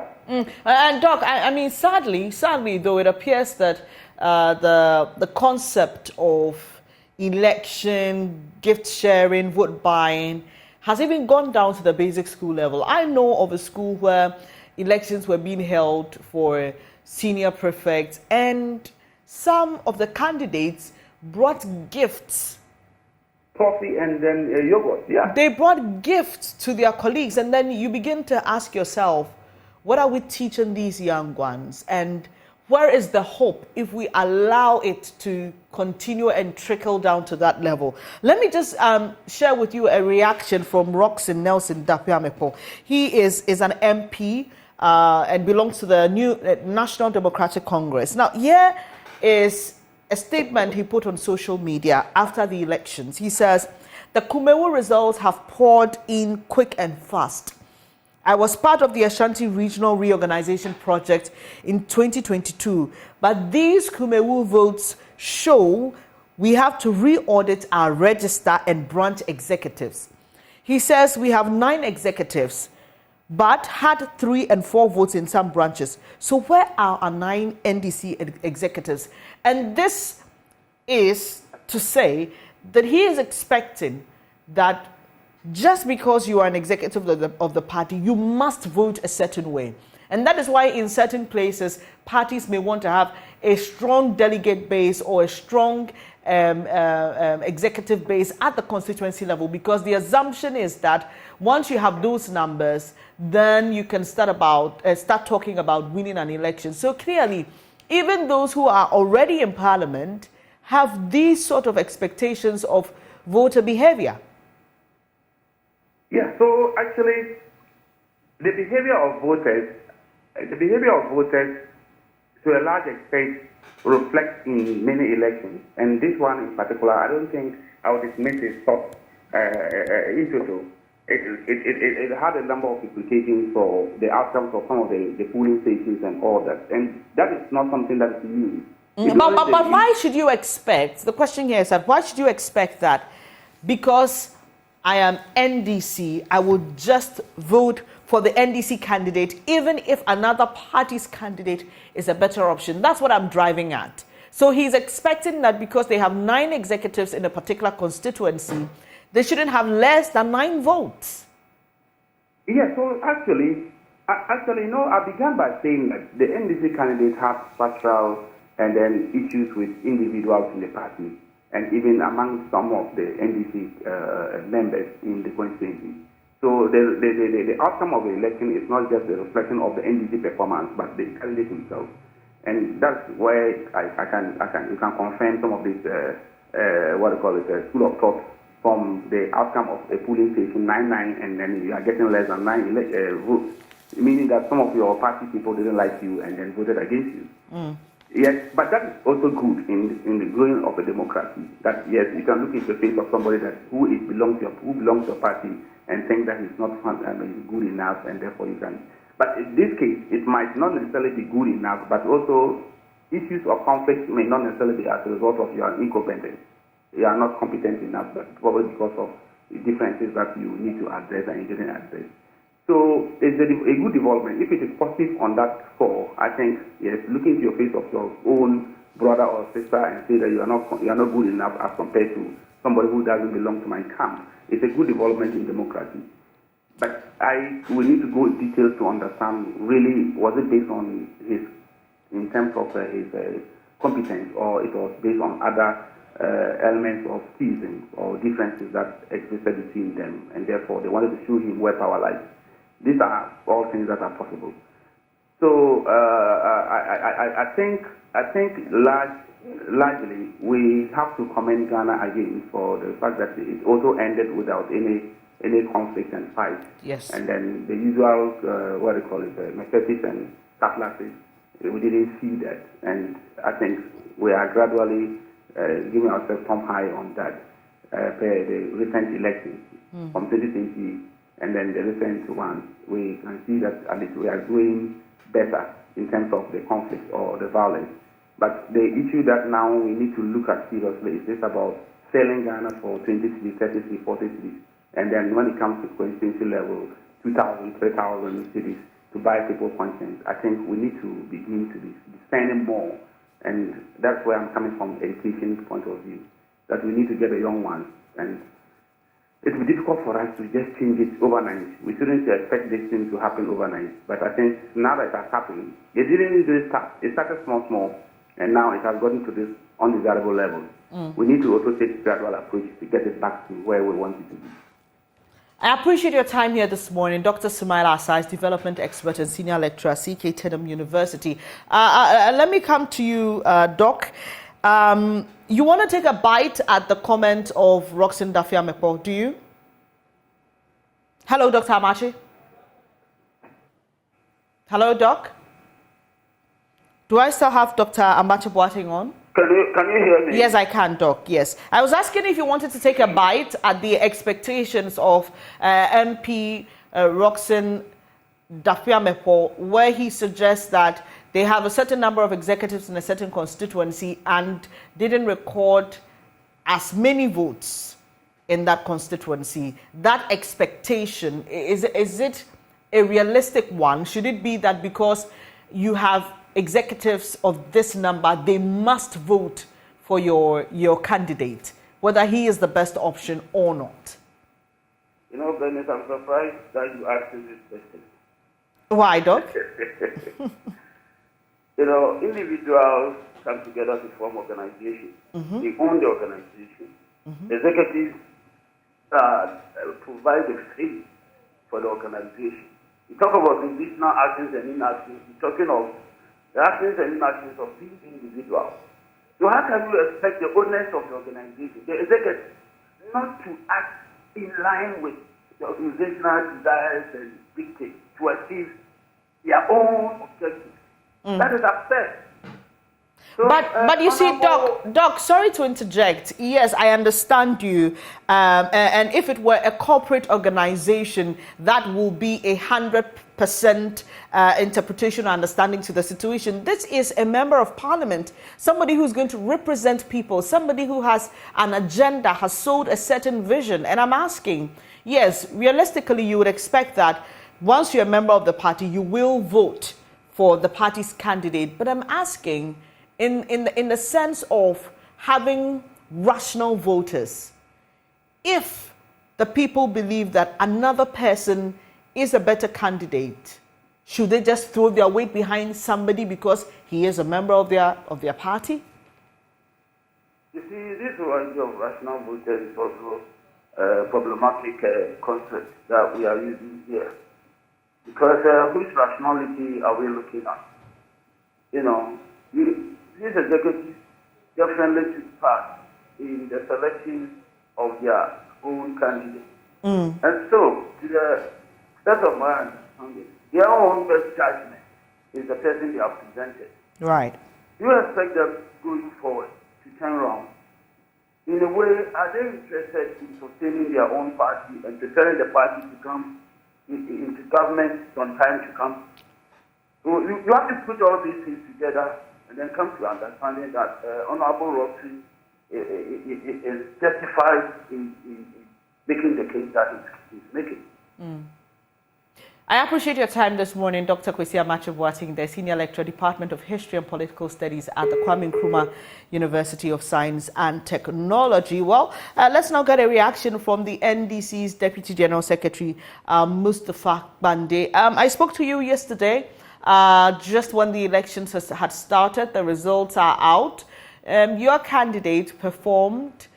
And Doc, I mean, sadly, though, it appears that the concept of election, gift sharing, vote buying has even gone down to the basic school level. I know of a school where elections were being held for senior prefects, and some of the candidates brought gifts. Coffee and then yogurt, yeah. They brought gifts to their colleagues, and then you begin to ask yourself, what are we teaching these young ones? And where is the hope if we allow it to continue and trickle down to that level? Let me just share with you a reaction from Roxon Nelson Dapiamepo. He is an MP and belongs to the new National Democratic Congress. Now, here is a statement he put on social media after the elections. He says, the Kumawu results have poured in quick and fast. I was part of the Ashanti Regional Reorganization Project in 2022, but these Kumawu votes show we have to re-audit our register and branch executives. He says we have 9 executives, but had 3 and 4 votes in some branches. So where are our 9 NDC executives? And this is to say that he is expecting that just because you are an executive of the party, you must vote a certain way. And that is why in certain places, parties may want to have a strong delegate base or a strong executive base at the constituency level, because the assumption is that once you have those numbers, then you can start talking about winning an election. So clearly, even those who are already in parliament have these sort of expectations of voter behavior. Yeah, so actually, the behavior of voters to a large extent reflects in many elections. And this one in particular, I don't think I would dismiss it top into. It had a number of implications for the outcomes of some of the polling stations and all that. And that is not something that is new. But why should you expect, the question here is that why should you expect that because I am NDC, I would just vote for the NDC candidate even if another party's candidate is a better option? That's what I'm driving at. So he's expecting that because they have 9 executives in a particular constituency, they shouldn't have less than 9 votes. Yeah, so actually, I began by saying that the NDC candidates have structural and then issues with individuals in the party, and even among some of the NDC members in the constituency. So the outcome of the election is not just the reflection of the NDC performance, but the candidate himself. And that's where you can confirm some of this, school of thought from the outcome of a polling station 9-9, and then you are getting less than 9 votes, meaning that some of your party people didn't like you and then voted against you. Yes, but that is also good in the growing of a democracy. That yes, you can look into the face of somebody who belongs to your party and think that he's not good enough, and therefore you can. But in this case, it might not necessarily be good enough, but also issues of conflict may not necessarily be as a result of your incompetence. You are not competent enough, but probably because of the differences that you need to address and you didn't address. So it's a good development. If it is positive on that score, I think, yes, look into your face of your own brother or sister and say that you are not good enough as compared to somebody who doesn't belong to my camp. It's a good development in democracy. But we need to go in details to understand really, was it based on in terms of his competence, or it was based on other elements of schism or differences that existed between them, and therefore they wanted to show him where power lies. These are all things that are possible. So I think largely we have to commend Ghana again for the fact that it also ended without any conflict and fight. Yes. And then the usual messages and cutlasses, we didn't see that. And I think we are gradually giving ourselves some high on that per the recent elections from 2020 and then the recent ones. We can see that at least we are doing better in terms of the conflict or the violence. But the issue that now we need to look at seriously is this about selling Ghana for 20 cities, 30 cities, 40 cities. And then when it comes to constituency level, 2,000, 3,000 cities to buy people's conscience, I think we need to begin to be spending more. And that's where I'm coming from, education point of view, that we need to get the young ones. And it will be difficult for us to just change it overnight. We shouldn't expect this thing to happen overnight. But I think now that it has happened, it didn't usually start. It started small, and now it has gotten to this undesirable level. We need to also take a gradual approach to get it back to where we want it to be. I appreciate your time here this morning. Dr. Sumaila Asais, development expert and senior lecturer, CK Teddam University. Let me come to you, Doc. You want to take a bite at the comment of Roxanne Dafia-Mekpo, do you? Hello, Dr. Amache. Hello, Doc. Do I still have Dr. Amakye-Boateng on? Can you hear me? Yes, I can, Doc, yes. I was asking if you wanted to take a bite at the expectations of MP Roxanne Dafia-Mekpo, where he suggests that they have a certain number of executives in a certain constituency and didn't record as many votes in that constituency. That expectation, is it a realistic one? Should it be that because you have executives of this number, they must vote for your candidate, whether he is the best option or not? You know, Bennett, I'm surprised that you asked this question. Why, Doc? You know, individuals come together to form organizations. They own the organization. Executives provide the fee for the organization. You talk about traditional actions and inactions. You're talking of the actions and inactions of these individuals. So how can you expect the owners of the organization, the executive, not to act in line with the organizational desires and dictates to achieve their own objectives? That is absurd. So, but you see, Doc, sorry to interject. Yes, I understand you. And if it were a corporate organization, that will be 100% interpretation or understanding to the situation. This is a member of parliament, somebody who's going to represent people, somebody who has an agenda, has sold a certain vision. And I'm asking, yes, realistically, you would expect that once you're a member of the party, you will vote for the party's candidate. But I'm asking, in the sense of having rational voters, if the people believe that another person is a better candidate, should they just throw their weight behind somebody because he is a member of their party? You see, this idea of rational voters is also a problematic concept that we are using here. Because whose rationality are we looking at? You know, these executives definitely took part in the selection of their own candidates. And so, to the extent of my understanding, their own best judgment is the person they have presented. Right. You expect them going forward to turn around. In a way, are they interested in sustaining their own party and preparing the party to come into government on time to come? So you have to put all these things together and then come to understanding that Honorable Roxy is justified in making the case that he's making. I appreciate your time this morning, Dr. Kwesi Amakye-Boateng, the Senior Lecturer, Department of History and Political Studies at the Kwame Nkrumah University of Science and Technology. Well, let's now get a reaction from the NDC's Deputy General Secretary, Mustafa Bande. I spoke to you yesterday, just when the elections had started. The results are out. Your candidate performed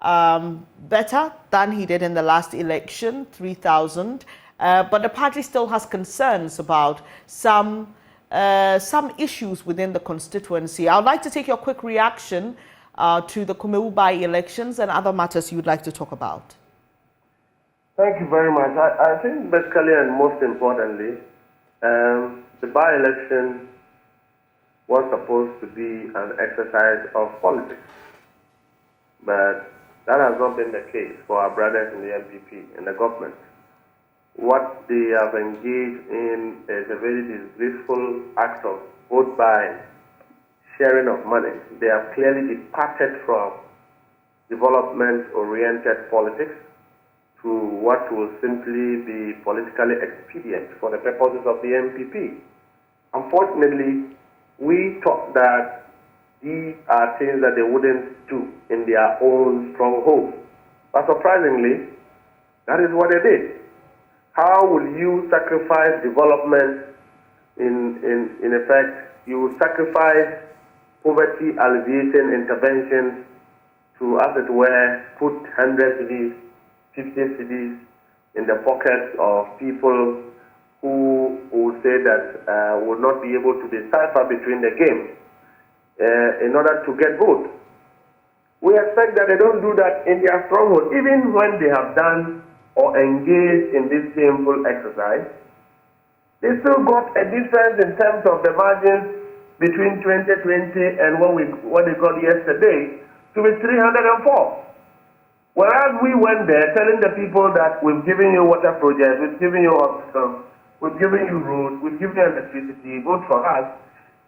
better than he did in the last election, 3,000. But the party still has concerns about some issues within the constituency. I would like to take your quick reaction to the Kumawu by-elections and other matters you'd like to talk about. Thank you very much. I think basically and most importantly, the by-election was supposed to be an exercise of politics. But that has not been the case for our brothers in the MPP and the government. What they have engaged in is a very disgraceful act of vote buying, sharing of money. They have clearly departed from development-oriented politics to what will simply be politically expedient for the purposes of the MPP. Unfortunately, we thought that these are things that they wouldn't do in their own stronghold. But surprisingly, that is what they did. How will you sacrifice development in effect? You will sacrifice poverty alleviating interventions to, as it were, put 100 cities, 50 cities in the pockets of people who will say that will not be able to decipher between the games in order to get votes. We expect that they don't do that in their stronghold, even when they have done or engaged in this shameful exercise. They still got a difference in terms of the margins between 2020 and what they got yesterday to be 304. Whereas we went there telling the people that we've given you water projects, we've given you hospitals, we've given you roads, we've given you electricity, vote for us,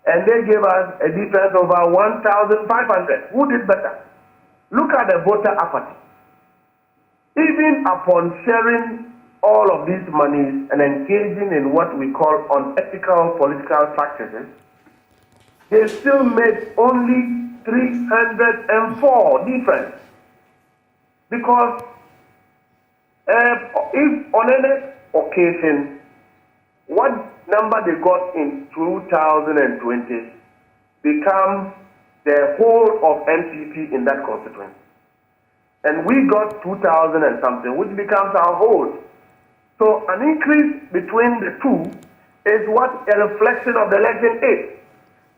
and they gave us a difference of about 1,500. Who did better? Look at the voter apathy. Even upon sharing all of these monies and engaging in what we call unethical political practices, they still made only 304 difference. Because if on any occasion, what number they got in 2020 become the whole of NPP in that constituency. And we got 2,000 and something, which becomes our whole. So an increase between the two is what a reflection of the election is.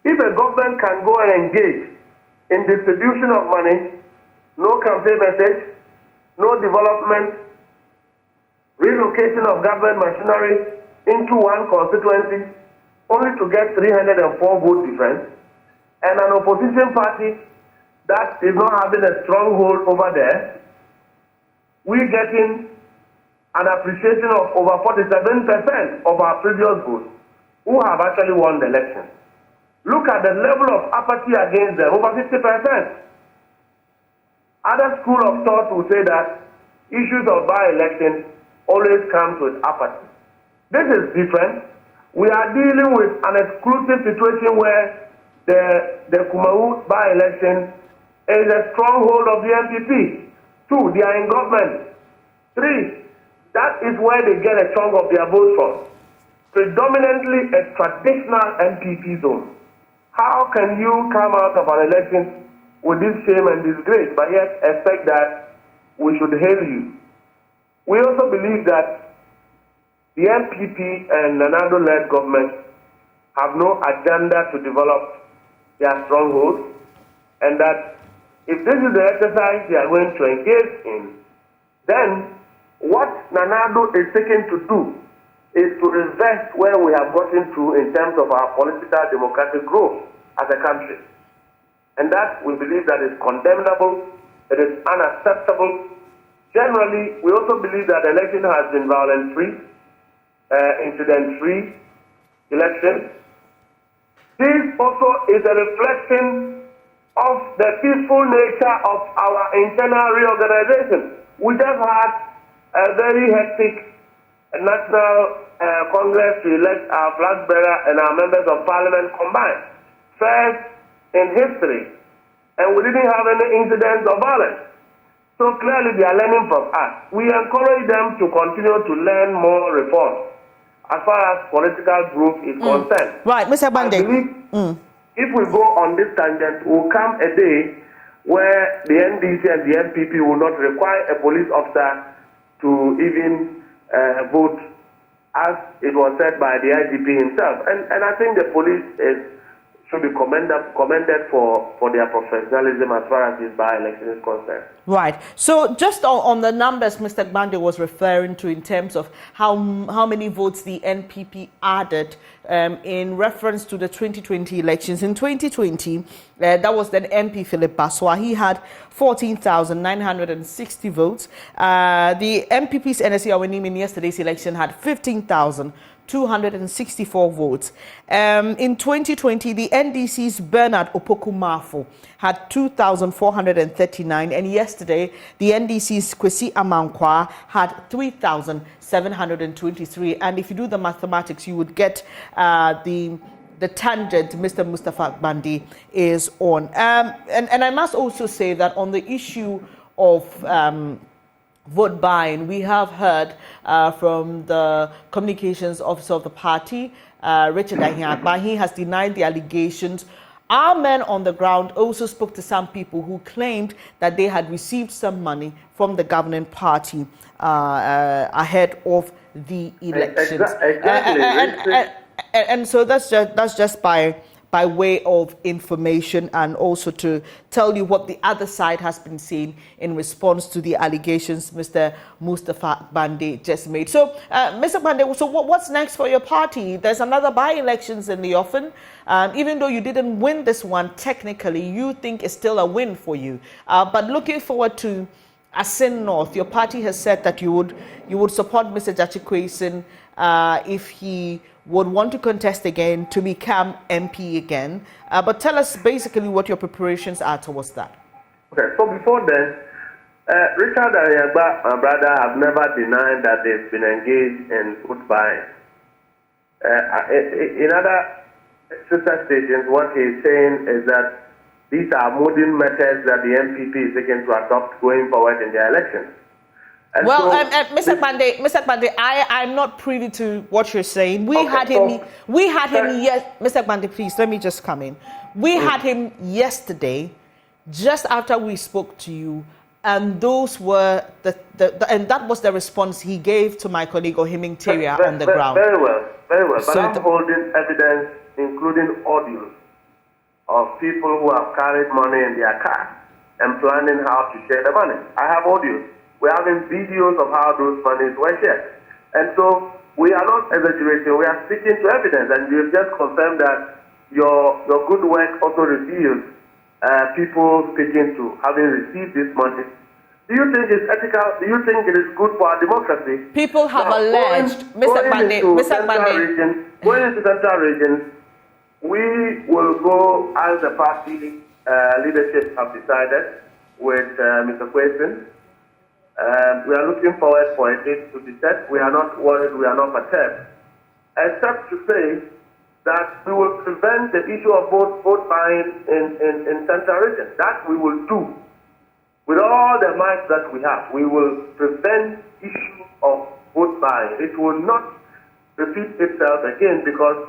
If a government can go and engage in distribution of money, no campaign message, no development, relocation of government machinery into one constituency, only to get 304 vote difference, and an opposition party that is not having a stronghold over there, we getting an appreciation of over 47% of our previous votes who have actually won the election. Look at the level of apathy against them, over 50%. Other school of thought will say that issues of by-election always comes with apathy. This is different. We are dealing with an exclusive situation where the Kumawu by-election is a stronghold of the NPP. 2, they are in government. 3, that is where they get a chunk of their votes from. Predominantly a traditional NPP zone. How can you come out of an election with this shame and disgrace, but yet expect that we should hail you? We also believe that the NPP and Nanado-led government have no agenda to develop their strongholds, and that if this is the exercise they are going to engage in, then what Nanado is seeking to do is to reverse where we have gotten to in terms of our political democratic growth as a country. And that we believe that is condemnable, it is unacceptable. Generally, we also believe that the election has been violence-free, incident-free election. This also is a reflection of the peaceful nature of our internal reorganization. We just had a very hectic National Congress to elect our flag bearer and our members of parliament combined. First in history. And we didn't have any incidents of violence. So clearly they are learning from us. We encourage them to continue to learn more reforms as far as political growth is concerned. Right, Mr. Bande. I believe if we go on this tangent, will come a day where the NDC and the NPP will not require a police officer to even vote, as it was said by the IGP himself. And I think the police should be commended for their professionalism as far as this by-election is concerned. Right. So just on the numbers Mr. Bande was referring to in terms of how many votes the NPP added in reference to the 2020 elections. In 2020, that was then MP Philip Baswa. He had 14,960 votes. The MPP's NSC Awenim in yesterday's election had 15,264 votes. In 2020, the NDC's Bernard Opoku-Mafo had 2,439, and yesterday the NDC's Kwesi Amankwa had 3,723. And if you do the mathematics, you would get the tangent Mr. Mustafa Bandi is on. And I must also say that on the issue of vote buying, we have heard from the communications officer of the party, Richard Ahiagba. He has denied the allegations. Our men on the ground also spoke to some people who claimed that they had received some money from the governing party ahead of the elections. Exactly. And so that's just by way of information, and also to tell you what the other side has been saying in response to the allegations Mr. Mustafa Bande just made. So, Mr. Bande, so what's next for your party? There's another by-elections in the offing. Even though you didn't win this one, technically, you think it's still a win for you. But looking forward to Asin North, your party has said that you would support Mr. Jachikwesin if he would want to contest again to become MP again. But tell us basically what your preparations are towards that. Okay, so before then, Richard Ahiagba, my brother, have never denied that they've been engaged in vote buying. In other sister stations, what he's saying is that these are modern methods that the NPP is seeking to adopt going forward in their elections. And well, so, Mr. Bande, I'm not privy to what you're saying. We had him. Yes, Mr. Bande, please let me just come in. We had him yesterday, just after we spoke to you, and those were and that was the response he gave to my colleague Ohiming Teria on the ground. Very well. But so I'm holding evidence, including audio, of people who have carried money in their car and planning how to share the money. I have audio. We're having videos of how those monies were shared. And so we are not exaggerating, we are speaking to evidence, and we have just confirmed that your good work also reveals people speaking to having received this money. Do you think it's ethical? Do you think it is good for our democracy? People have alleged, Mr. Bande, going into central regions, we will go as the party leadership have decided with Mr. Kwesi. We are looking forward for a date to be set. We are not worried, we are not perturbed. Except to say that we will prevent the issue of vote buying in central region. That we will do. With all the might that we have, we will prevent issue of vote buying. It will not repeat itself again because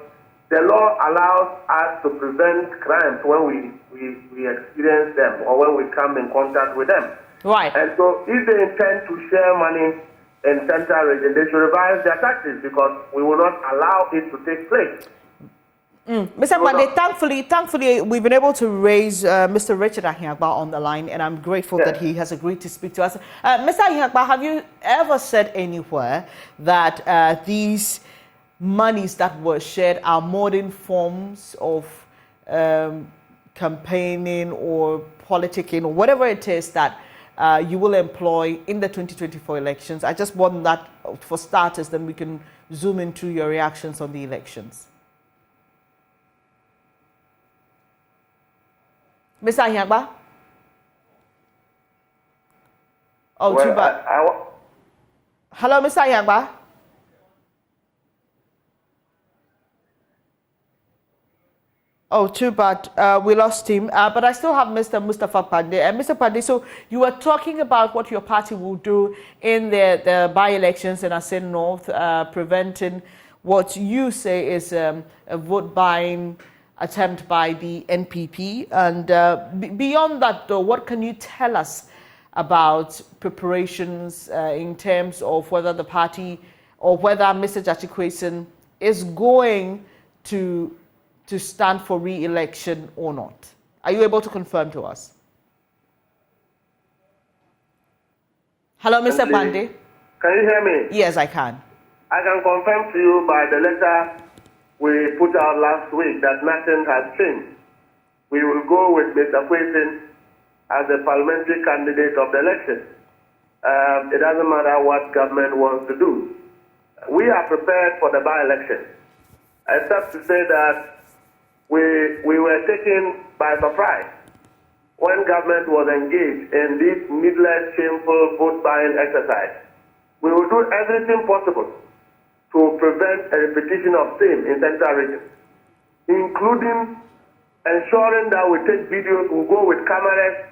the law allows us to prevent crimes when we experience them or when we come in contact with them. Right. And so if they intend to share money in central region, they should revise their tactics because we will not allow it to take place. Mr. Bande, thankfully, we've been able to raise Mr. Richard Ahiagba on the line, and I'm grateful that he has agreed to speak to us. Mr. Ahiagba, have you ever said anywhere that these monies that were shared are modern forms of campaigning or politicking or whatever it is that you will employ in the 2024 elections? I just want that for starters, then we can zoom into your reactions on the elections. Mr. Ahiagba? Oh, well, too bad. Hello, Mr. Ahiagba? Oh, too bad. We lost him. But I still have Mr. Mustafa Pande. And Mr. Pande, so you were talking about what your party will do in the by-elections in Asin North, preventing what you say is a vote-buying attempt by the NPP. And beyond that, though, what can you tell us about preparations in terms of whether the party or whether Mr. Amakye-Boateng is going to stand for re-election or not? Are you able to confirm to us? Hello, Mr. Pande. Can you hear me? Yes, I can. I can confirm to you by the letter we put out last week that nothing has changed. We will go with Mr. Kwesi as the parliamentary candidate of the election. It doesn't matter what government wants to do. We are prepared for the by-election, except to say that we were taken by surprise when government was engaged in this needless, shameful vote-buying exercise. We will do everything possible to prevent a repetition of same in central region, including ensuring that we take videos, we'll go with cameras,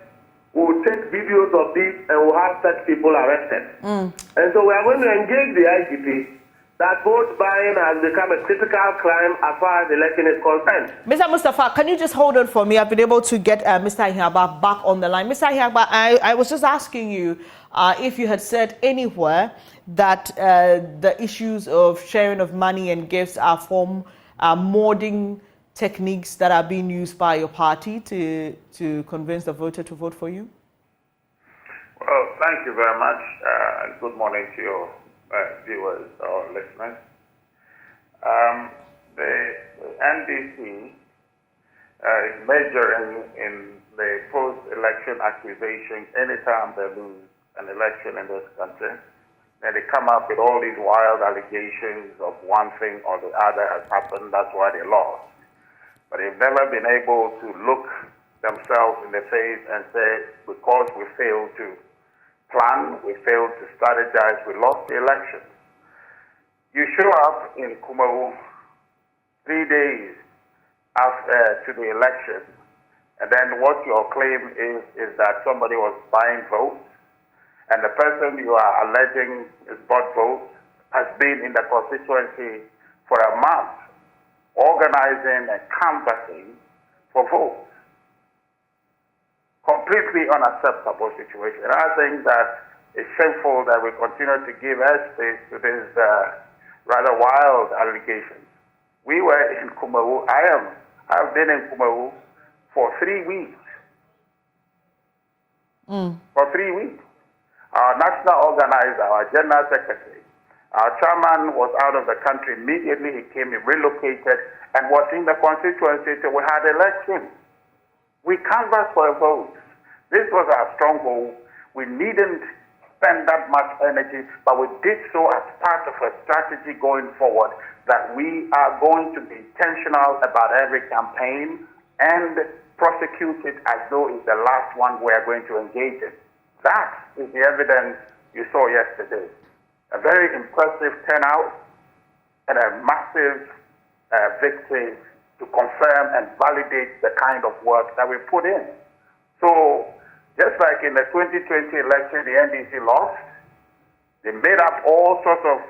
we'll take videos of this, and we'll have such people arrested. And so we are going to engage the IGP that vote buying has become a critical crime as far as the election is concerned. Mr. Mustafa, can you just hold on for me? I've been able to get Mr. Ahiagba back on the line. Mr. Ahiagba, I was just asking you if you had said anywhere that the issues of sharing of money and gifts are modern techniques that are being used by your party to convince the voter to vote for you? Well, thank you very much. Good morning to your viewers or listeners. The NDC is majoring in the post-election accusations anytime they lose an election in this country. Then they come up with all these wild allegations of one thing or the other has happened, that's why they lost. But they've never been able to look themselves in the face and say, because we failed to plan, we failed to strategize, we lost the election. You show up in Kumawu 3 days after to the election, and then what your claim is that somebody was buying votes, and the person you are alleging is bought votes has been in the constituency for a month, organizing and canvassing for votes. Completely unacceptable situation. I think that it's shameful that we continue to give airspace to these rather wild allegations. We were in Kumawu. I've been in Kumawu for 3 weeks. For 3 weeks. Our national organizer, our general secretary, our chairman was out of the country immediately. He came, he relocated, and was in the constituency till we had elections. We canvassed for a vote. This was our stronghold. We needn't spend that much energy, but we did so as part of a strategy going forward that we are going to be intentional about every campaign and prosecute it as though it's the last one we are going to engage in. That is the evidence you saw yesterday. A very impressive turnout and a massive victory to confirm and validate the kind of work that we put in. So, just like in the 2020 election, the NDC lost, they made up all sorts of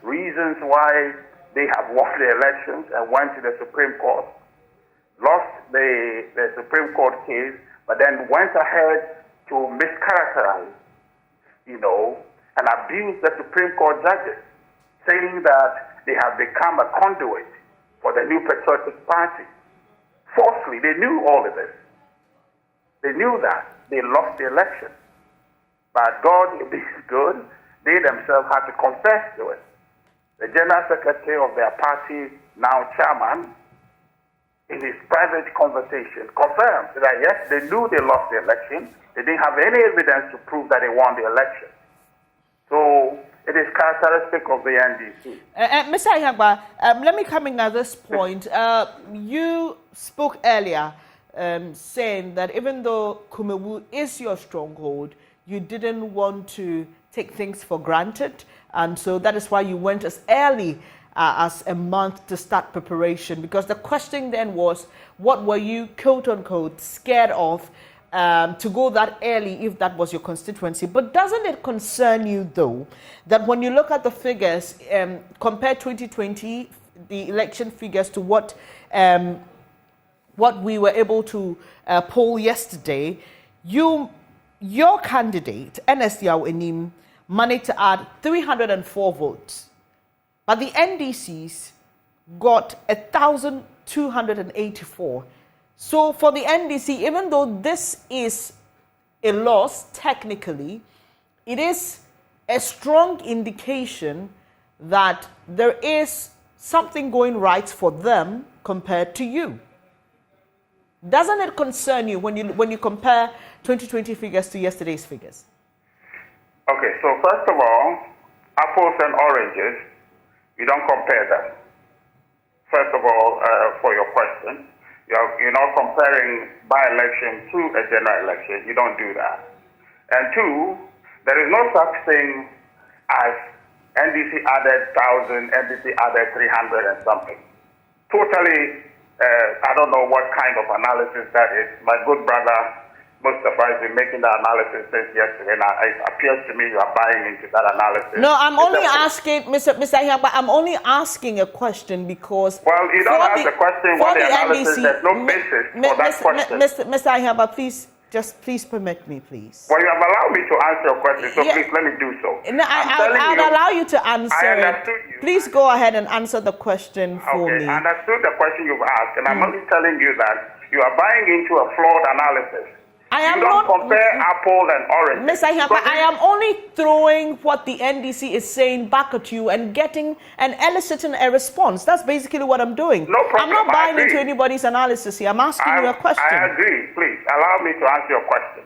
reasons why they have won the elections and went to the Supreme Court, lost the Supreme Court case, but then went ahead to mischaracterize, and abuse the Supreme Court judges, saying that they have become a conduit for the New Patriotic Party. Falsely, they knew all of this. They knew that. They lost the election. But God is good. They themselves had to confess to it. The General Secretary of their party, now chairman, in his private conversation, confirmed that yes, they knew they lost the election. They didn't have any evidence to prove that they won the election. So it is characteristic of the NDC. Mr. Ayagba, let me come in at this point. You spoke earlier saying that even though Kumawu is your stronghold, you didn't want to take things for granted. And so that is why you went as early as a month to start preparation. Because the question then was, what were you, quote unquote, scared of to go that early if that was your constituency? But doesn't it concern you, though, that when you look at the figures, compare 2020, the election figures, to what we were able to poll yesterday, your candidate, Ernest Yao Enim, managed to add 304 votes. But the NDCs got 1,284. So for the NDC, even though this is a loss technically, it is a strong indication that there is something going right for them compared to you. Doesn't it concern you when you compare 2020 figures to yesterday's figures? Okay, so first of all, apples and oranges, you don't compare them. First of all, for your question, you're not comparing by-election to a general election. You don't do that. And two, there is no such thing as NDC added 1,000, NDC added 300 and something. Totally, I don't know what kind of analysis that is. My good brother Mustafa has been making that analysis since yesterday. Now, it appears to me you are buying into that analysis. No, I'm only asking, Mr. Ayagba, I'm only asking a question because... Well, you don't ask the question what the analysis, there's no basis for that question. Mr. Ayagba, please permit me, please. Well, you have allowed me to answer your question, so please let me do so. No, I'll allow you to answer it. Please go ahead and answer the question for me. I understood the question you've asked, and I'm only telling you that you are buying into a flawed analysis. You don't compare apple and orange. Mr. Ayagba, I am only throwing what the NDC is saying back at you and eliciting a response. That's basically what I'm doing. No problem. I'm not buying into anybody's analysis here. I'm asking you a question. I agree. Please, allow me to answer your question.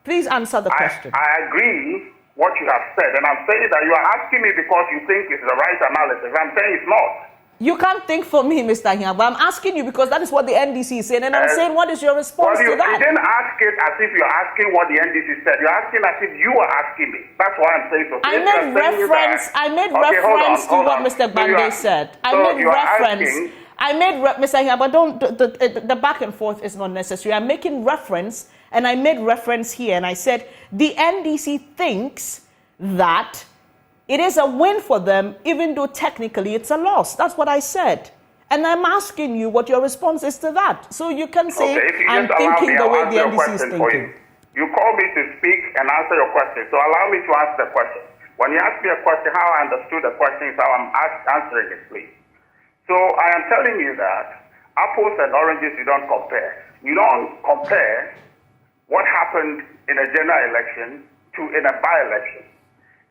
Please answer the question. I agree what you have said, and I'm saying that you are asking me because you think it's the right analysis. I'm saying it's not. You can't think for me, Mr. Ayagba. I'm asking you because that is what the NDC is saying, and I'm saying, what is your response to that? You didn't ask it as if you're asking what the NDC said. You're asking as if you are asking me. That's why I'm saying so. I made reference to what Mr. Bande said. I made reference. I made, Mr. Hiaba, don't, the back and forth is not necessary. I'm making reference, and I made reference here, and I said the NDC thinks that it is a win for them, even though technically it's a loss. That's what I said. And I'm asking you what your response is to that. So you can say, okay, I'm thinking the way the NDC is thinking. You called me to speak and answer your question, so allow me to answer the question. When you ask me a question, how I understood the question is how I'm answering it, please. So I am telling you that apples and oranges you don't compare. You don't compare what happened in a general election to in a by-election.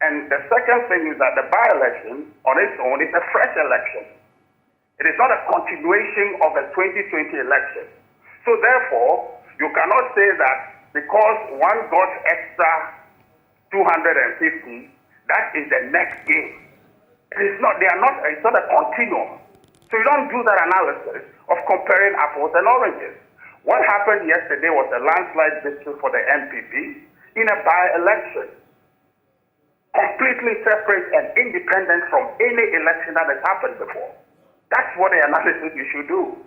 And the second thing is that the by-election on its own is a fresh election. It is not a continuation of the 2020 election. So therefore, you cannot say that because one got extra 250, that is the next game. It is not, it's not a continuum. So you don't do that analysis of comparing apples and oranges. What happened yesterday was a landslide victory for the MPP in a by-election. Completely separate and independent from any election that has happened before. That's what the analysis you should do.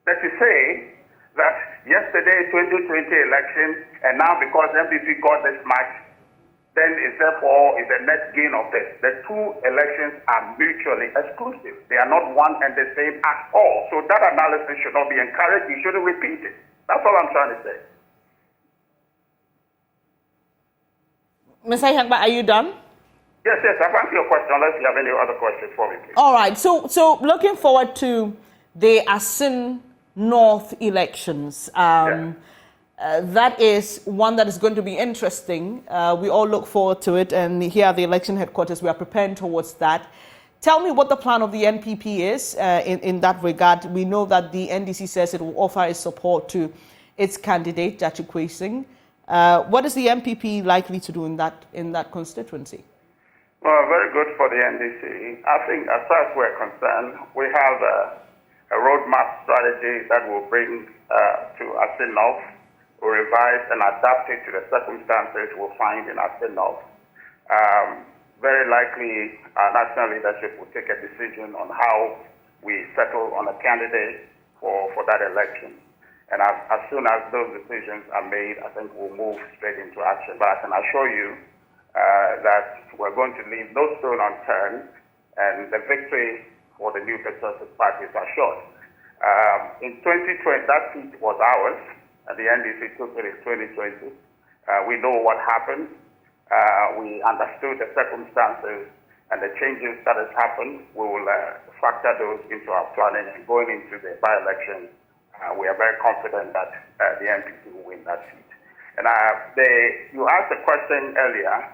That to say that yesterday 2020 election, and now because MPP got this much, then it's therefore is the net gain of this. The two elections are mutually exclusive. They are not one and the same at all. So that analysis should not be encouraged. You shouldn't repeat it. That's all I'm trying to say. Mr. Ihagba, are you done? Yes, I've answered your question, unless you have any other questions for me, please. All right, so looking forward to the Asin North elections. That is one that is going to be interesting. We all look forward to it, and here at the election headquarters, we are preparing towards that. Tell me what the plan of the NPP is in that regard. We know that the NDC says it will offer its support to its candidate, Amakye-Boateng. What is the NPP likely to do in that constituency? Well, very good for the NDC. I think as far as we're concerned, we have a roadmap strategy that will bring to Asin North, will revise and adapt it to the circumstances we'll find in Asin North. Very likely, our national leadership will take a decision on how we settle on a candidate for that election. And as soon as those decisions are made, I think we'll move straight into action. But I can assure you that we're going to leave no stone unturned, and the victory for the New Patriotic Party is assured. In 2020, that seat was ours, and the NDC took it in 2020. We know what happened. We understood the circumstances and the changes that has happened. We will factor those into our planning, and going into the by-election, we are very confident that the NPP will win that seat. And you asked a question earlier,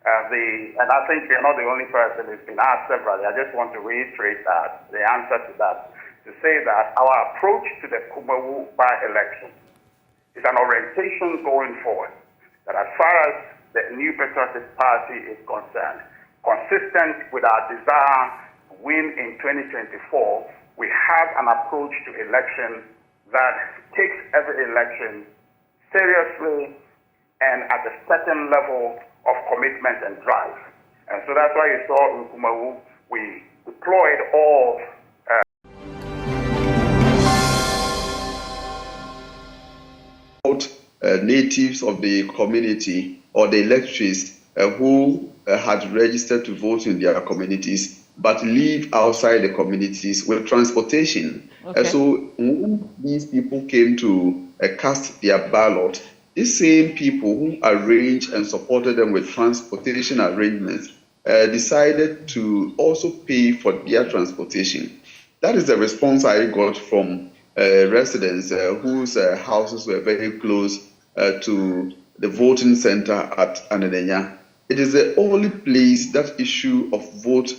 and I think you're not the only person who's been asked severally. I just want to reiterate that, the answer to that, to say that our approach to the Kumawu by-election is an orientation going forward, that as far as the New Patriotic Party is concerned, consistent with our desire to win in 2024, we have an approach to election that takes every election seriously and at a certain level of commitment and drive. And so that's why you saw in Kumawu, we deployed all natives of the community or the electors who had registered to vote in their communities but live outside the communities with transportation. Okay. So when these people came to cast their ballot, these same people who arranged and supported them with transportation arrangements decided to also pay for their transportation. That is the response I got from residents whose houses were very close to the voting center at Anadenya. It is the only place that issue of vote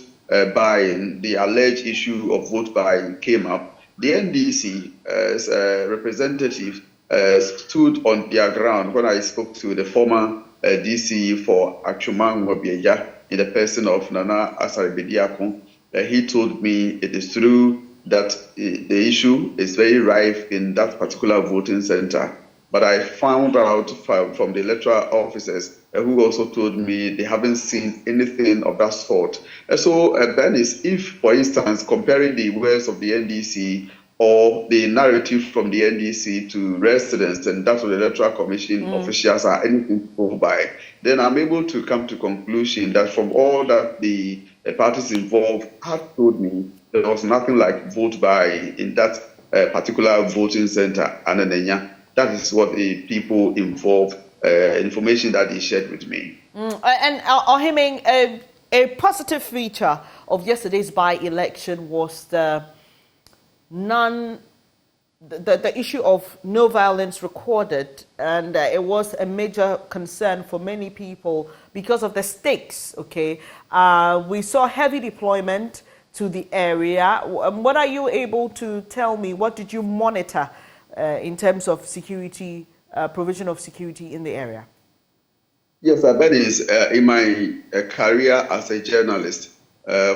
buying, the alleged issue of vote buying came up. The NDC as a representative stood on their ground when I spoke to the former DC for Achuman Wabieja in the person of Nana Asaribediakon. He told me it is true that the issue is very rife in that particular voting center. But I found out from the electoral officers who also told me they haven't seen anything of that sort. So, Bernice, if, for instance, comparing the words of the NDC or the narrative from the NDC to residents and that of the Electoral Commission officials are anything to go by, then I'm able to come to conclusion that from all that the parties involved had told me, there was nothing like vote by in that particular voting center. And that is what the people involved, information that they shared with me. And Ohiming, a positive feature of yesterday's by-election was the issue of no violence recorded, and it was a major concern for many people because of the stakes. Okay, we saw heavy deployment to the area. What are you able to tell me? What did you monitor in terms of security, provision of security in the area? Yes, that is in my career as a journalist,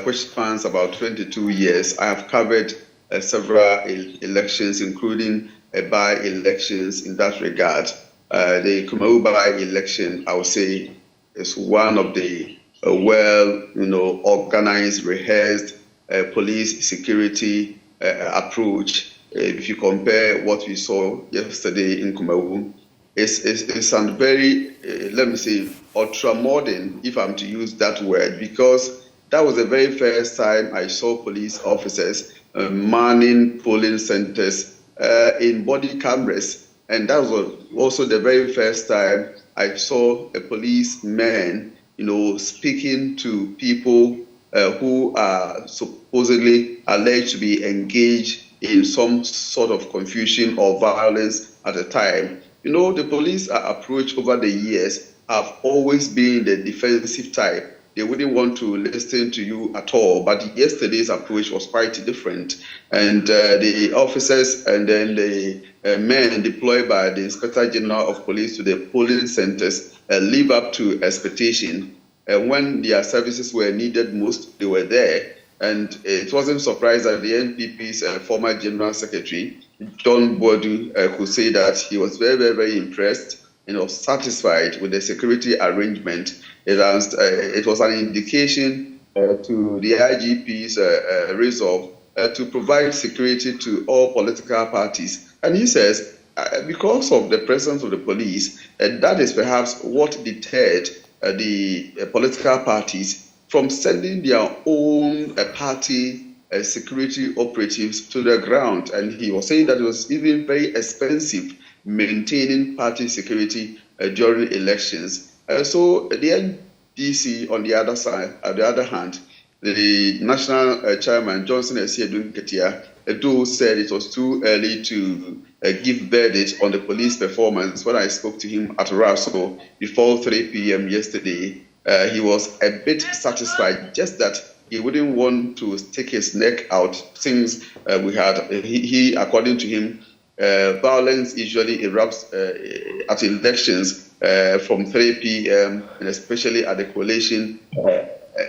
which spans about 22 years. I have covered several elections, including by-elections in that regard. The Kumawu by-election, I would say, is one of the organized, rehearsed police security approach. If you compare what we saw yesterday in Kumawu, it's a very, let me say, ultra-modern, if I'm to use that word, because that was the very first time I saw police officers manning polling centers in body cameras. And that was also the very first time I saw a policeman, speaking to people who are supposedly alleged to be engaged in some sort of confusion or violence at the time. The police approach over the years have always been the defensive type. They wouldn't want to listen to you at all. But yesterday's approach was quite different. And the officers and then the men deployed by the Inspector General of Police to the polling centers live up to expectation. When their services were needed most, they were there. And it wasn't surprised that the NPP's former General Secretary, John Bodu, could say that he was very, very, very impressed and was satisfied with the security arrangement. It was an indication to the IGP's resolve to provide security to all political parties. And he says, because of the presence of the police, that is perhaps what deterred the political parties from sending their own party security operatives to the ground. And he was saying that it was even very expensive maintaining party security during elections. So the NDC, on the other hand, the national chairman, Johnson Esiedun Ketia, said it was too early to give verdict on the police performance. When I spoke to him at Raso before 3 p.m. yesterday, he was a bit satisfied, just that he wouldn't want to stick his neck out since we had, according to him, violence usually erupts at elections from 3 p.m. and especially at the collation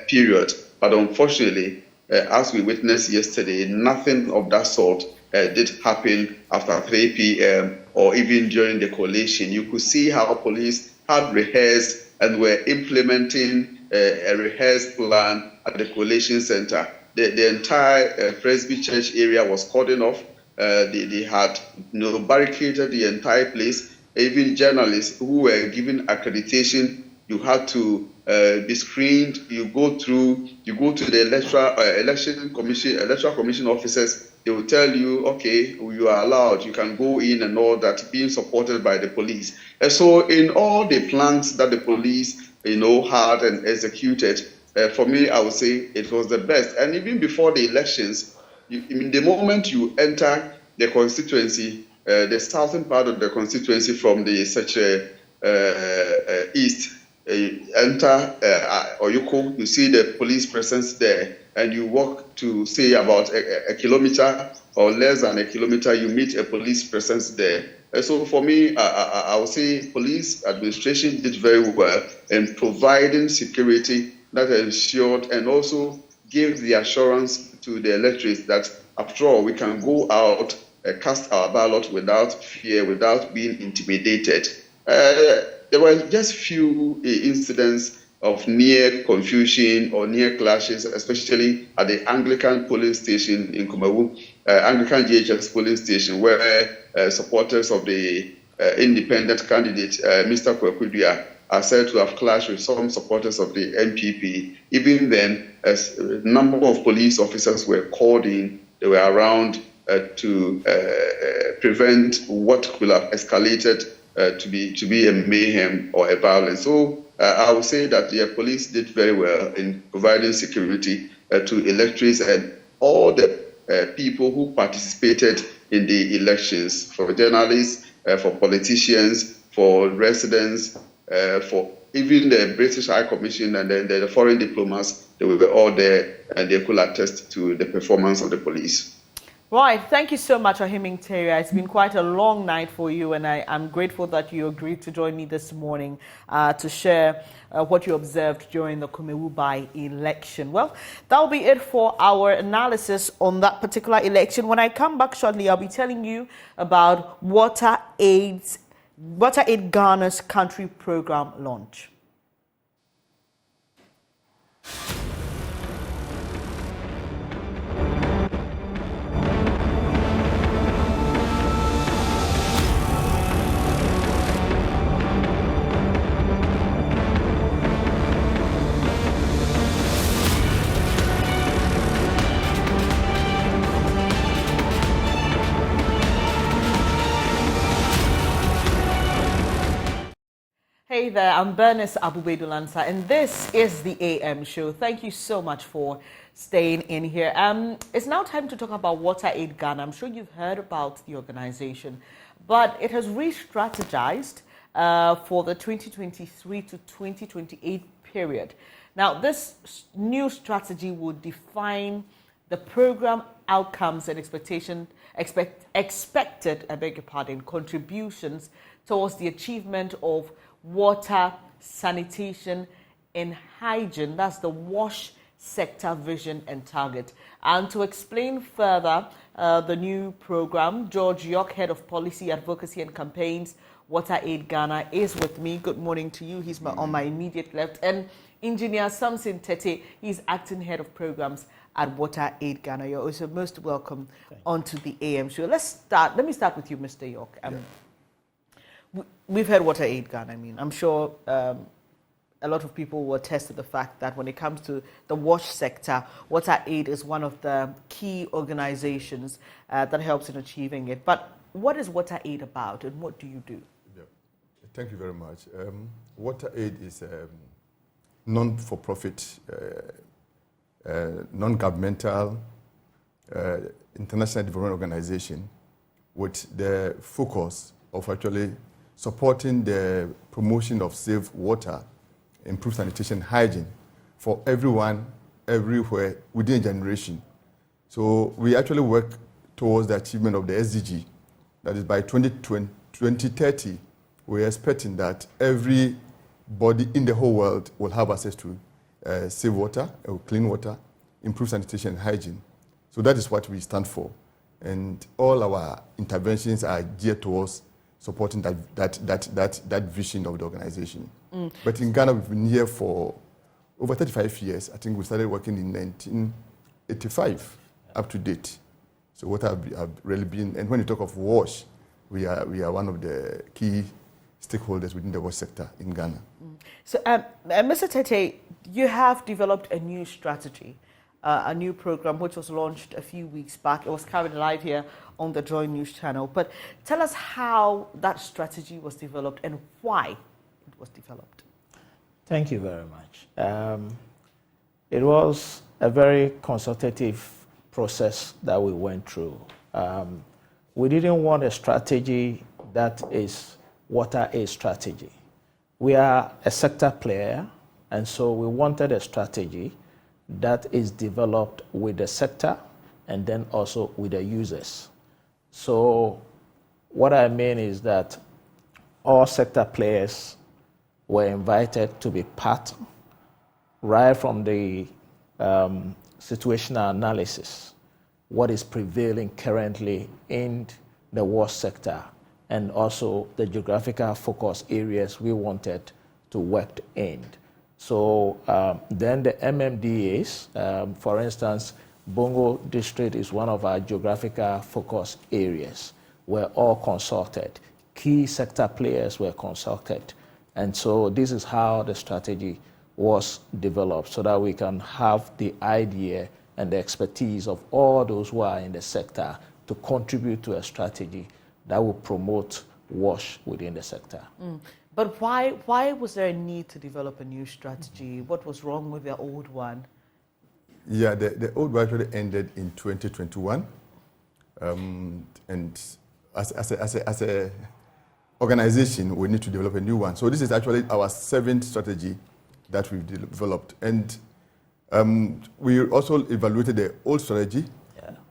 period. But unfortunately, as we witnessed yesterday, nothing of that sort did happen after 3 p.m. or even during the collation. You could see how police had rehearsed and were implementing a rehearsed plan at the collation center. The entire Presby Church area was cordoned off. They had barricaded the entire place. Even journalists who were given accreditation, you had to be screened. You go to the electoral commission officers. They will tell you, okay, you are allowed, you can go in and all that, being supported by the police. And so in all the plans that the police, had and executed, for me, I would say it was the best. And even before the elections, the moment you enter the constituency, the southern part of the constituency from the east, enter Oyuko, you see the police presence there, and you walk to, say, about a kilometer or less than a kilometer, you meet a police presence there. And so for me, I would say police administration did very well in providing security that ensured and also gave the assurance to the electorate that, after all, we can go out cast our ballot without fear, without being intimidated. There were just few incidents of near confusion or near clashes, especially at the Anglican polling station in Kumawu, Anglican GHS polling station, where supporters of the independent candidate, Mr. Kwekudua, are said to have clashed with some supporters of the MPP. Even then, as a number of police officers were called in, they were around to prevent what could have escalated to be a mayhem or a violence. So I would say that the police did very well in providing security to electors and all the people who participated in the elections, for journalists, for politicians, for residents, for even the British High Commission and then the foreign diplomats. They were all there and they could attest to the performance of the police. Right, thank you so much, Ohiming Teria. It's been quite a long night for you, and I'm grateful that you agreed to join me this morning to share what you observed during the Kumawu by-election. Well, that'll be it for our analysis on that particular election. When I come back shortly, I'll be telling you about Water Aid Ghana's country program launch. Hey there, I'm Bernice Abu-Bedulansa, and this is the AM show. Thank you so much for staying in here. It's now time to talk about Water Aid Ghana. I'm sure you've heard about the organization, but it has re-strategized for the 2023 to 2028 period. Now, this new strategy would define the program outcomes and expected contributions towards the achievement of water, sanitation, and hygiene. That's the WASH sector vision and target. And to explain further the new program, George York, Head of Policy, Advocacy and Campaigns, Water Aid Ghana, is with me. Good morning to you. He's on my immediate left. And Engineer Samson Tete, he's Acting Head of Programs at Water Aid Ghana. You're also most welcome onto the AM show. Let me start with you, Mr. York. We've heard Water Aid Ghana. I mean, I'm sure a lot of people will attest to the fact that when it comes to the WASH sector, Water Aid is one of the key organizations that helps in achieving it. But what is Water Aid about, and what do you do? Yeah. Thank you very much. Water Aid is a non-for-profit, non-governmental, international development organization with the focus of actually supporting the promotion of safe water, improved sanitation, hygiene for everyone, everywhere, within a generation. So we actually work towards the achievement of the SDG. That is by 2030, we're expecting that everybody in the whole world will have access to safe water, clean water, improved sanitation and hygiene. So that is what we stand for. And all our interventions are geared towards supporting that vision of the organization. But in Ghana, we've been here for over 35 years. I think we started working in 1985 up to date. So what have really been, and when you talk of WASH, we are one of the key stakeholders within the WASH sector in Ghana. So, Mr. Tete, you have developed a new strategy, a new program which was launched a few weeks back. It was carried live here on the Joy News channel. But tell us how that strategy was developed and why it was developed. Thank you very much. It was a very consultative process that we went through. We didn't want a strategy that is Water Aid strategy. We are a sector player, and so we wanted a strategy that is developed with the sector and then also with the users. So what I mean is that all sector players were invited to be part, right from the situational analysis what is prevailing currently in the WASH sector, and also the geographical focus areas we wanted to work in. So then the MMDAs, for instance, Bongo District is one of our geographical focus areas. Were all consulted. Key sector players were consulted. And so this is how the strategy was developed, so that we can have the idea and the expertise of all those who are in the sector to contribute to a strategy that will promote WASH within the sector. But why was there a need to develop a new strategy? What was wrong with the old one? Yeah, the old one actually ended in 2021. And as a organization, we need to develop a new one. So this is actually our 7th strategy that we've developed. And we also evaluated the old strategy,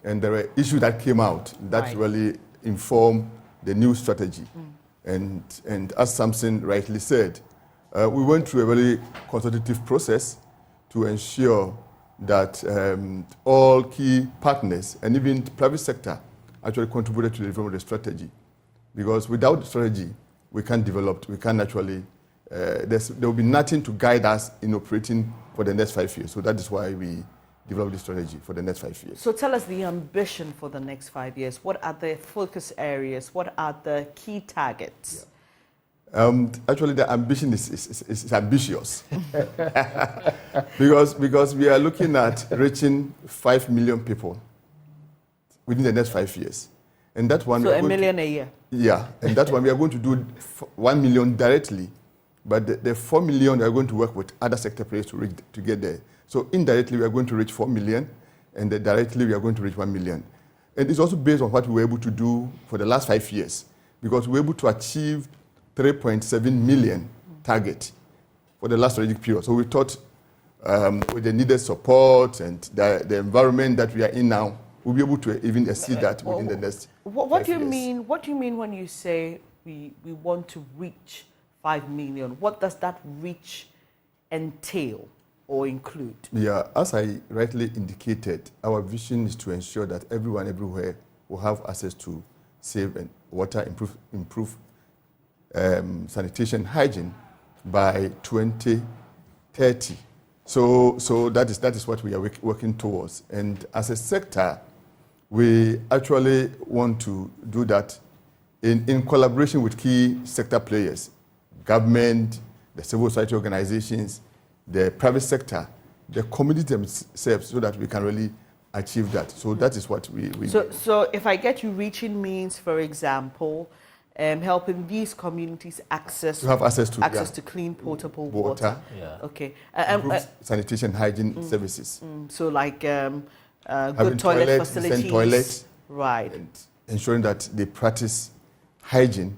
and there were issues that came out that really informed the new strategy. And as Samson rightly said, we went through a very consultative process to ensure that all key partners and even the private sector actually contributed to the development of the strategy. Because without the strategy, we can't develop, we can't actually, there will be nothing to guide us in operating for the next 5 years. So that is why we developed the strategy for the next 5 years. So tell us the ambition for the next 5 years. What are the focus areas? What are the key targets? Actually, the ambition is ambitious. because we are looking at reaching 5 million people within the next 5 years. And that one, so a million a year? Yeah, and that one we are going to do 1 million directly, but the 4 million we are going to work with other sector players to get there. So indirectly we are going to reach 4 million, and directly we are going to reach 1 million. And it's also based on what we were able to do for the last 5 years, because we were able to achieve 3.7 million target for the last strategic period. So we thought with the needed support and the environment that we are in now, we'll be able to even exceed that within the next what do you mean? What do you mean when you say we want to reach 5 million? What does that reach entail or include? Yeah, as I rightly indicated, our vision is to ensure that everyone everywhere will have access to safe and water, improve sanitation, hygiene by 2030. So that is what we are working towards. And as a sector, we actually want to do that in collaboration with key sector players, government, the civil society organizations, the private sector, the community themselves, so that we can really achieve that. So that is what we do. So if I get you reaching means, for example, helping these communities access to clean potable water. Yeah. Okay. Sanitation, hygiene services. So like good toilet facilities. Toilets, right. And ensuring that they practice hygiene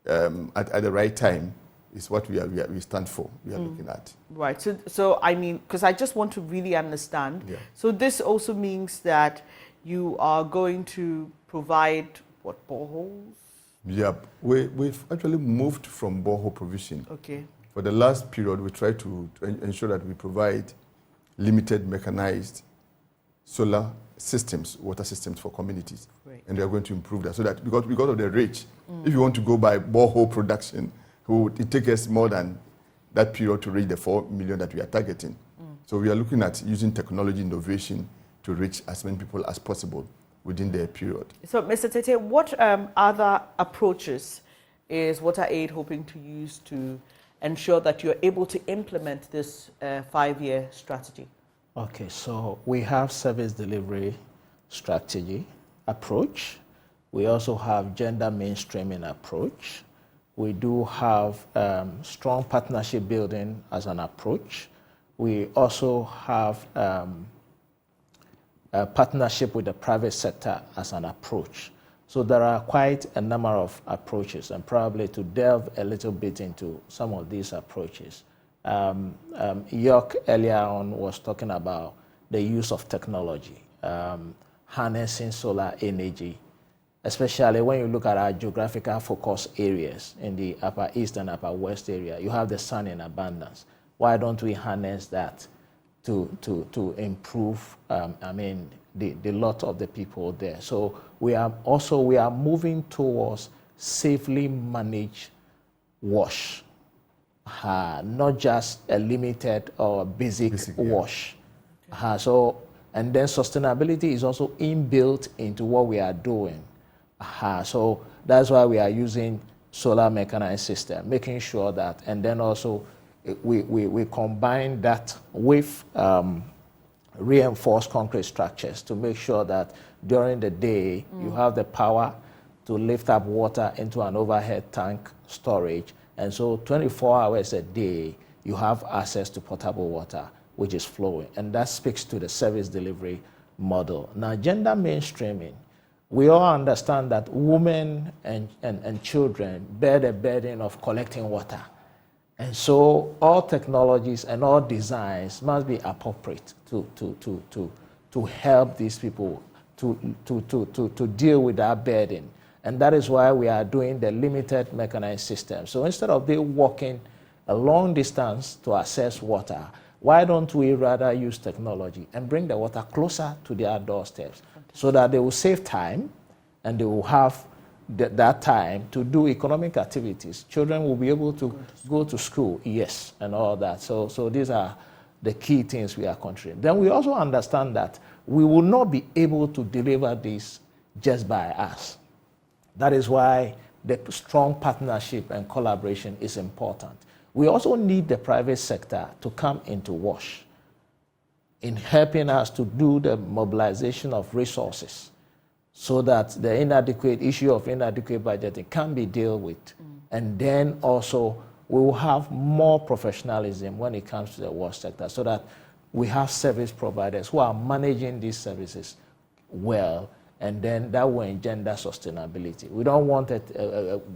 at the right time is what we stand for. We are looking at. Right. So I mean, because I just want to really understand. Yeah. So this also means that you are going to provide what, boreholes? Yeah, we've actually moved from borehole provision. Okay. For the last period, we try to ensure that we provide limited mechanized solar systems, water systems for communities. Great. And we are going to improve that. So that because of the reach, if you want to go by borehole production, it takes us more than that period to reach the 4 million that we are targeting. So we are looking at using technology innovation to reach as many people as possible within the period. So, Mr. Tete, what other approaches is WaterAid hoping to use to ensure that you're able to implement this 5-year strategy? Okay, so we have service delivery strategy approach. We also have gender mainstreaming approach. We do have strong partnership building as an approach. We also have a partnership with the private sector as an approach. So there are quite a number of approaches, and probably to delve a little bit into some of these approaches. York earlier on was talking about the use of technology, harnessing solar energy, especially when you look at our geographical focus areas in the Upper East and Upper West area. You have the sun in abundance. Why don't we harness that to improve, the lot of the people there. So we are moving towards safely managed wash, not just a limited or basic wash. So, and then sustainability is also inbuilt into what we are doing. So that's why we are using solar mechanized system, making sure that, and then also we combine that with reinforced concrete structures to make sure that during the day you have the power to lift up water into an overhead tank storage, and so 24 hours a day you have access to potable water which is flowing, and that speaks to the service delivery model. Now, gender mainstreaming, we all understand that women and children bear the burden of collecting water, and so all technologies and all designs must be appropriate to help these people to deal with that burden. And that is why we are doing the limited mechanized system. So instead of they walking a long distance to access water, why don't we rather use technology and bring the water closer to their doorsteps so that they will save time and they will have that time to do economic activities. Children will be able to go to school, yes, and all that. So these are the key things we are considering. Then we also understand that we will not be able to deliver this just by us. That is why the strong partnership and collaboration is important. We also need the private sector to come into WASH in helping us to do the mobilization of resources so that the issue of inadequate budgeting can be dealt with. And then also we will have more professionalism when it comes to the WASH sector so that we have service providers who are managing these services well, and then that will engender sustainability. We don't want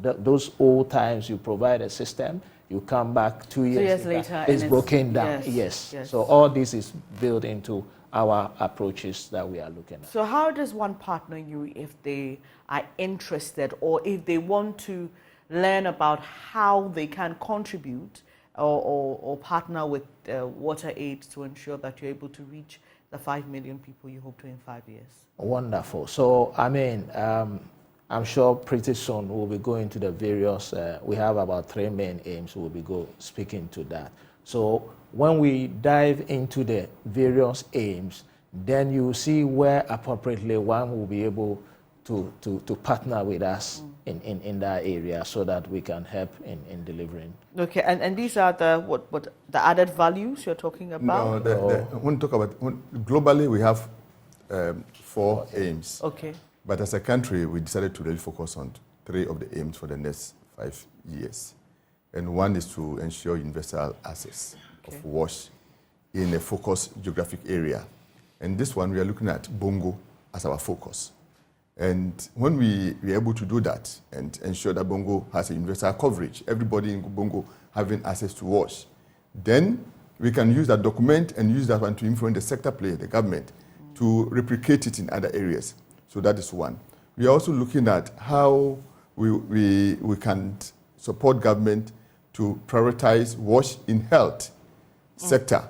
those old times you provide a system, you come back 2 years later it's broken down. Yes. So all this is built into our approaches that we are looking at. So how does one partner you if they are interested or if they want to learn about how they can contribute or partner with WaterAid to ensure that you're able to reach the 5 million people you hope to in 5 years? Wonderful. So, I mean, I'm sure pretty soon we'll be going to the various, we have about 3 main aims, we'll be speaking to that. So when we dive into the various aims, then you see where appropriately one will be able to partner with us in that area so that we can help in delivering. Okay, and these are the the added values you're talking about? No, when we talk about, globally we have 4 aims. Okay. But as a country, we decided to really focus on 3 of the aims for the next 5 years. And one is to ensure universal access of WASH in a focused geographic area. And this one, we are looking at Bongo as our focus. And when we are able to do that and ensure that Bongo has a universal coverage, everybody in Bongo having access to WASH, then we can use that document and use that one to influence the sector player, the government, to replicate it in other areas. So that is one. We are also looking at how we can support government to prioritize WASH in health sector.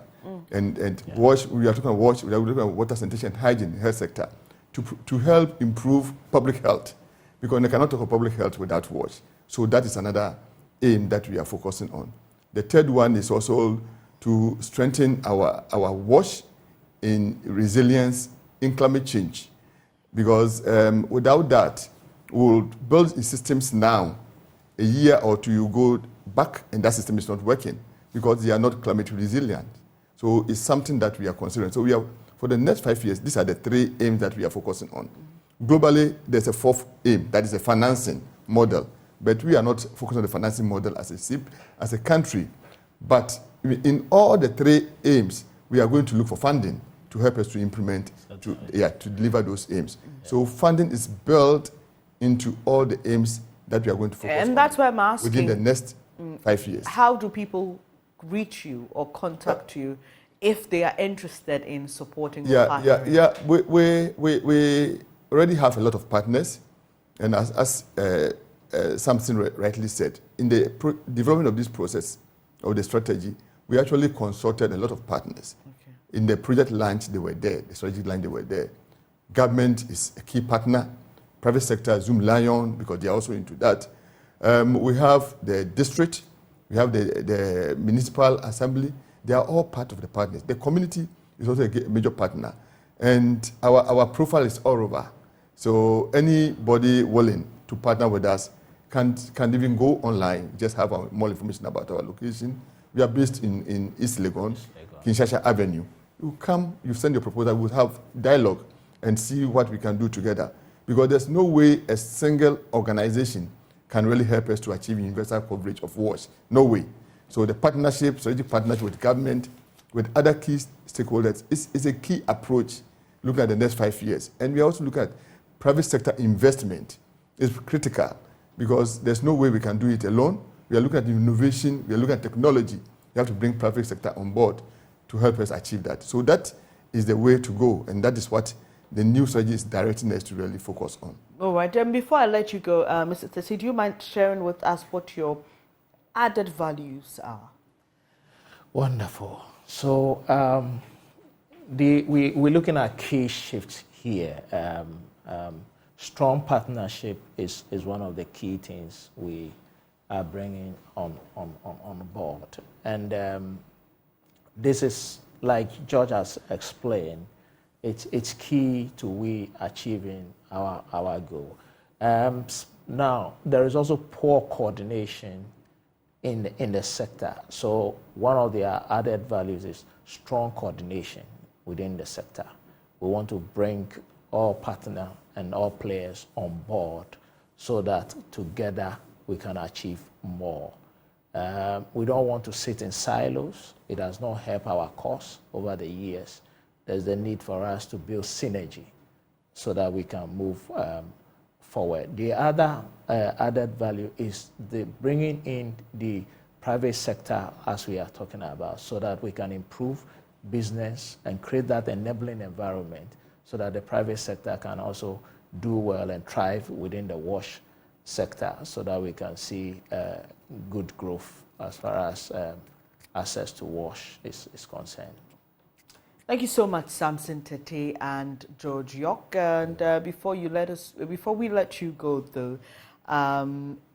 And WASH, we are talking about WASH, we are looking at water, sanitation, and hygiene health sector to help improve public health, because they cannot talk about public health without WASH. So that is another aim that we are focusing on. The third one is also to strengthen our WASH in resilience in climate change, because without that, we'll build systems now. A year or two, you go back and that system is not working because they are not climate resilient. So it's something that we are considering. So we are, for the next 5 years, these are the 3 aims that we are focusing on. Globally, there's a 4th aim, that is a financing model. But we are not focused on the financing model as a country. But in all the 3 aims, we are going to look for funding to help us to implement, to deliver those aims. So funding is built into all the aims that we are going to focus on. And that's why I'm asking, within the next 5 years. How do people reach you or contact you if they are interested in supporting your partnering? We already have a lot of partners, and as something rightly said, in the development of this process, of the strategy, we actually consulted a lot of partners. In the project launch, they were there. The strategic line, they were there. Government is a key partner. Private sector, Zoom Lion, because they are also into that. We have the district, we have the municipal assembly. They are all part of the partners. The community is also a major partner. And our profile is all over. So anybody willing to partner with us can even go online, just have more information about our location. We are based in East Legon, Kinshasa Avenue. You come, you send your proposal, we'll have dialogue and see what we can do together. Because there's no way a single organization can really help us to achieve universal coverage of WASH. No way. So the partnership, strategic partnership with government, with other key stakeholders is a key approach looking at the next 5 years. And we also look at private sector investment. It's critical because there's no way we can do it alone. We are looking at innovation, we are looking at technology. You have to bring private sector on board to help us achieve that. So that is the way to go, and that is what the new strategy is directing us to really focus on. All right, and before I let you go, Mr. Tesi, do you mind sharing with us what your added values are? Wonderful. So we're looking at key shifts here. Strong partnership is one of the key things we are bringing on board. And this is, like George has explained, it's key to we achieving our goal. Now, there is also poor coordination in the sector. So one of the added values is strong coordination within the sector. We want to bring all partners and all players on board so that together we can achieve more. We don't want to sit in silos. It does not help our cause over the years. There's the need for us to build synergy so that we can move forward. The other added value is the bringing in the private sector, as we are talking about, so that we can improve business and create that enabling environment so that the private sector can also do well and thrive within the WASH sector so that we can see good growth as far as access to WASH is concerned. Thank you so much, Samson Tete and George York. And before we let you go, though,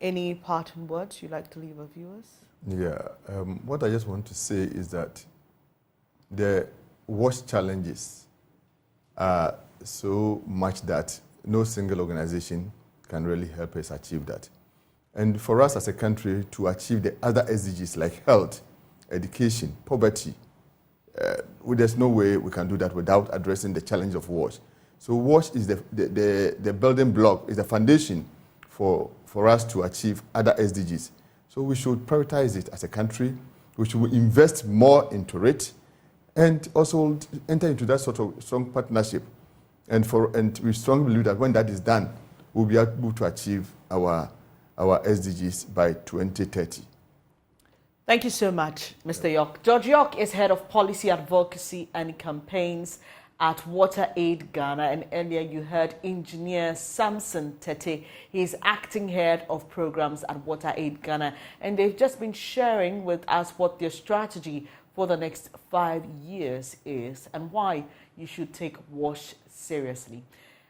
any parting words you'd like to leave our viewers? Yeah, what I just want to say is that the WASH challenges are so much that no single organization can really help us achieve that. And for us as a country to achieve the other SDGs like health, education, poverty, there's no way we can do that without addressing the challenge of WASH. So WASH is the building block, is the foundation for us to achieve other SDGs. So we should prioritize it as a country. We should invest more into it and also enter into that sort of strong partnership. And we strongly believe that when that is done, we'll be able to achieve our SDGs by 2030. Thank you so much, Mr. York. George York is Head of Policy Advocacy and Campaigns at WaterAid Ghana. And earlier you heard Engineer Samson Tete. He's Acting Head of Programs at WaterAid Ghana. And they've just been sharing with us what their strategy for the next 5 years is and why you should take WASH seriously.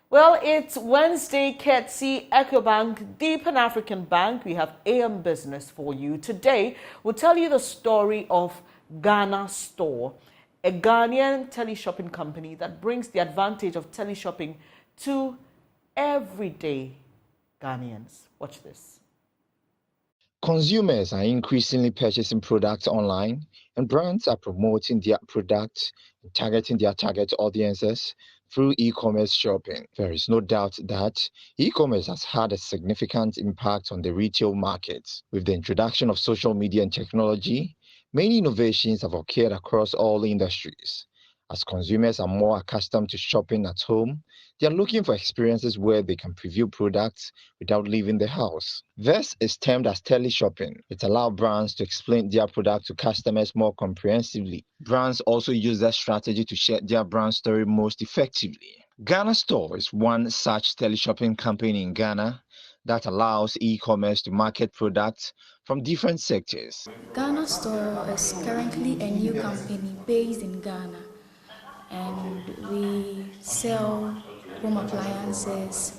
Well, it's Wednesday, Ketsi, EcoBank, the Pan-African Bank. We have AM Business for you. Today, we'll tell you the story of Ghana Store, a Ghanaian teleshopping company that brings the advantage of teleshopping to everyday Ghanaians. Watch this. Consumers are increasingly purchasing products online, and brands are promoting their products and targeting their target audiences through e-commerce shopping. There is no doubt that e-commerce has had a significant impact on the retail market. With the introduction of social media and technology, many innovations have occurred across all industries. As consumers are more accustomed to shopping at home, they are looking for experiences where they can preview products without leaving the house. This is termed as teleshopping. It allows brands to explain their product to customers more comprehensively. Brands also use that strategy to share their brand story most effectively. Ghana Store is one such teleshopping company in Ghana that allows e-commerce to market products from different sectors. Ghana Store is currently a new company based in Ghana, and we sell home appliances.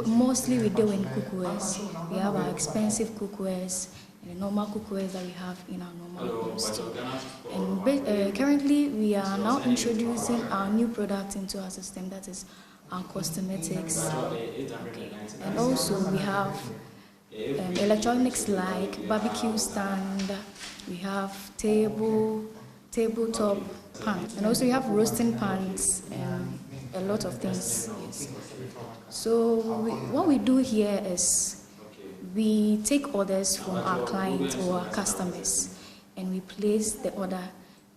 Mostly we deal in cookwares. We have our expensive cookwares and the normal cookwares that we have in our normal homes too. And currently we are now introducing our new product into our system, that is our cosmetics. Okay. And also we have electronics like barbecue stand, we have tabletop pans, and also we have roasting pans and a lot of things. Yes. So what we do here is we take orders from our clients or our customers, and we place the order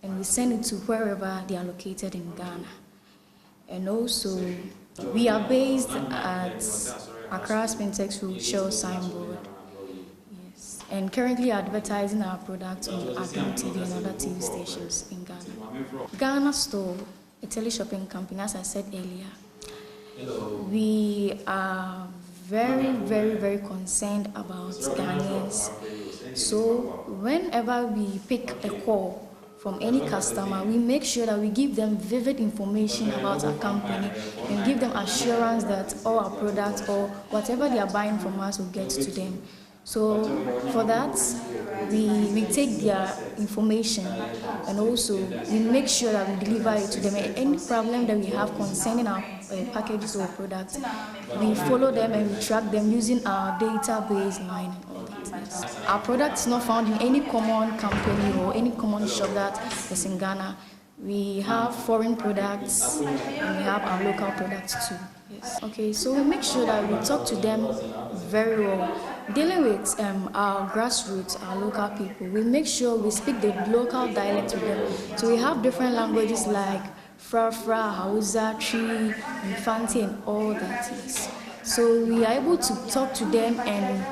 and we send it to wherever they are located in Ghana. And also we are based at Accra Spintex Road, Shell Signboard. Yes. And currently advertising our products on Adom TV and other TV stations in Ghana. Ghana Store, a tele-shopping company, as I said earlier. We are very, very, very concerned about Ghanaians. So whenever we pick a call from any customer, we make sure that we give them vivid information about our company and give them assurance that all our products or whatever they are buying from us will get to them. So for that, we take their information and also we make sure that we deliver it to them. Any problem that we have concerning our packages or products, we follow them and we track them using our database line and all that. Yes. Our product is not found in any common company or any common shop that is in Ghana. We have foreign products and we have our local products too. Yes. Okay, so we make sure that we talk to them very well. Dealing with our grassroots, our local people, we make sure we speak the local dialect with them. So we have different languages like Fra, Hausa, Tree, Infanti, and all that. Yes. So we are able to talk to them and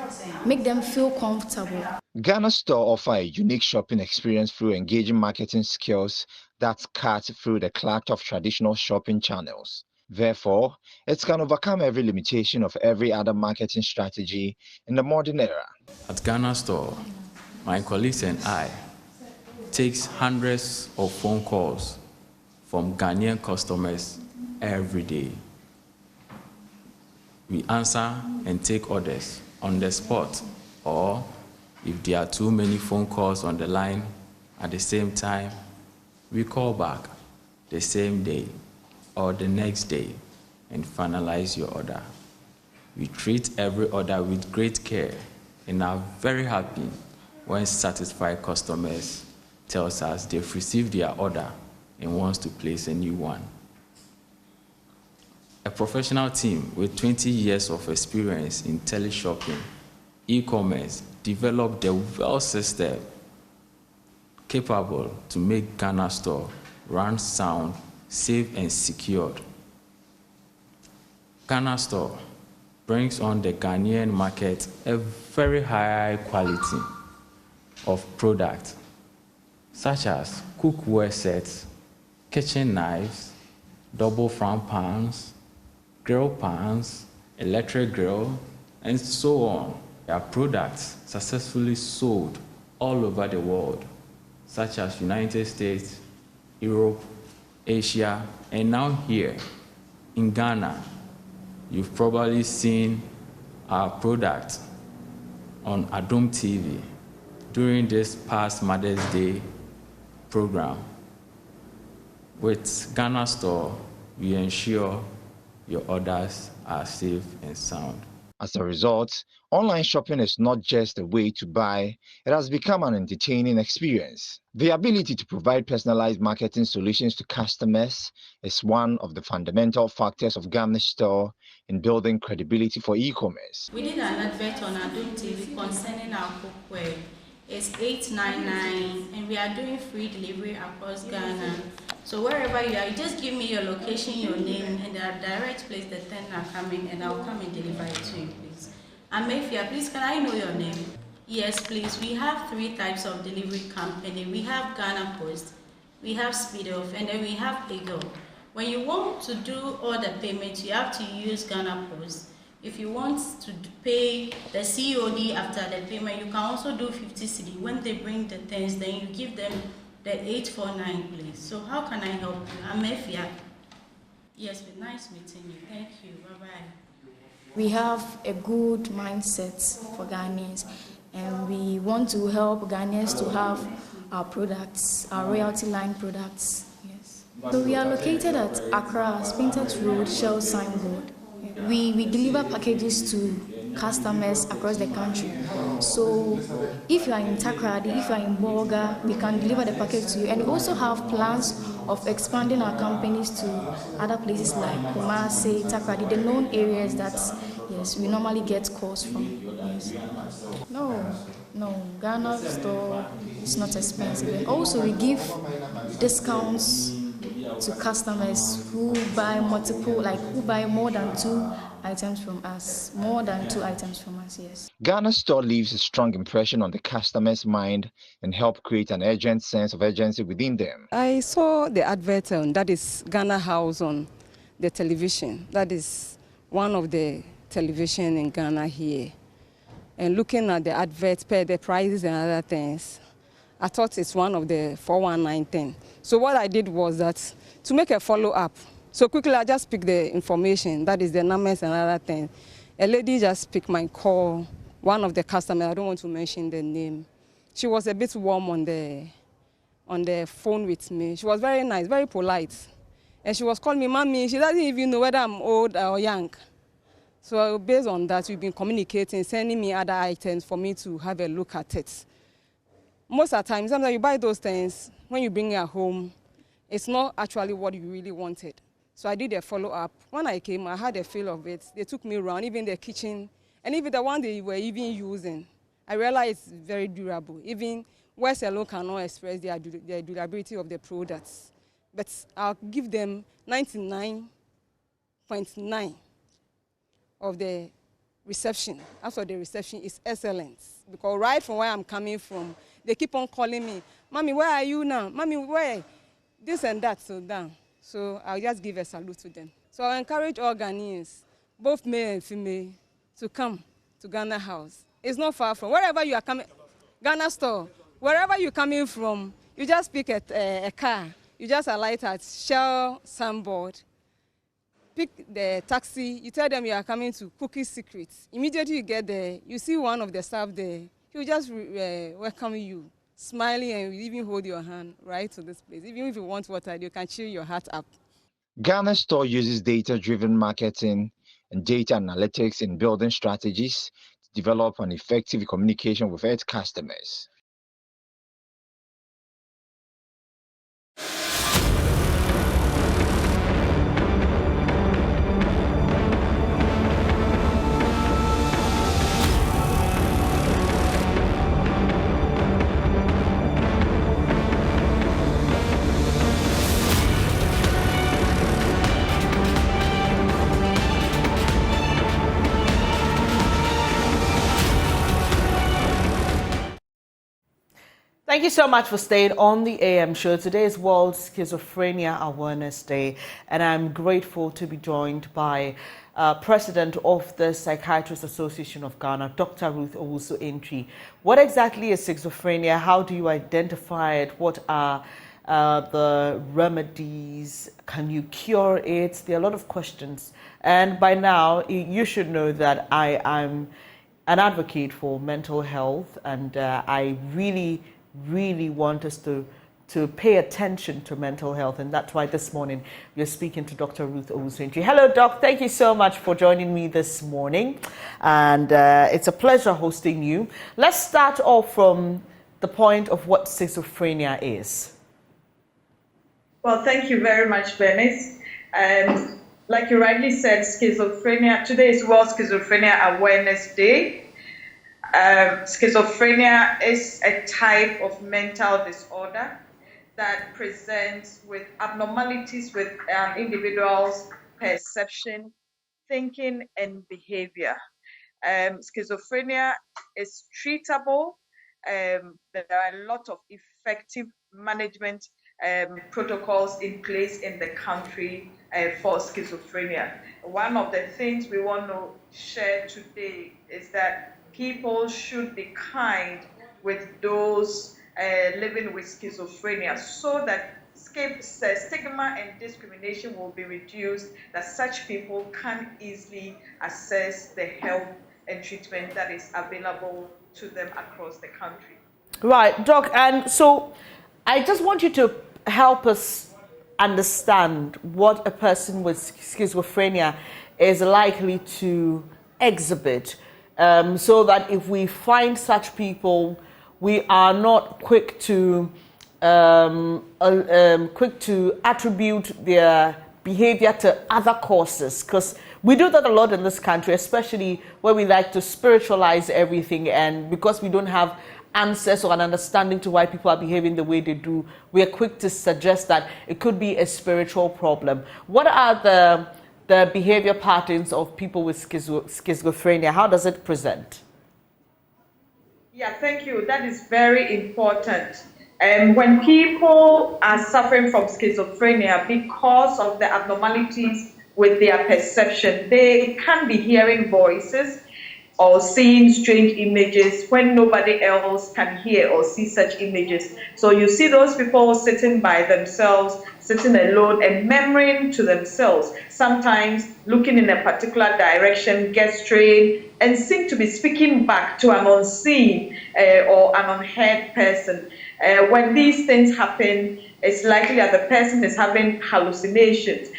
make them feel comfortable. Ghana Store offer a unique shopping experience through engaging marketing skills that cut through the clutter of traditional shopping channels. Therefore, it can overcome every limitation of every other marketing strategy in the modern era. At Ghana Store, my colleagues and I take hundreds of phone calls from Ghanaian customers every day. We answer and take orders on the spot, or if there are too many phone calls on the line at the same time, we call back the same day or the next day and finalize your order. We treat every order with great care and are very happy when satisfied customers tell us they've received their order and wants to place a new one. A professional team with 20 years of experience in teleshopping, e-commerce, developed the well system capable to make Ghana Store run sound, safe and secured. Ghana Store brings on the Ghanaian market a very high quality of product, such as cookware sets, kitchen knives, double frying pans, grill pans, electric grill, and so on. Our products successfully sold all over the world, such as United States, Europe, Asia, and now here in Ghana. You've probably seen our product on Adom TV during this past Mother's Day program. With Ghana Store, we ensure your orders are safe and sound. As a result, online shopping is not just a way to buy, it has become an entertaining experience. The ability to provide personalized marketing solutions to customers is one of the fundamental factors of Ghana Store in building credibility for e-commerce. We did an advert on Adom TV concerning our cookware. It's $8.99 and we are doing free delivery across Ghana. So wherever you are, you just give me your location, your name, and the direct place the thing are coming, and I'll come and deliver it to you, please. Amakye, please, can I know your name? Yes, please. We have 3 types of delivery company. We have Ghana Post, we have Speed Off, and then we have Eagle. When you want to do all the payments, you have to use Ghana Post. If you want to pay the COD after the payment, you can also do 50 cedi. When they bring the things, then you give them the 849, please. So how can I help you? Amakye. Yes, it's nice meeting you. Thank you. Bye-bye. We have a good mindset for Ghanaians, and we want to help Ghanaians to have our products, our royalty line products. Yes. So we are located at Accra, Spintex Road, Shell Signboard. We deliver packages to customers across the country. So if you are in Takrady, if you are in Bolga, we can deliver the package to you. And we also have plans of expanding our companies to other places like Kumasi, Takrady, the known areas that, yes, we normally get calls from. Yes. No, Ghana store is not expensive. And also we give discounts to customers who buy multiple, like who buy more than 2 items from us. Yes. Ghana store leaves a strong impression on the customer's mind and help create an urgent sense of urgency within them. I saw the advert that is Ghana House on the television. That is one of the television in Ghana here. And looking at the advert, per the prices and other things, I thought it's one of the 41910. So what I did was that to make a follow-up. So quickly I just picked the information, that is the numbers and other things. A lady just picked my call, one of the customers, I don't want to mention the name. She was a bit warm on the phone with me. She was very nice, very polite. And she was calling me, Mommy, she doesn't even know whether I'm old or young. So based on that, we've been communicating, sending me other items for me to have a look at it. Most of the time, sometimes you buy those things, when you bring it home, it's not actually what you really wanted. So I did a follow-up. When I came, I had a feel of it. They took me around, even the kitchen, and even the one they were even using. I realized it's very durable. Even West alone cannot express the durability of the products. But I'll give them 99.9 of the reception. After the reception is excellent. Because right from where I'm coming from, they keep on calling me, Mommy, where are you now? Mommy, where? This and that, so down. So I'll just give a salute to them. So I encourage all Ghanaians, both male and female, to come to Ghana House. It's not far from wherever you are coming. Ghana store, wherever you're coming from, you just pick a car. You just alight at Shell Signboard. Pick the taxi, you tell them you are coming to Cookie Secrets. Immediately you get there, you see one of the staff there. He will just welcome you, smiling, and will even hold your hand right to this place. Even if you want water, you can cheer your heart up. Ghana store uses data-driven marketing and data analytics in building strategies to develop an effective communication with its customers. Thank you so much for staying on the AM show. Today is World Schizophrenia Awareness Day, and I'm grateful to be joined by President of the Psychiatrists Association of Ghana, Dr. Ruth Owusu-Antwi. What exactly is schizophrenia? How do you identify it? What are the remedies? Can you cure it? There are a lot of questions. And by now, you should know that I am an advocate for mental health, and I really want us to pay attention to mental health, and that's why this morning we're speaking to Dr. Ruth Owusu-Antwi. Hello, Doc. Thank you so much for joining me this morning, and it's a pleasure hosting you. Let's start off from the point of what schizophrenia is. Well, thank you very much, Bernice. And like you rightly said, schizophrenia, today is World Schizophrenia Awareness Day. Schizophrenia is a type of mental disorder that presents with abnormalities with an individual's perception, thinking, and behavior. Schizophrenia is treatable. There are a lot of effective management protocols in place in the country for schizophrenia. One of the things we want to share today is that people should be kind with those living with schizophrenia so that stigma and discrimination will be reduced, that such people can easily access the help and treatment that is available to them across the country. Right, Doc, and so I just want you to help us understand what a person with schizophrenia is likely to exhibit, so that if we find such people, we are not quick to attribute their behavior to other causes, because we do that a lot in this country, especially where we like to spiritualize everything, and because we don't have answers or an understanding to why people are behaving the way they do, we are quick to suggest that it could be a spiritual problem. What are the behavior patterns of people with schizophrenia? How does it present? Yeah, thank you. That is very important. When people are suffering from schizophrenia because of the abnormalities with their perception, they can be hearing voices or seeing strange images when nobody else can hear or see such images. So you see those people sitting by themselves, sitting alone and murmuring to themselves, sometimes looking in a particular direction, gesturing, and seem to be speaking back to an unseen or an unheard person. When these things happen, it's likely that the person is having hallucinations.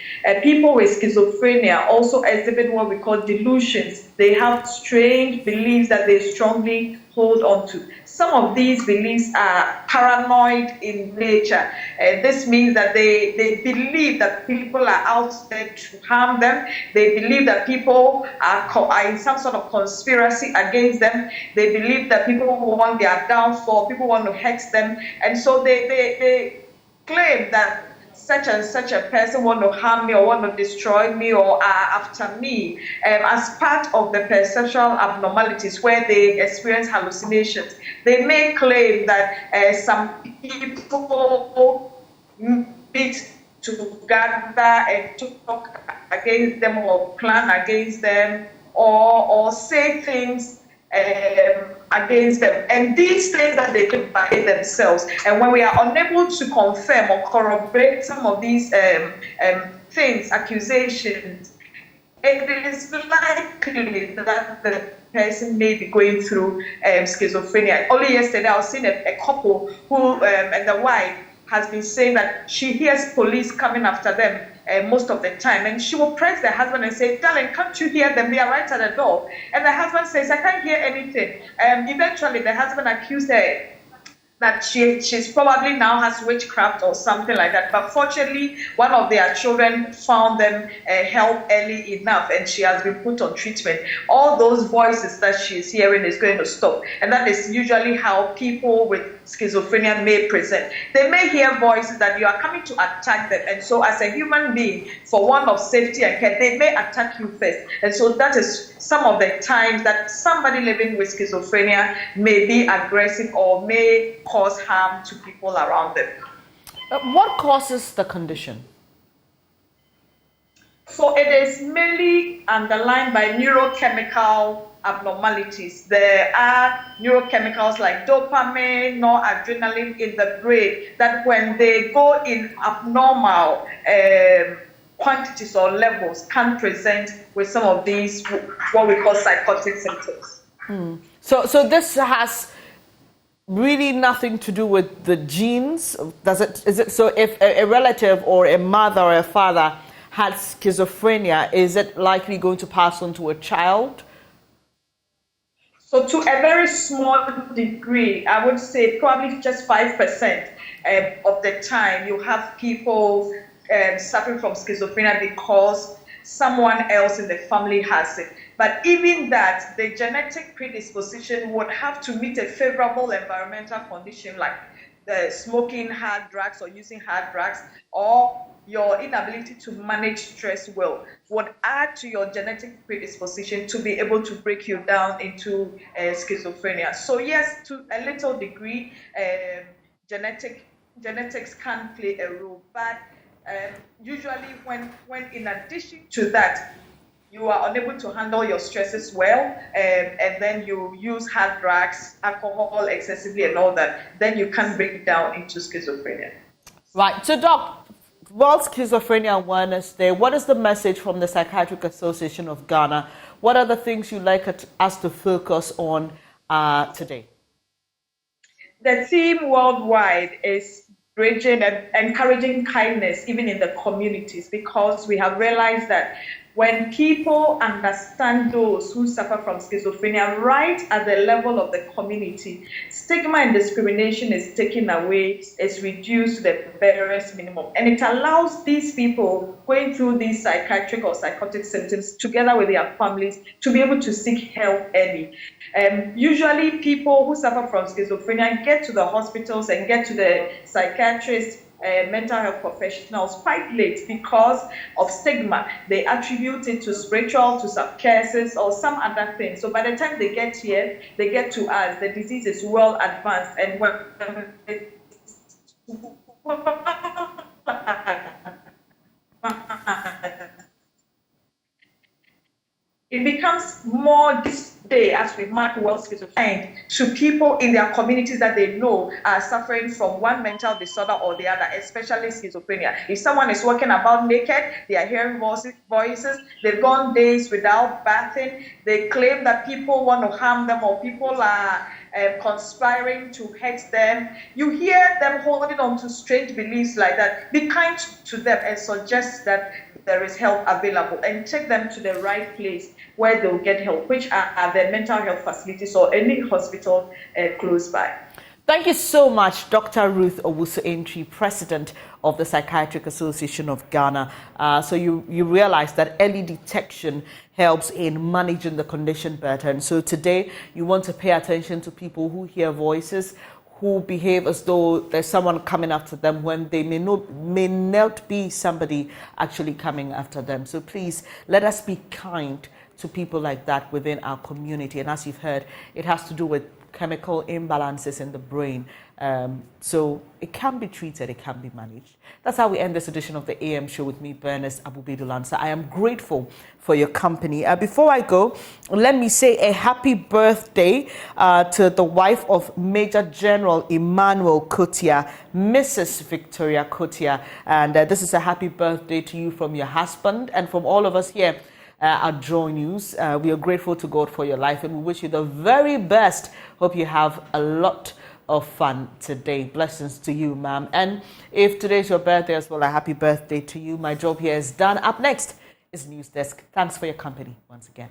People with schizophrenia also exhibit what we call delusions. They have strange beliefs that they strongly hold on to. Some of these beliefs are paranoid in nature. This means that they believe that people are out there to harm them. They believe that people are in some sort of conspiracy against them. They believe that people want their downfall, people want to hex them. And so they claim that such and such a person want to harm me or want to destroy me or are after me as part of the perceptual abnormalities where they experience hallucinations. They may claim that some people meet together and talk against them or plan against them or say things against them. And these things that they do by themselves. And when we are unable to confirm or corroborate some of these things, accusations, it is likely that the person may be going through schizophrenia. Only yesterday, I was seeing a couple who, and the wife has been saying that she hears police coming after them most of the time, and she will press the husband and say, "Darling, can't you hear them? They are right at the door." And the husband says, "I can't hear anything." Eventually, the husband accused her that she's probably now has witchcraft or something like that. But fortunately, one of their children found them help early enough, and she has been put on treatment. All those voices that she's hearing is going to stop. And that is usually how people with schizophrenia may present. They may hear voices that you are coming to attack them. And so as a human being, for one of safety and care, they may attack you first. And so that is some of the times that somebody living with schizophrenia may be aggressive or may cause harm to people around them. What causes the condition? So it is mainly underlined by neurochemical abnormalities. There are neurochemicals like dopamine, noradrenaline in the brain that when they go in abnormal quantities or levels can present with some of these what we call psychotic symptoms. So this has really nothing to do with the genes? Is it so if a relative or a mother or a father had schizophrenia, is it likely going to pass on to a child? So to a very small degree, I would say probably just 5% of the time you have people suffering from schizophrenia because someone else in the family has it. But even that, the genetic predisposition would have to meet a favorable environmental condition like smoking hard drugs or using hard drugs, or your inability to manage stress well would add to your genetic predisposition to be able to break you down into schizophrenia. So yes, to a little degree, genetics can play a role, but usually when in addition to that, you are unable to handle your stresses well, and then you use hard drugs, alcohol excessively and all that, then you can break down into schizophrenia. Right. So, Doc, World Schizophrenia Awareness Day, what is the message from the Psychiatric Association of Ghana? What are the things you'd like us to focus on today? The theme worldwide is bridging and encouraging kindness even in the communities, because we have realized that when people understand those who suffer from schizophrenia right at the level of the community, stigma and discrimination is taken away, is reduced to the barest minimum. And it allows these people going through these psychiatric or psychotic symptoms together with their families to be able to seek help early. Usually people who suffer from schizophrenia get to the hospitals and get to the psychiatrists, mental health professionals quite late because of stigma. They attribute it to spiritual, to some cases or some other thing. So by the time they get here, they get to us, the disease is well advanced. And when it becomes more this day as we mark World Schizophrenia to people in their communities that they know are suffering from one mental disorder or the other, especially schizophrenia. If someone is walking about naked, they are hearing voices, they've gone days without bathing, they claim that people want to harm them or people are conspiring to hurt them. You hear them holding on to strange beliefs like that. Be kind to them and suggest that there is help available and take them to the right place where they'll get help, which are the mental health facilities or any hospital close by. Thank you so much, Dr. Ruth Owusu-Antwi, President of the Psychiatric Association of Ghana. So you realize that early detection helps in managing the condition better. And so today you want to pay attention to people who hear voices, who behave as though there's someone coming after them when they may not be somebody actually coming after them. So please, let us be kind to people like that within our community. And as you've heard, it has to do with chemical imbalances in the brain. So it can be treated, it can be managed. That's how we end this edition of the AM show with me, Bernice Abu-Bedu-Lansah. I am grateful for your company. Before I go, let me say a happy birthday to the wife of Major General Emmanuel Kotia, Mrs. Victoria Kotia. And this is a happy birthday to you from your husband and from all of us here at Joy News. We are grateful to God for your life and we wish you the very best. Hope you have a lot of fun today. Blessings to you, ma'am. And if today's your birthday as well, a happy birthday to you. My job here is done. Up next is News Desk. Thanks for your company once again.